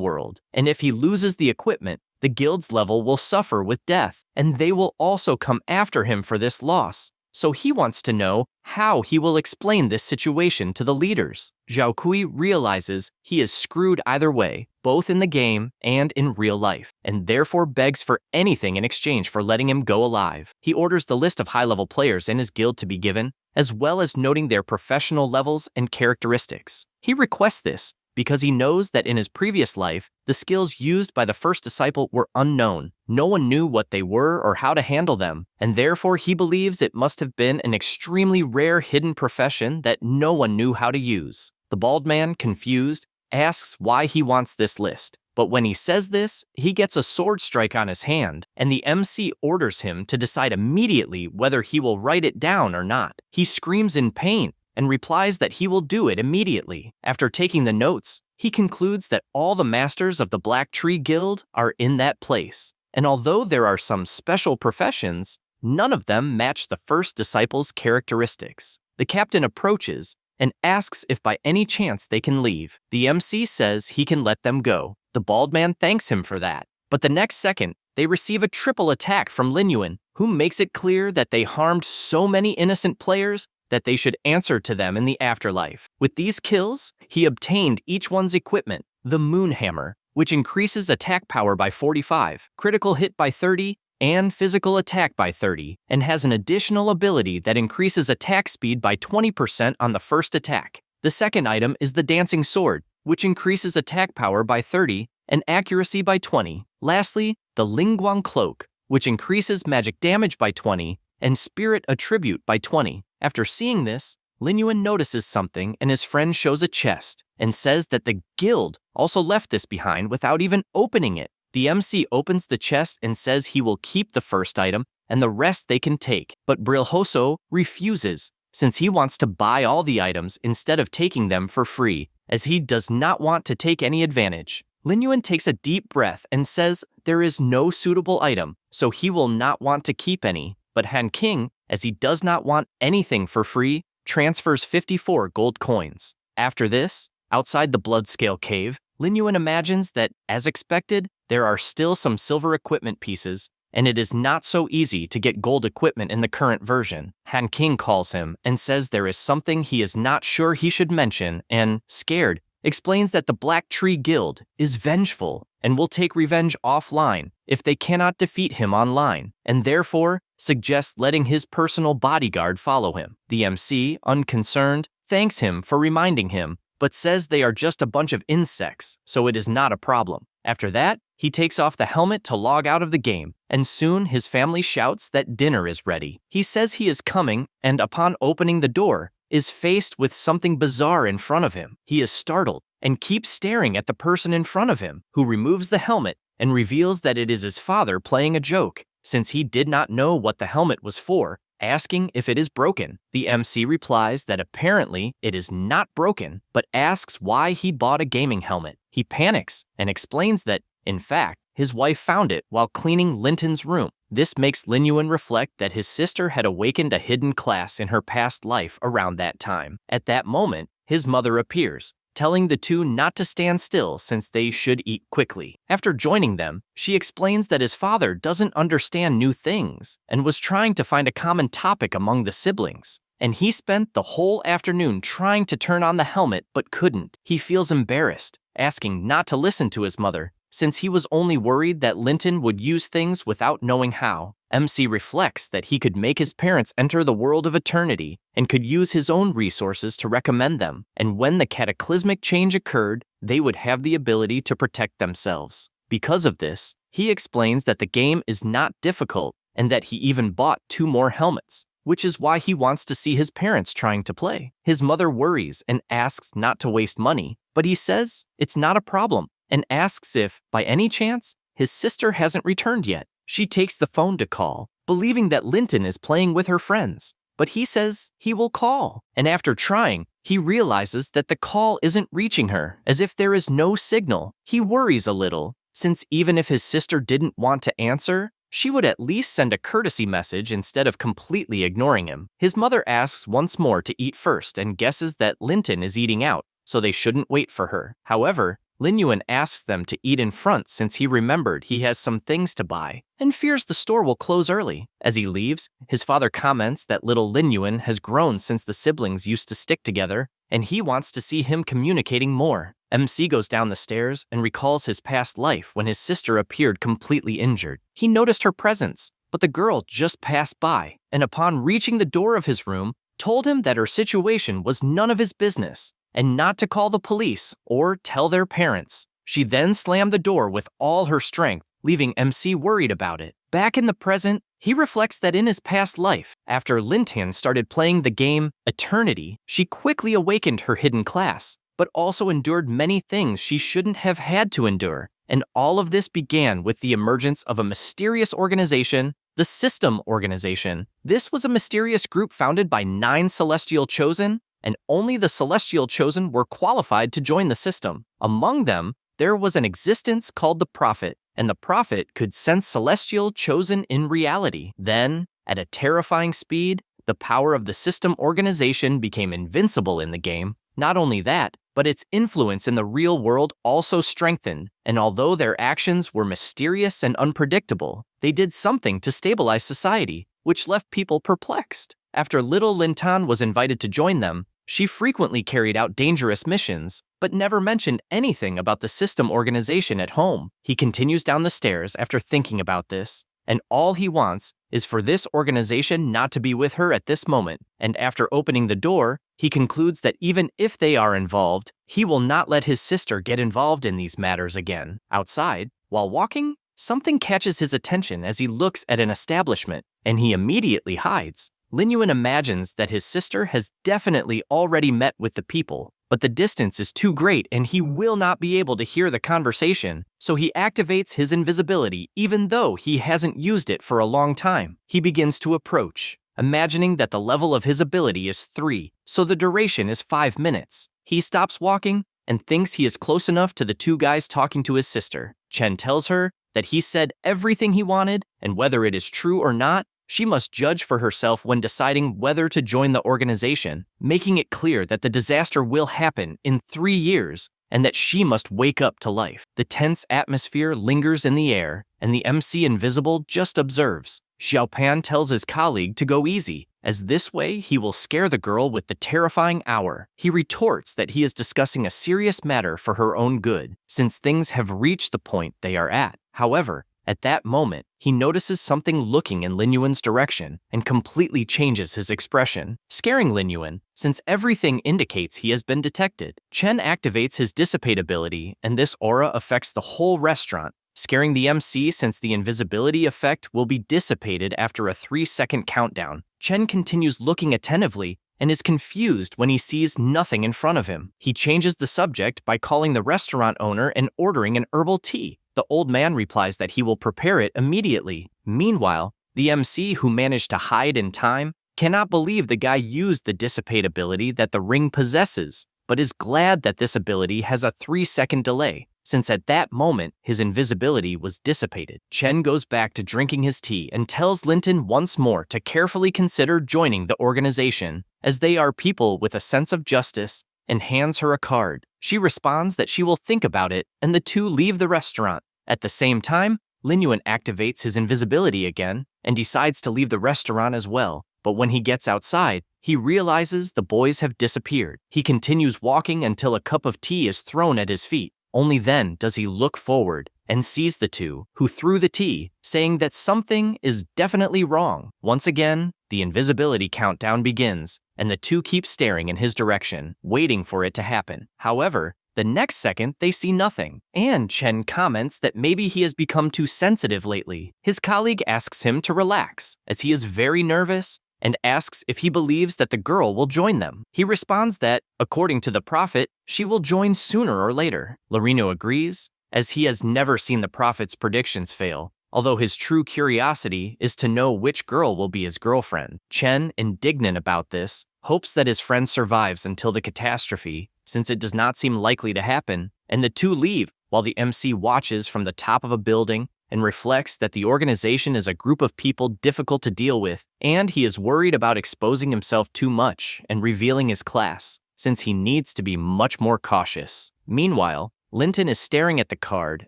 world, and if he loses the equipment, the guild's level will suffer with death, and they will also come after him for this loss. So he wants to know how he will explain this situation to the leaders. Zhao Kui realizes he is screwed either way, both in the game and in real life, and therefore begs for anything in exchange for letting him go alive. He orders the list of high-level players in his guild to be given, as well as noting their professional levels and characteristics. He requests this because he knows that in his previous life, the skills used by the first disciple were unknown. No one knew what they were or how to handle them, and therefore he believes it must have been an extremely rare hidden profession that no one knew how to use. The bald man, confused, asks why he wants this list. But when he says this, he gets a sword strike on his hand, and the MC orders him to decide immediately whether he will write it down or not. He screams in pain and replies that he will do it immediately. After taking the notes, he concludes that all the masters of the Black Tree Guild are in that place, and although there are some special professions, none of them match the first disciple's characteristics. The captain approaches and asks if by any chance they can leave. The MC says he can let them go. The bald man thanks him for that, but the next second, they receive a triple attack from Lin Yuan, who makes it clear that they harmed so many innocent players that they should answer to them in the afterlife. With these kills, he obtained each one's equipment, the Moon Hammer, which increases attack power by 45, critical hit by 30, and physical attack by 30, and has an additional ability that increases attack speed by 20% on the first attack. The second item is the Dancing Sword, which increases attack power by 30 and accuracy by 20. Lastly, the Lingguang Cloak, which increases magic damage by 20 and spirit attribute by 20. After seeing this, Lin Yuan notices something and his friend shows a chest and says that the guild also left this behind without even opening it. The MC opens the chest and says he will keep the first item and the rest they can take, but Brilhoso refuses since he wants to buy all the items instead of taking them for free, as he does not want to take any advantage. Lin Yuan takes a deep breath and says there is no suitable item, so he will not want to keep any, but Han King, as he does not want anything for free, transfers 54 gold coins. After this, outside the Bloodscale Cave, Lin Yuan imagines that, as expected, there are still some silver equipment pieces, and it is not so easy to get gold equipment in the current version. Han King calls him and says there is something he is not sure he should mention and, scared, explains that the Black Tree Guild is vengeful and will take revenge offline if they cannot defeat him online, and therefore suggests letting his personal bodyguard follow him. The MC, unconcerned, thanks him for reminding him, but says they are just a bunch of insects, so it is not a problem. After that, he takes off the helmet to log out of the game, and soon his family shouts that dinner is ready. He says he is coming, and upon opening the door, is faced with something bizarre in front of him. He is startled and keeps staring at the person in front of him, who removes the helmet and reveals that it is his father playing a joke, since he did not know what the helmet was for, asking if it is broken. The MC replies that apparently it is not broken, but asks why he bought a gaming helmet. He panics and explains that, in fact, his wife found it while cleaning Linton's room. This makes Lin Yuan reflect that his sister had awakened a hidden class in her past life around that time. At that moment, his mother appears, telling the two not to stand still since they should eat quickly. After joining them, she explains that his father doesn't understand new things and was trying to find a common topic among the siblings, and he spent the whole afternoon trying to turn on the helmet but couldn't. He feels embarrassed, asking not to listen to his mother, since he was only worried that Linton would use things without knowing how. MC reflects that he could make his parents enter the world of eternity and could use his own resources to recommend them, and when the cataclysmic change occurred, they would have the ability to protect themselves. Because of this, he explains that the game is not difficult and that he even bought 2 more helmets, which is why he wants to see his parents trying to play. His mother worries and asks not to waste money, but he says it's not a problem and asks if, by any chance, his sister hasn't returned yet. She takes the phone to call, believing that Linton is playing with her friends, but he says he will call, and after trying, he realizes that the call isn't reaching her, as if there is no signal. He worries a little, since even if his sister didn't want to answer, she would at least send a courtesy message instead of completely ignoring him. His mother asks once more to eat first and guesses that Linton is eating out, so they shouldn't wait for her. However, Lin Yuan asks them to eat in front since he remembered he has some things to buy, and fears the store will close early. As he leaves, his father comments that little Lin Yuan has grown since the siblings used to stick together, and he wants to see him communicating more. MC goes down the stairs and recalls his past life when his sister appeared completely injured. He noticed her presence, but the girl just passed by, and upon reaching the door of his room, told him that her situation was none of his business, and not to call the police or tell their parents. She then slammed the door with all her strength, leaving MC worried about it. Back in the present, he reflects that in his past life, after Linton started playing the game Eternity, she quickly awakened her hidden class, but also endured many things she shouldn't have had to endure. And all of this began with the emergence of a mysterious organization, the System Organization. This was a mysterious group founded by 9 Celestial Chosen, and only the Celestial Chosen were qualified to join the system. Among them, there was an existence called the Prophet, and the Prophet could sense Celestial Chosen in reality. Then, at a terrifying speed, the power of the System Organization became invincible in the game. Not only that, but its influence in the real world also strengthened, and although their actions were mysterious and unpredictable, they did something to stabilize society, which left people perplexed. After little Linton was invited to join them, she frequently carried out dangerous missions, but never mentioned anything about the System Organization at home. He continues down the stairs after thinking about this, and all he wants is for this organization not to be with her at this moment, and after opening the door, he concludes that even if they are involved, he will not let his sister get involved in these matters again. Outside, while walking, something catches his attention as he looks at an establishment, and he immediately hides. Lin Yuan imagines that his sister has definitely already met with the people, but the distance is too great and he will not be able to hear the conversation, so he activates his invisibility even though he hasn't used it for a long time. He begins to approach, imagining that the level of his ability is 3, so the duration is 5 minutes. He stops walking and thinks he is close enough to the two guys talking to his sister. Chen tells her that he said everything he wanted, and whether it is true or not, she must judge for herself when deciding whether to join the organization, making it clear that the disaster will happen in 3 years and that she must wake up to life. The tense atmosphere lingers in the air, and the MC Invisible just observes. Xiaopan tells his colleague to go easy, as this way he will scare the girl with the terrifying hour. He retorts that he is discussing a serious matter for her own good, since things have reached the point they are at. However, at that moment, he notices something looking in Lin Yuan's direction and completely changes his expression, scaring Lin Yuan, since everything indicates he has been detected. Chen activates his dissipate ability, and this aura affects the whole restaurant, scaring the MC since the invisibility effect will be dissipated after a 3-second countdown. Chen continues looking attentively and is confused when he sees nothing in front of him. He changes the subject by calling the restaurant owner and ordering an herbal tea. The old man replies that he will prepare it immediately. Meanwhile, the MC, who managed to hide in time, cannot believe the guy used the dissipate ability that the ring possesses, but is glad that this ability has a 3-second delay, since at that moment his invisibility was dissipated. Chen goes back to drinking his tea and tells Linton once more to carefully consider joining the organization, as they are people with a sense of justice, and hands her a card. She responds that she will think about it, and the two leave the restaurant. At the same time, Lin Yuan activates his invisibility again and decides to leave the restaurant as well, but when he gets outside, he realizes the boys have disappeared. He continues walking until a cup of tea is thrown at his feet. Only then does he look forward and sees the two who threw the tea, saying that something is definitely wrong. Once again, the invisibility countdown begins, and the two keep staring in his direction, waiting for it to happen. However, the next second, they see nothing, and Chen comments that maybe he has become too sensitive lately. His colleague asks him to relax, as he is very nervous, and asks if he believes that the girl will join them. He responds that, according to the prophet, she will join sooner or later. Lorino agrees, as he has never seen the prophet's predictions fail, although his true curiosity is to know which girl will be his girlfriend. Chen, indignant about this, hopes that his friend survives until the catastrophe, since it does not seem likely to happen, and the two leave while the MC watches from the top of a building and reflects that the organization is a group of people difficult to deal with, and he is worried about exposing himself too much and revealing his class, since he needs to be much more cautious. Meanwhile, Linton is staring at the card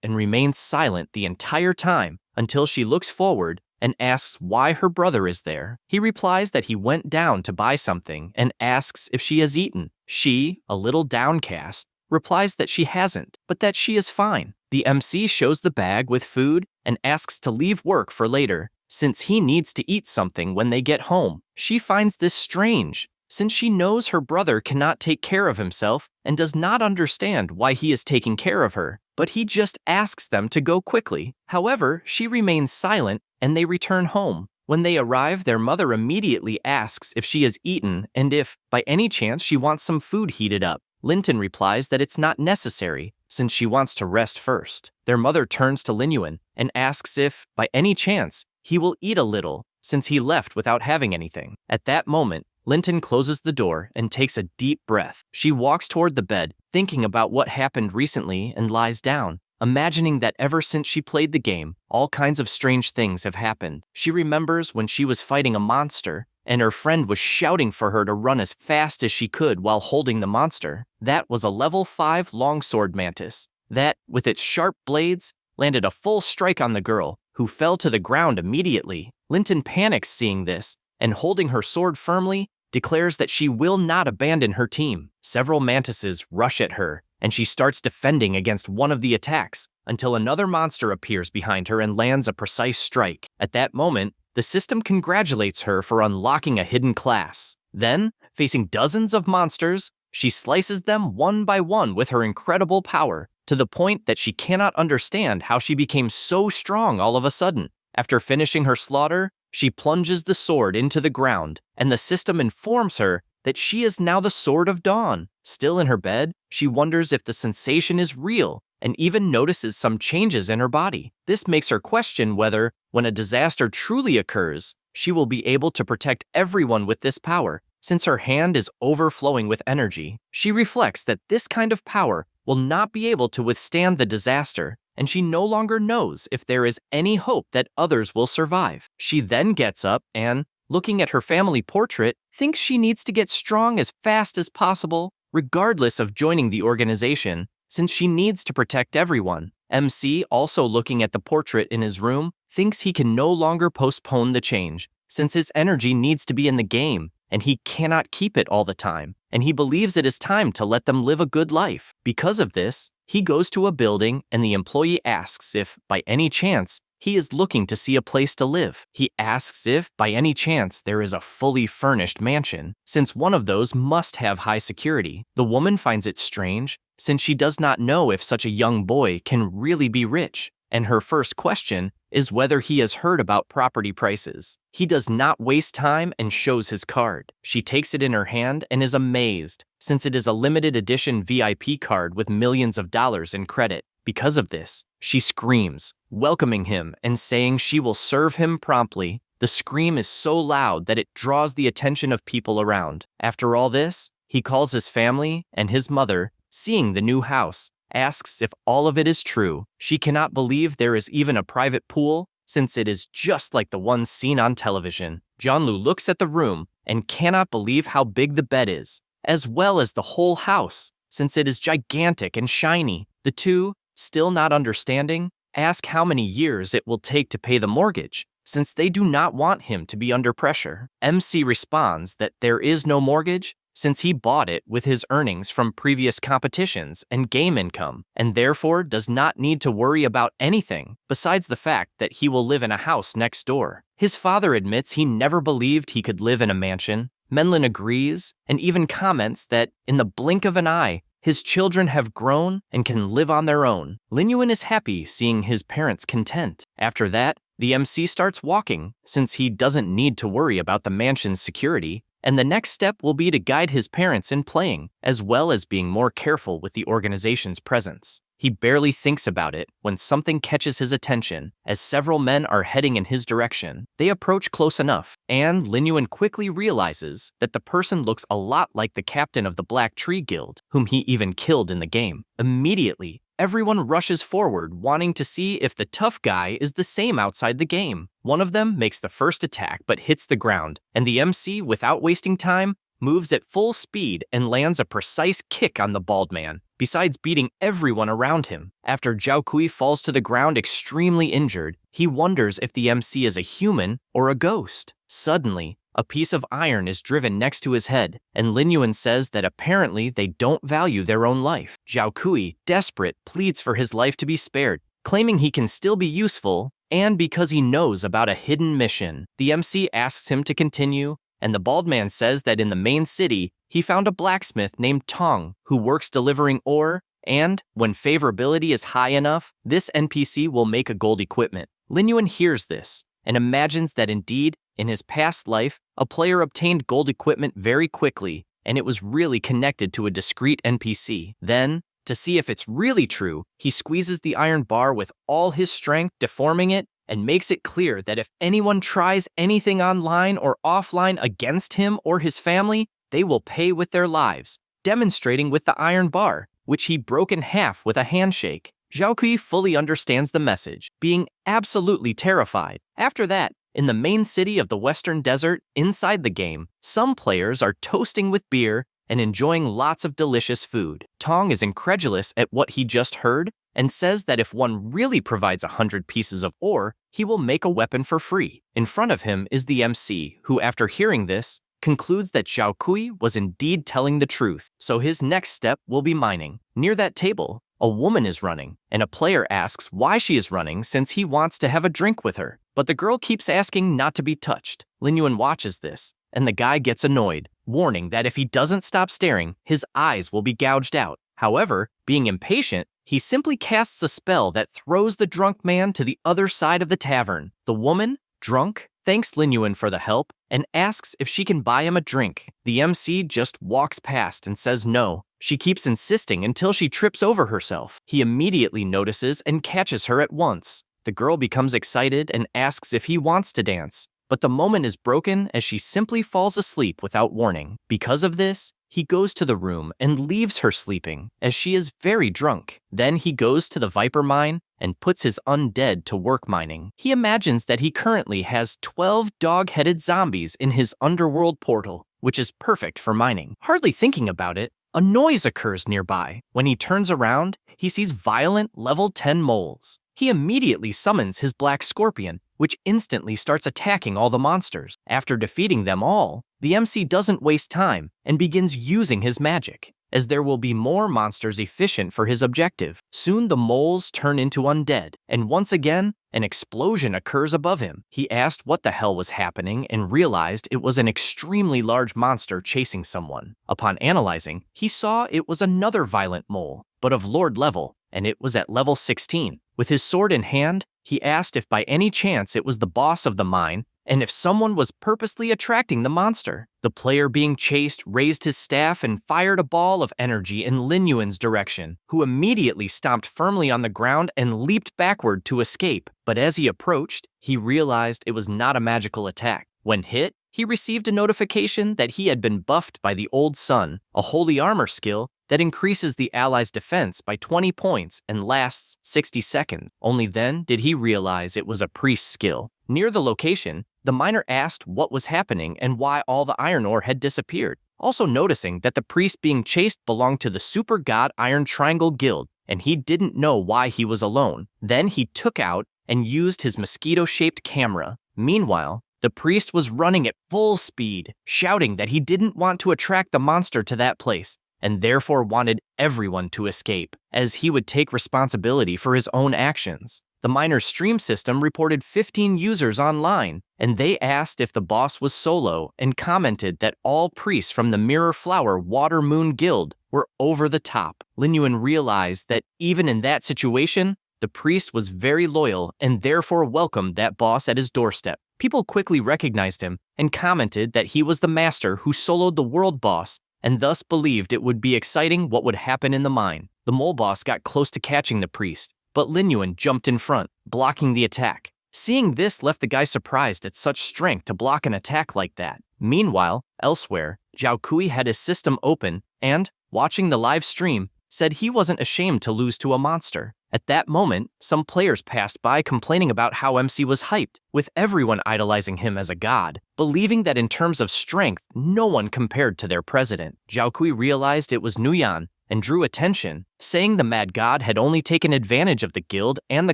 and remains silent the entire time until she looks forward and asks why her brother is there. He replies that he went down to buy something and asks if she has eaten. She, a little downcast, replies that she hasn't, but that she is fine. The MC shows the bag with food and asks to leave work for later, since he needs to eat something when they get home. She finds this strange, since she knows her brother cannot take care of himself and does not understand why he is taking care of her, but he just asks them to go quickly. However, she remains silent and they return home. When they arrive, their mother immediately asks if she has eaten and if, by any chance, she wants some food heated up. Linton replies that it's not necessary, since she wants to rest first. Their mother turns to Lin Yuan and asks if, by any chance, he will eat a little, since he left without having anything. At that moment, Linton closes the door and takes a deep breath. She walks toward the bed, thinking about what happened recently, and lies down, imagining that ever since she played the game, all kinds of strange things have happened. She remembers when she was fighting a monster, and her friend was shouting for her to run as fast as she could while holding the monster. That was a level 5 longsword mantis that, with its sharp blades, landed a full strike on the girl, who fell to the ground immediately. Linton panics seeing this, and holding her sword firmly, declares that she will not abandon her team. Several mantises rush at her, and she starts defending against one of the attacks, until another monster appears behind her and lands a precise strike. At that moment, the system congratulates her for unlocking a hidden class. Then, facing dozens of monsters, she slices them one by one with her incredible power, to the point that she cannot understand how she became so strong all of a sudden. After finishing her slaughter, she plunges the sword into the ground, and the system informs her that she is now the Sword of Dawn. Still in her bed, she wonders if the sensation is real, and even notices some changes in her body. This makes her question whether, when a disaster truly occurs, she will be able to protect everyone with this power. Since her hand is overflowing with energy, she reflects that this kind of power will not be able to withstand the disaster, and she no longer knows if there is any hope that others will survive. She then gets up and, looking at her family portrait, thinks she needs to get strong as fast as possible, regardless of joining the organization, since she needs to protect everyone. MC, also looking at the portrait in his room, thinks he can no longer postpone the change, since his energy needs to be in the game, and he cannot keep it all the time, and he believes it is time to let them live a good life. Because of this, he goes to a building, and the employee asks if, by any chance, he is looking to see a place to live. He asks if, by any chance, there is a fully furnished mansion, since one of those must have high security. The woman finds it strange, since she does not know if such a young boy can really be rich, and her first question is whether he has heard about property prices. He does not waste time and shows his card. She takes it in her hand and is amazed, since it is a limited edition VIP card with millions of dollars in credit. Because of this, she screams, welcoming him and saying she will serve him promptly. The scream is so loud that it draws the attention of people around. After all this, he calls his family, and his mother, seeing the new house, asks if all of it is true. She cannot believe there is even a private pool, since it is just like the one seen on television. Jianlu looks at the room and cannot believe how big the bed is, as well as the whole house, since it is gigantic and shiny. The two, still not understanding, ask how many years it will take to pay the mortgage, since they do not want him to be under pressure. MC responds that there is no mortgage, since he bought it with his earnings from previous competitions and game income, and therefore does not need to worry about anything besides the fact that he will live in a house next door. His father admits he never believed he could live in a mansion. Menlin agrees and even comments that, in the blink of an eye, his children have grown and can live on their own. Linyuan is happy seeing his parents content. After that, the MC starts walking, since he doesn't need to worry about the mansion's security, and the next step will be to guide his parents in playing, as well as being more careful with the organization's presence. He barely thinks about it when something catches his attention, as several men are heading in his direction. They approach close enough, and Linyuan quickly realizes that the person looks a lot like the captain of the Black Tree Guild, whom he even killed in the game. Immediately, everyone rushes forward, wanting to see if the tough guy is the same outside the game. One of them makes the first attack but hits the ground, and the MC, without wasting time, moves at full speed and lands a precise kick on the bald man, besides beating everyone around him. After Zhao Kui falls to the ground extremely injured, he wonders if the MC is a human or a ghost. Suddenly, a piece of iron is driven next to his head, and Linyuan says that apparently they don't value their own life. Zhao Kui, desperate, pleads for his life to be spared, claiming he can still be useful, and because he knows about a hidden mission. The MC asks him to continue, and the bald man says that in the main city, he found a blacksmith named Tong who works delivering ore, and, when favorability is high enough, this NPC will make a gold equipment. Linyuan hears this, and imagines that indeed, in his past life, a player obtained gold equipment very quickly, and it was really connected to a discrete NPC. Then, to see if it's really true, he squeezes the iron bar with all his strength, deforming it, and makes it clear that if anyone tries anything online or offline against him or his family, they will pay with their lives, demonstrating with the iron bar, which he broke in half with a handshake. Zhao Kui fully understands the message, being absolutely terrified. After that, in the main city of the Western Desert, inside the game, some players are toasting with beer and enjoying lots of delicious food. Tong is incredulous at what he just heard, and says that if one really provides 100 pieces of ore, he will make a weapon for free. In front of him is the MC, who, after hearing this, concludes that Zhao Kui was indeed telling the truth, so his next step will be mining. Near that table, a woman is running, and a player asks why she is running since he wants to have a drink with her, but the girl keeps asking not to be touched. Linyuan watches this, and the guy gets annoyed, warning that if he doesn't stop staring, his eyes will be gouged out. However, being impatient, he simply casts a spell that throws the drunk man to the other side of the tavern. The woman, drunk, thanks Lin Yuan for the help and asks if she can buy him a drink. The MC just walks past and says no. She keeps insisting until she trips over herself. He immediately notices and catches her at once. The girl becomes excited and asks if he wants to dance, but the moment is broken as she simply falls asleep without warning. Because of this, he goes to the room and leaves her sleeping, as she is very drunk. Then he goes to the Viper mine and puts his undead to work mining. He imagines that he currently has 12 dog-headed zombies in his underworld portal, which is perfect for mining. Hardly thinking about it, a noise occurs nearby. When he turns around, he sees violent level 10 moles. He immediately summons his black scorpion, which instantly starts attacking all the monsters. After defeating them all, the MC doesn't waste time and begins using his magic, as there will be more monsters efficient for his objective. Soon the moles turn into undead, and once again, an explosion occurs above him. He asked what the hell was happening and realized it was an extremely large monster chasing someone. Upon analyzing, he saw it was another violent mole, but of Lord level, and it was at level 16. With his sword in hand, he asked if by any chance it was the boss of the mine and if someone was purposely attracting the monster. The player being chased raised his staff and fired a ball of energy in Lin Yuan's direction, who immediately stomped firmly on the ground and leaped backward to escape. But as he approached, he realized it was not a magical attack. When hit, he received a notification that he had been buffed by the Old Sun, a holy armor skill that increases the ally's defense by 20 points and lasts 60 seconds. Only then did he realize it was a priest skill. Near the location, the miner asked what was happening and why all the iron ore had disappeared, also noticing that the priest being chased belonged to the super god Iron Triangle Guild, and he didn't know why he was alone. Then he took out and used his mosquito-shaped camera. Meanwhile, the priest was running at full speed, shouting that he didn't want to attract the monster to that place, and therefore wanted everyone to escape, as he would take responsibility for his own actions. The miner's stream system reported 15 users online, and they asked if the boss was solo and commented that all priests from the Mirror Flower Water Moon Guild were over the top. Lin Yuan realized that even in that situation, the priest was very loyal and therefore welcomed that boss at his doorstep. People quickly recognized him and commented that he was the master who soloed the world boss, and thus believed it would be exciting what would happen in the mine. The mole boss got close to catching the priest, but Lin Yuan jumped in front, blocking the attack. Seeing this left the guy surprised at such strength to block an attack like that. Meanwhile, elsewhere, Zhao Kui had his system open and, watching the live stream, said he wasn't ashamed to lose to a monster. At that moment, some players passed by complaining about how MC was hyped, with everyone idolizing him as a god, believing that in terms of strength, no one compared to their president. Zhao Kui realized it was Nuyan and drew attention, saying the mad god had only taken advantage of the guild and the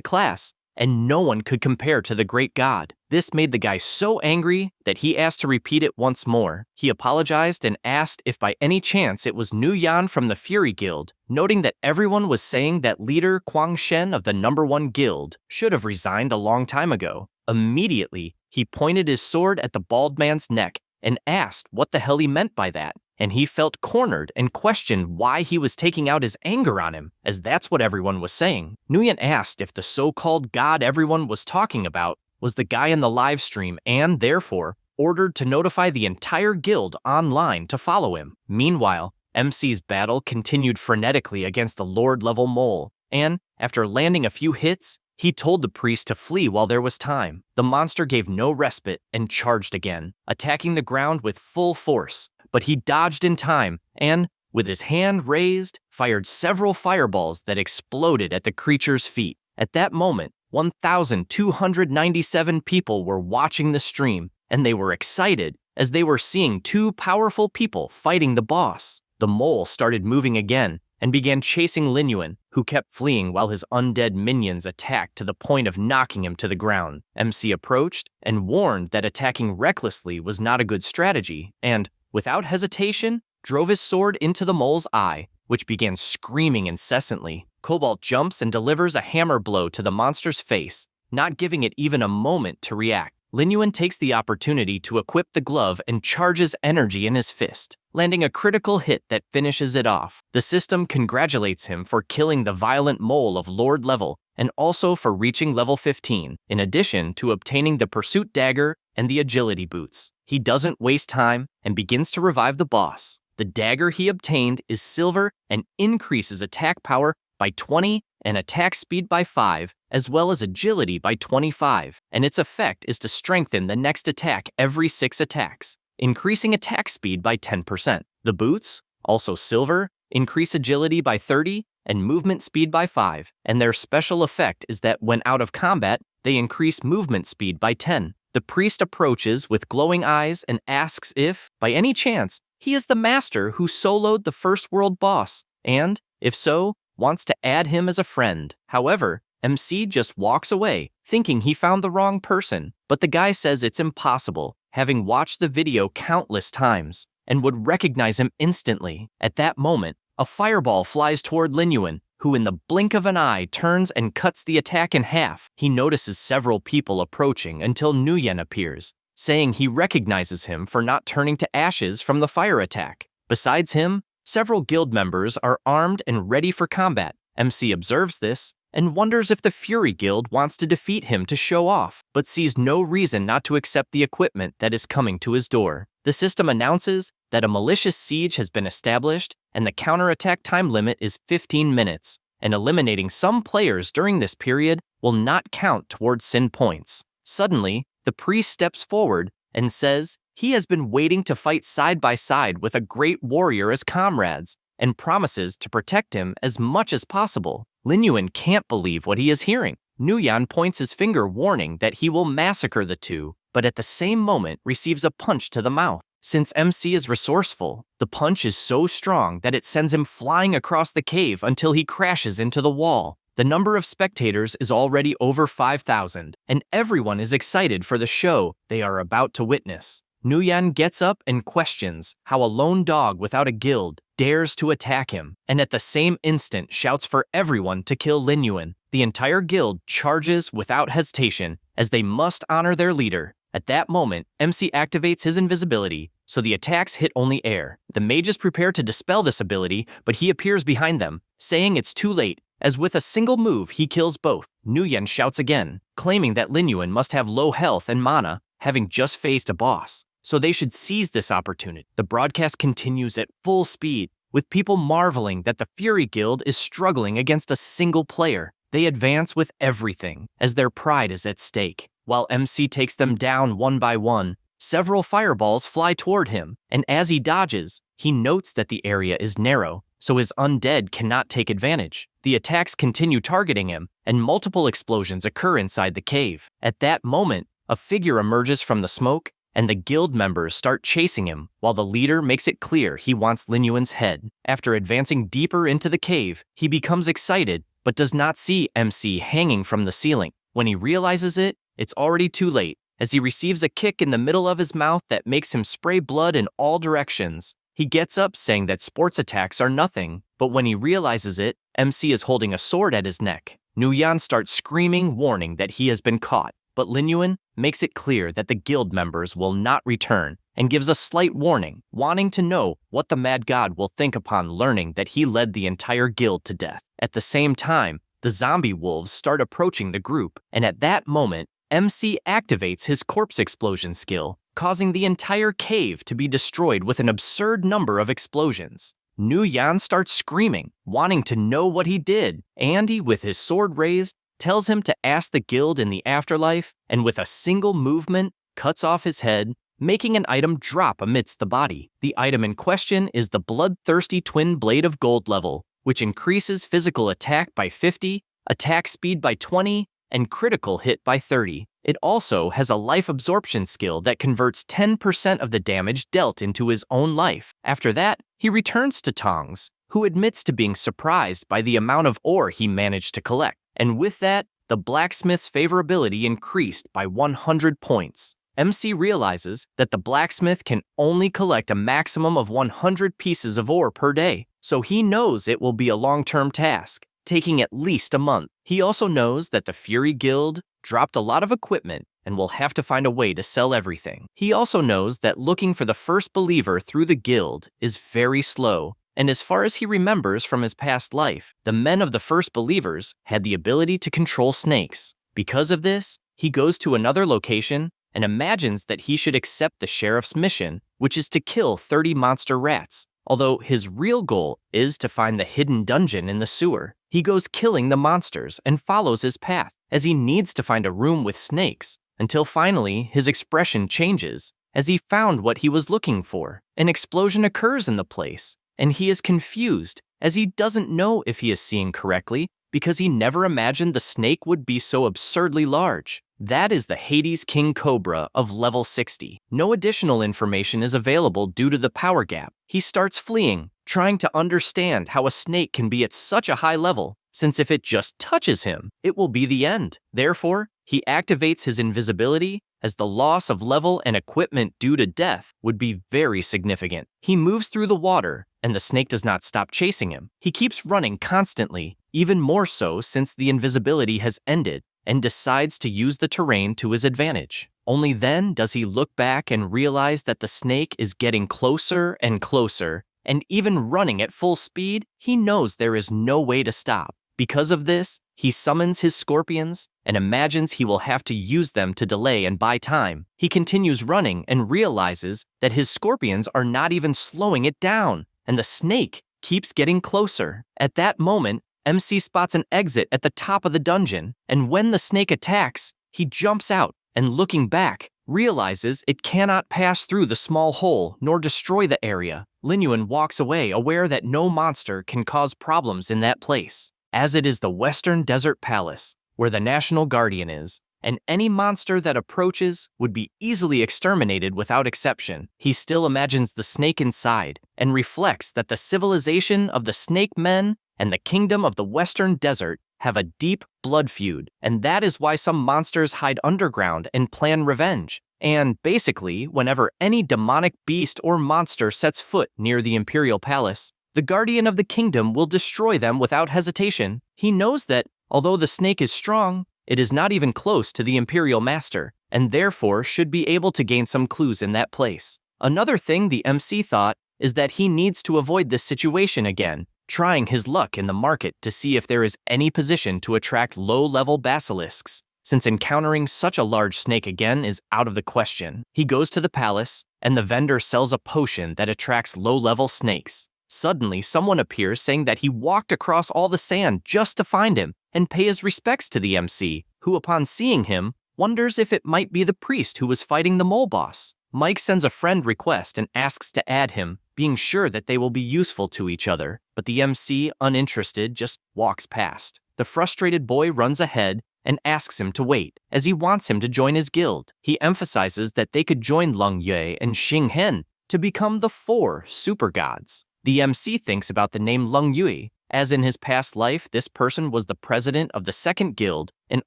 class, and no one could compare to the great god. This made the guy so angry that he asked to repeat it once more. He apologized and asked if by any chance it was Nu Yan from the Fury Guild, noting that everyone was saying that leader Quang Shen of the #1 guild should have resigned a long time ago. Immediately, he pointed his sword at the bald man's neck and asked what the hell he meant by that, and he felt cornered and questioned why he was taking out his anger on him, as that's what everyone was saying. Nguyen asked if the so-called god everyone was talking about was the guy in the live stream and, therefore, ordered to notify the entire guild online to follow him. Meanwhile, MC's battle continued frenetically against the Lord-level mole, and, after landing a few hits, he told the priest to flee while there was time. The monster gave no respite and charged again, attacking the ground with full force, but he dodged in time and, with his hand raised, fired several fireballs that exploded at the creature's feet. At that moment, 1,297 people were watching the stream, and they were excited as they were seeing two powerful people fighting the boss. The mole started moving again and began chasing Lin Yuan, who kept fleeing while his undead minions attacked to the point of knocking him to the ground. MC approached and warned that attacking recklessly was not a good strategy, and, without hesitation, drove his sword into the mole's eye, which began screaming incessantly. Cobalt jumps and delivers a hammer blow to the monster's face, not giving it even a moment to react. Lin Yuan takes the opportunity to equip the glove and charges energy in his fist, landing a critical hit that finishes it off. The system congratulates him for killing the violent mole of Lord level and also for reaching level 15, in addition to obtaining the pursuit dagger and the agility boots. He doesn't waste time and begins to revive the boss. The dagger he obtained is silver and increases attack power by 20 and attack speed by 5, as well as agility by 25, and its effect is to strengthen the next attack every 6 attacks, increasing attack speed by 10%. The boots, also silver, increase agility by 30 and movement speed by 5, and their special effect is that when out of combat, they increase movement speed by 10. The priest approaches with glowing eyes and asks if, by any chance, he is the master who soloed the first world boss, and, if so, wants to add him as a friend. However, MC just walks away, thinking he found the wrong person, but the guy says it's impossible, having watched the video countless times, and would recognize him instantly. At that moment, a fireball flies toward Lin Yuan, who in the blink of an eye turns and cuts the attack in half. He notices several people approaching until Nguyen appears, saying he recognizes him for not turning to ashes from the fire attack. Besides him, several guild members are armed and ready for combat. MC observes this and wonders if the Fury Guild wants to defeat him to show off, but sees no reason not to accept the equipment that is coming to his door. The system announces that a malicious siege has been established and the counterattack time limit is 15 minutes, and eliminating some players during this period will not count towards sin points. Suddenly, the priest steps forward and says he has been waiting to fight side by side with a great warrior as comrades, and promises to protect him as much as possible. Lin Yuan can't believe what he is hearing. Nguyen points his finger warning that he will massacre the two, but at the same moment receives a punch to the mouth. Since MC is resourceful, the punch is so strong that it sends him flying across the cave until he crashes into the wall. The number of spectators is already over 5,000, and everyone is excited for the show they are about to witness. Nguyen gets up and questions how a lone dog without a guild dares to attack him, and at the same instant shouts for everyone to kill Lin Yuan. The entire guild charges without hesitation, as they must honor their leader. At that moment, MC activates his invisibility, so the attacks hit only air. The mages prepare to dispel this ability, but he appears behind them, saying it's too late, as with a single move he kills both. Nguyen shouts again, claiming that Lin Yuan must have low health and mana, having just faced a boss, so they should seize this opportunity. The broadcast continues at full speed, with people marveling that the Fury Guild is struggling against a single player. They advance with everything, as their pride is at stake. While MC takes them down one by one, several fireballs fly toward him, and as he dodges, he notes that the area is narrow, so his undead cannot take advantage. The attacks continue targeting him, and multiple explosions occur inside the cave. At that moment, a figure emerges from the smoke, and the guild members start chasing him, while the leader makes it clear he wants Lin Yuan's head. After advancing deeper into the cave, he becomes excited, but does not see MC hanging from the ceiling. When he realizes it, it's already too late, as he receives a kick in the middle of his mouth that makes him spray blood in all directions. He gets up saying that sports attacks are nothing, but when he realizes it, MC is holding a sword at his neck. Nguyen starts screaming, warning that he has been caught, but Lin Yuan makes it clear that the guild members will not return and gives a slight warning, wanting to know what the mad god will think upon learning that he led the entire guild to death. At the same time, the zombie wolves start approaching the group, and at that moment, MC activates his corpse explosion skill, causing the entire cave to be destroyed with an absurd number of explosions. Nguyen starts screaming, wanting to know what he did. Andy, with his sword raised, tells him to ask the guild in the afterlife, and with a single movement, cuts off his head, making an item drop amidst the body. The item in question is the bloodthirsty twin blade of gold level, which increases physical attack by 50, attack speed by 20, and critical hit by 30. It also has a life absorption skill that converts 10% of the damage dealt into his own life. After that, he returns to Tongs, who admits to being surprised by the amount of ore he managed to collect. And with that, the blacksmith's favorability increased by 100 points. MC realizes that the blacksmith can only collect a maximum of 100 pieces of ore per day, so he knows it will be a long-term task. taking at least a month. He also knows that the Fury Guild dropped a lot of equipment and will have to find a way to sell everything. He also knows that looking for the first believer through the guild is very slow, and as far as he remembers from his past life, the men of the first believers had the ability to control snakes. Because of this, he goes to another location and imagines that he should accept the sheriff's mission, which is to kill 30 monster rats. Although his real goal is to find the hidden dungeon in the sewer, he goes killing the monsters and follows his path, as he needs to find a room with snakes, until finally his expression changes, as he found what he was looking for. An explosion occurs in the place, and he is confused, as he doesn't know if he is seeing correctly, because he never imagined the snake would be so absurdly large. That is the Hades King Cobra of level 60. No additional information is available due to the power gap. He starts fleeing, trying to understand how a snake can be at such a high level, since if it just touches him, it will be the end. Therefore, he activates his invisibility, as the loss of level and equipment due to death would be very significant. He moves through the water, and the snake does not stop chasing him. He keeps running constantly, even more so since the invisibility has ended, and decides to use the terrain to his advantage. Only then does he look back and realize that the snake is getting closer and closer, and even running at full speed, he knows there is no way to stop. Because of this, he summons his scorpions and imagines he will have to use them to delay and buy time. He continues running and realizes that his scorpions are not even slowing it down, and the snake keeps getting closer. At that moment, MC spots an exit at the top of the dungeon, and when the snake attacks, he jumps out and, looking back, realizes it cannot pass through the small hole nor destroy the area. Linyuan walks away, aware that no monster can cause problems in that place, as it is the Western Desert Palace, where the National Guardian is, and any monster that approaches would be easily exterminated without exception. He still imagines the snake inside and reflects that the civilization of the Snake Men and the kingdom of the Western Desert have a deep blood feud, and that is why some monsters hide underground and plan revenge. And basically, whenever any demonic beast or monster sets foot near the Imperial Palace, the Guardian of the Kingdom will destroy them without hesitation. He knows that, although the snake is strong, it is not even close to the Imperial Master, and therefore should be able to gain some clues in that place. Another thing the MC thought is that he needs to avoid this situation again, trying his luck in the market to see if there is any position to attract low-level basilisks, since encountering such a large snake again is out of the question. He goes to the palace, and the vendor sells a potion that attracts low-level snakes. Suddenly, someone appears saying that he walked across all the sand just to find him and pay his respects to the MC, who upon seeing him, wonders if it might be the priest who was fighting the mole boss. Mike sends a friend request and asks to add him, being sure that they will be useful to each other, but the MC, uninterested, just walks past. The frustrated boy runs ahead and asks him to wait, as he wants him to join his guild. He emphasizes that they could join Lung Yue and Xing Hen to become the 4 super gods. The MC thinks about the name Lung Yue, as in his past life this person was the president of the 2nd guild and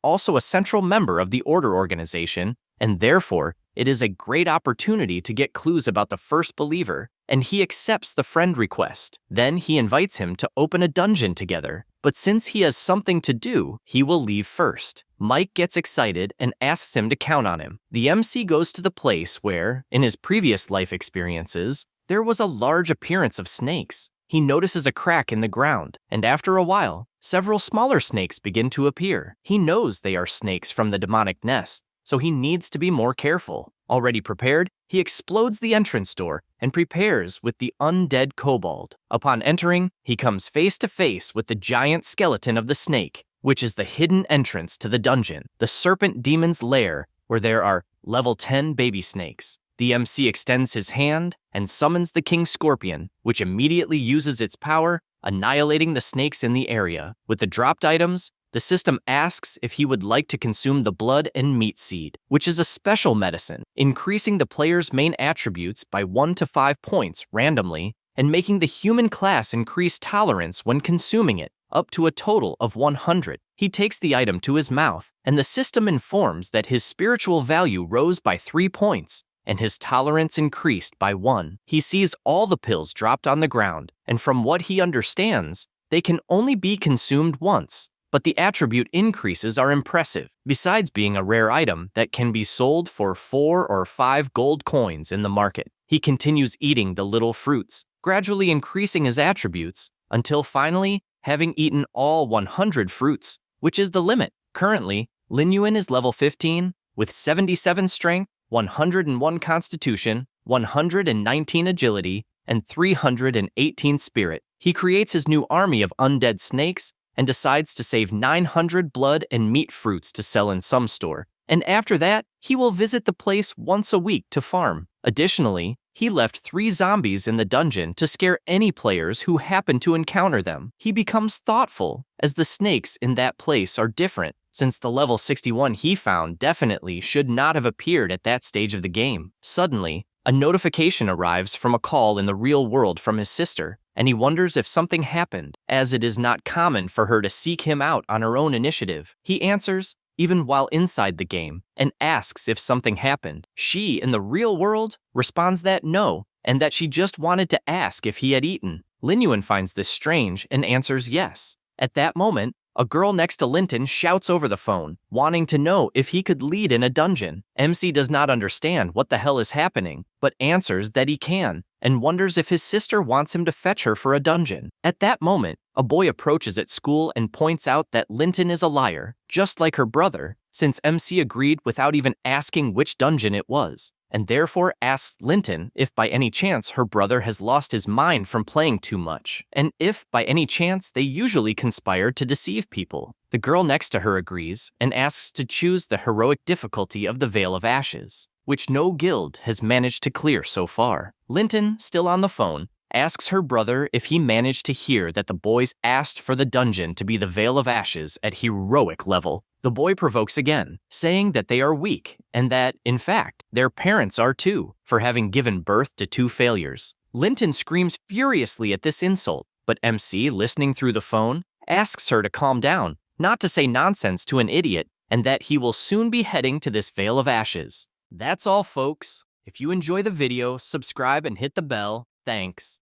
also a central member of the Order organization, and therefore it is a great opportunity to get clues about the first believer, and he accepts the friend request. Then he invites him to open a dungeon together, but since he has something to do, he will leave first. Mike gets excited and asks him to count on him. The MC goes to the place where, in his previous life experiences, there was a large appearance of snakes. He notices a crack in the ground, and after a while, several smaller snakes begin to appear. He knows they are snakes from the demonic nest, so he needs to be more careful. Already prepared, he explodes the entrance door and prepares with the undead kobold. Upon entering, he comes face to face with the giant skeleton of the snake, which is the hidden entrance to the dungeon, the serpent demon's lair, where there are level 10 baby snakes. The MC extends his hand and summons the King Scorpion, which immediately uses its power, annihilating the snakes in the area. With the dropped items, the system asks if he would like to consume the blood and meat seed, which is a special medicine, increasing the player's main attributes by 1 to 5 points randomly and making the human class increase tolerance when consuming it, up to a total of 100. He takes the item to his mouth, and the system informs that his spiritual value rose by 3 points, and his tolerance increased by 1. He sees all the pills dropped on the ground, and from what he understands, They can only be consumed once, but the attribute increases are impressive, besides being a rare item that can be sold for 4 or 5 gold coins in the market. He continues eating the little fruits, gradually increasing his attributes, until finally having eaten all 100 fruits, which is the limit. Currently, Lin Yuan is level 15, with 77 strength, 101 constitution, 119 agility, and 318 spirit. He creates his new army of undead snakes and decides to save 900 blood and meat fruits to sell in some store. And after that, he will visit the place once a week to farm. Additionally, he left 3 zombies in the dungeon to scare any players who happen to encounter them. He becomes thoughtful, as the snakes in that place are different, since the level 61 he found definitely should not have appeared at that stage of the game. Suddenly, a notification arrives from a call in the real world from his sister, and he wonders if something happened, as it is not common for her to seek him out on her own initiative. He answers, even while inside the game, and asks if something happened. She, in the real world, responds that no, and that she just wanted to ask if he had eaten. Lin Yuan finds this strange and answers yes. At that moment, a girl next to Linton shouts over the phone, wanting to know if he could lead in a dungeon. MC does not understand what the hell is happening, but answers that he can, and wonders if his sister wants him to fetch her for a dungeon. At that moment, a boy approaches at school and points out that Linton is a liar, just like her brother, since MC agreed without even asking which dungeon it was, and therefore asks Linton if by any chance her brother has lost his mind from playing too much, and if by any chance they usually conspire to deceive people. The girl next to her agrees and asks to choose the heroic difficulty of the Veil of Ashes, which no guild has managed to clear so far. Linton, still on the phone, asks her brother if he managed to hear that the boys asked for the dungeon to be the Veil of Ashes at heroic level. The boy provokes again, saying that they are weak, and that, in fact, their parents are too, for having given birth to 2 failures. Linton screams furiously at this insult, but MC, listening through the phone, asks her to calm down, not to say nonsense to an idiot, and that he will soon be heading to this Veil of Ashes. That's all, folks. If you enjoy the video, subscribe and hit the bell. Thanks.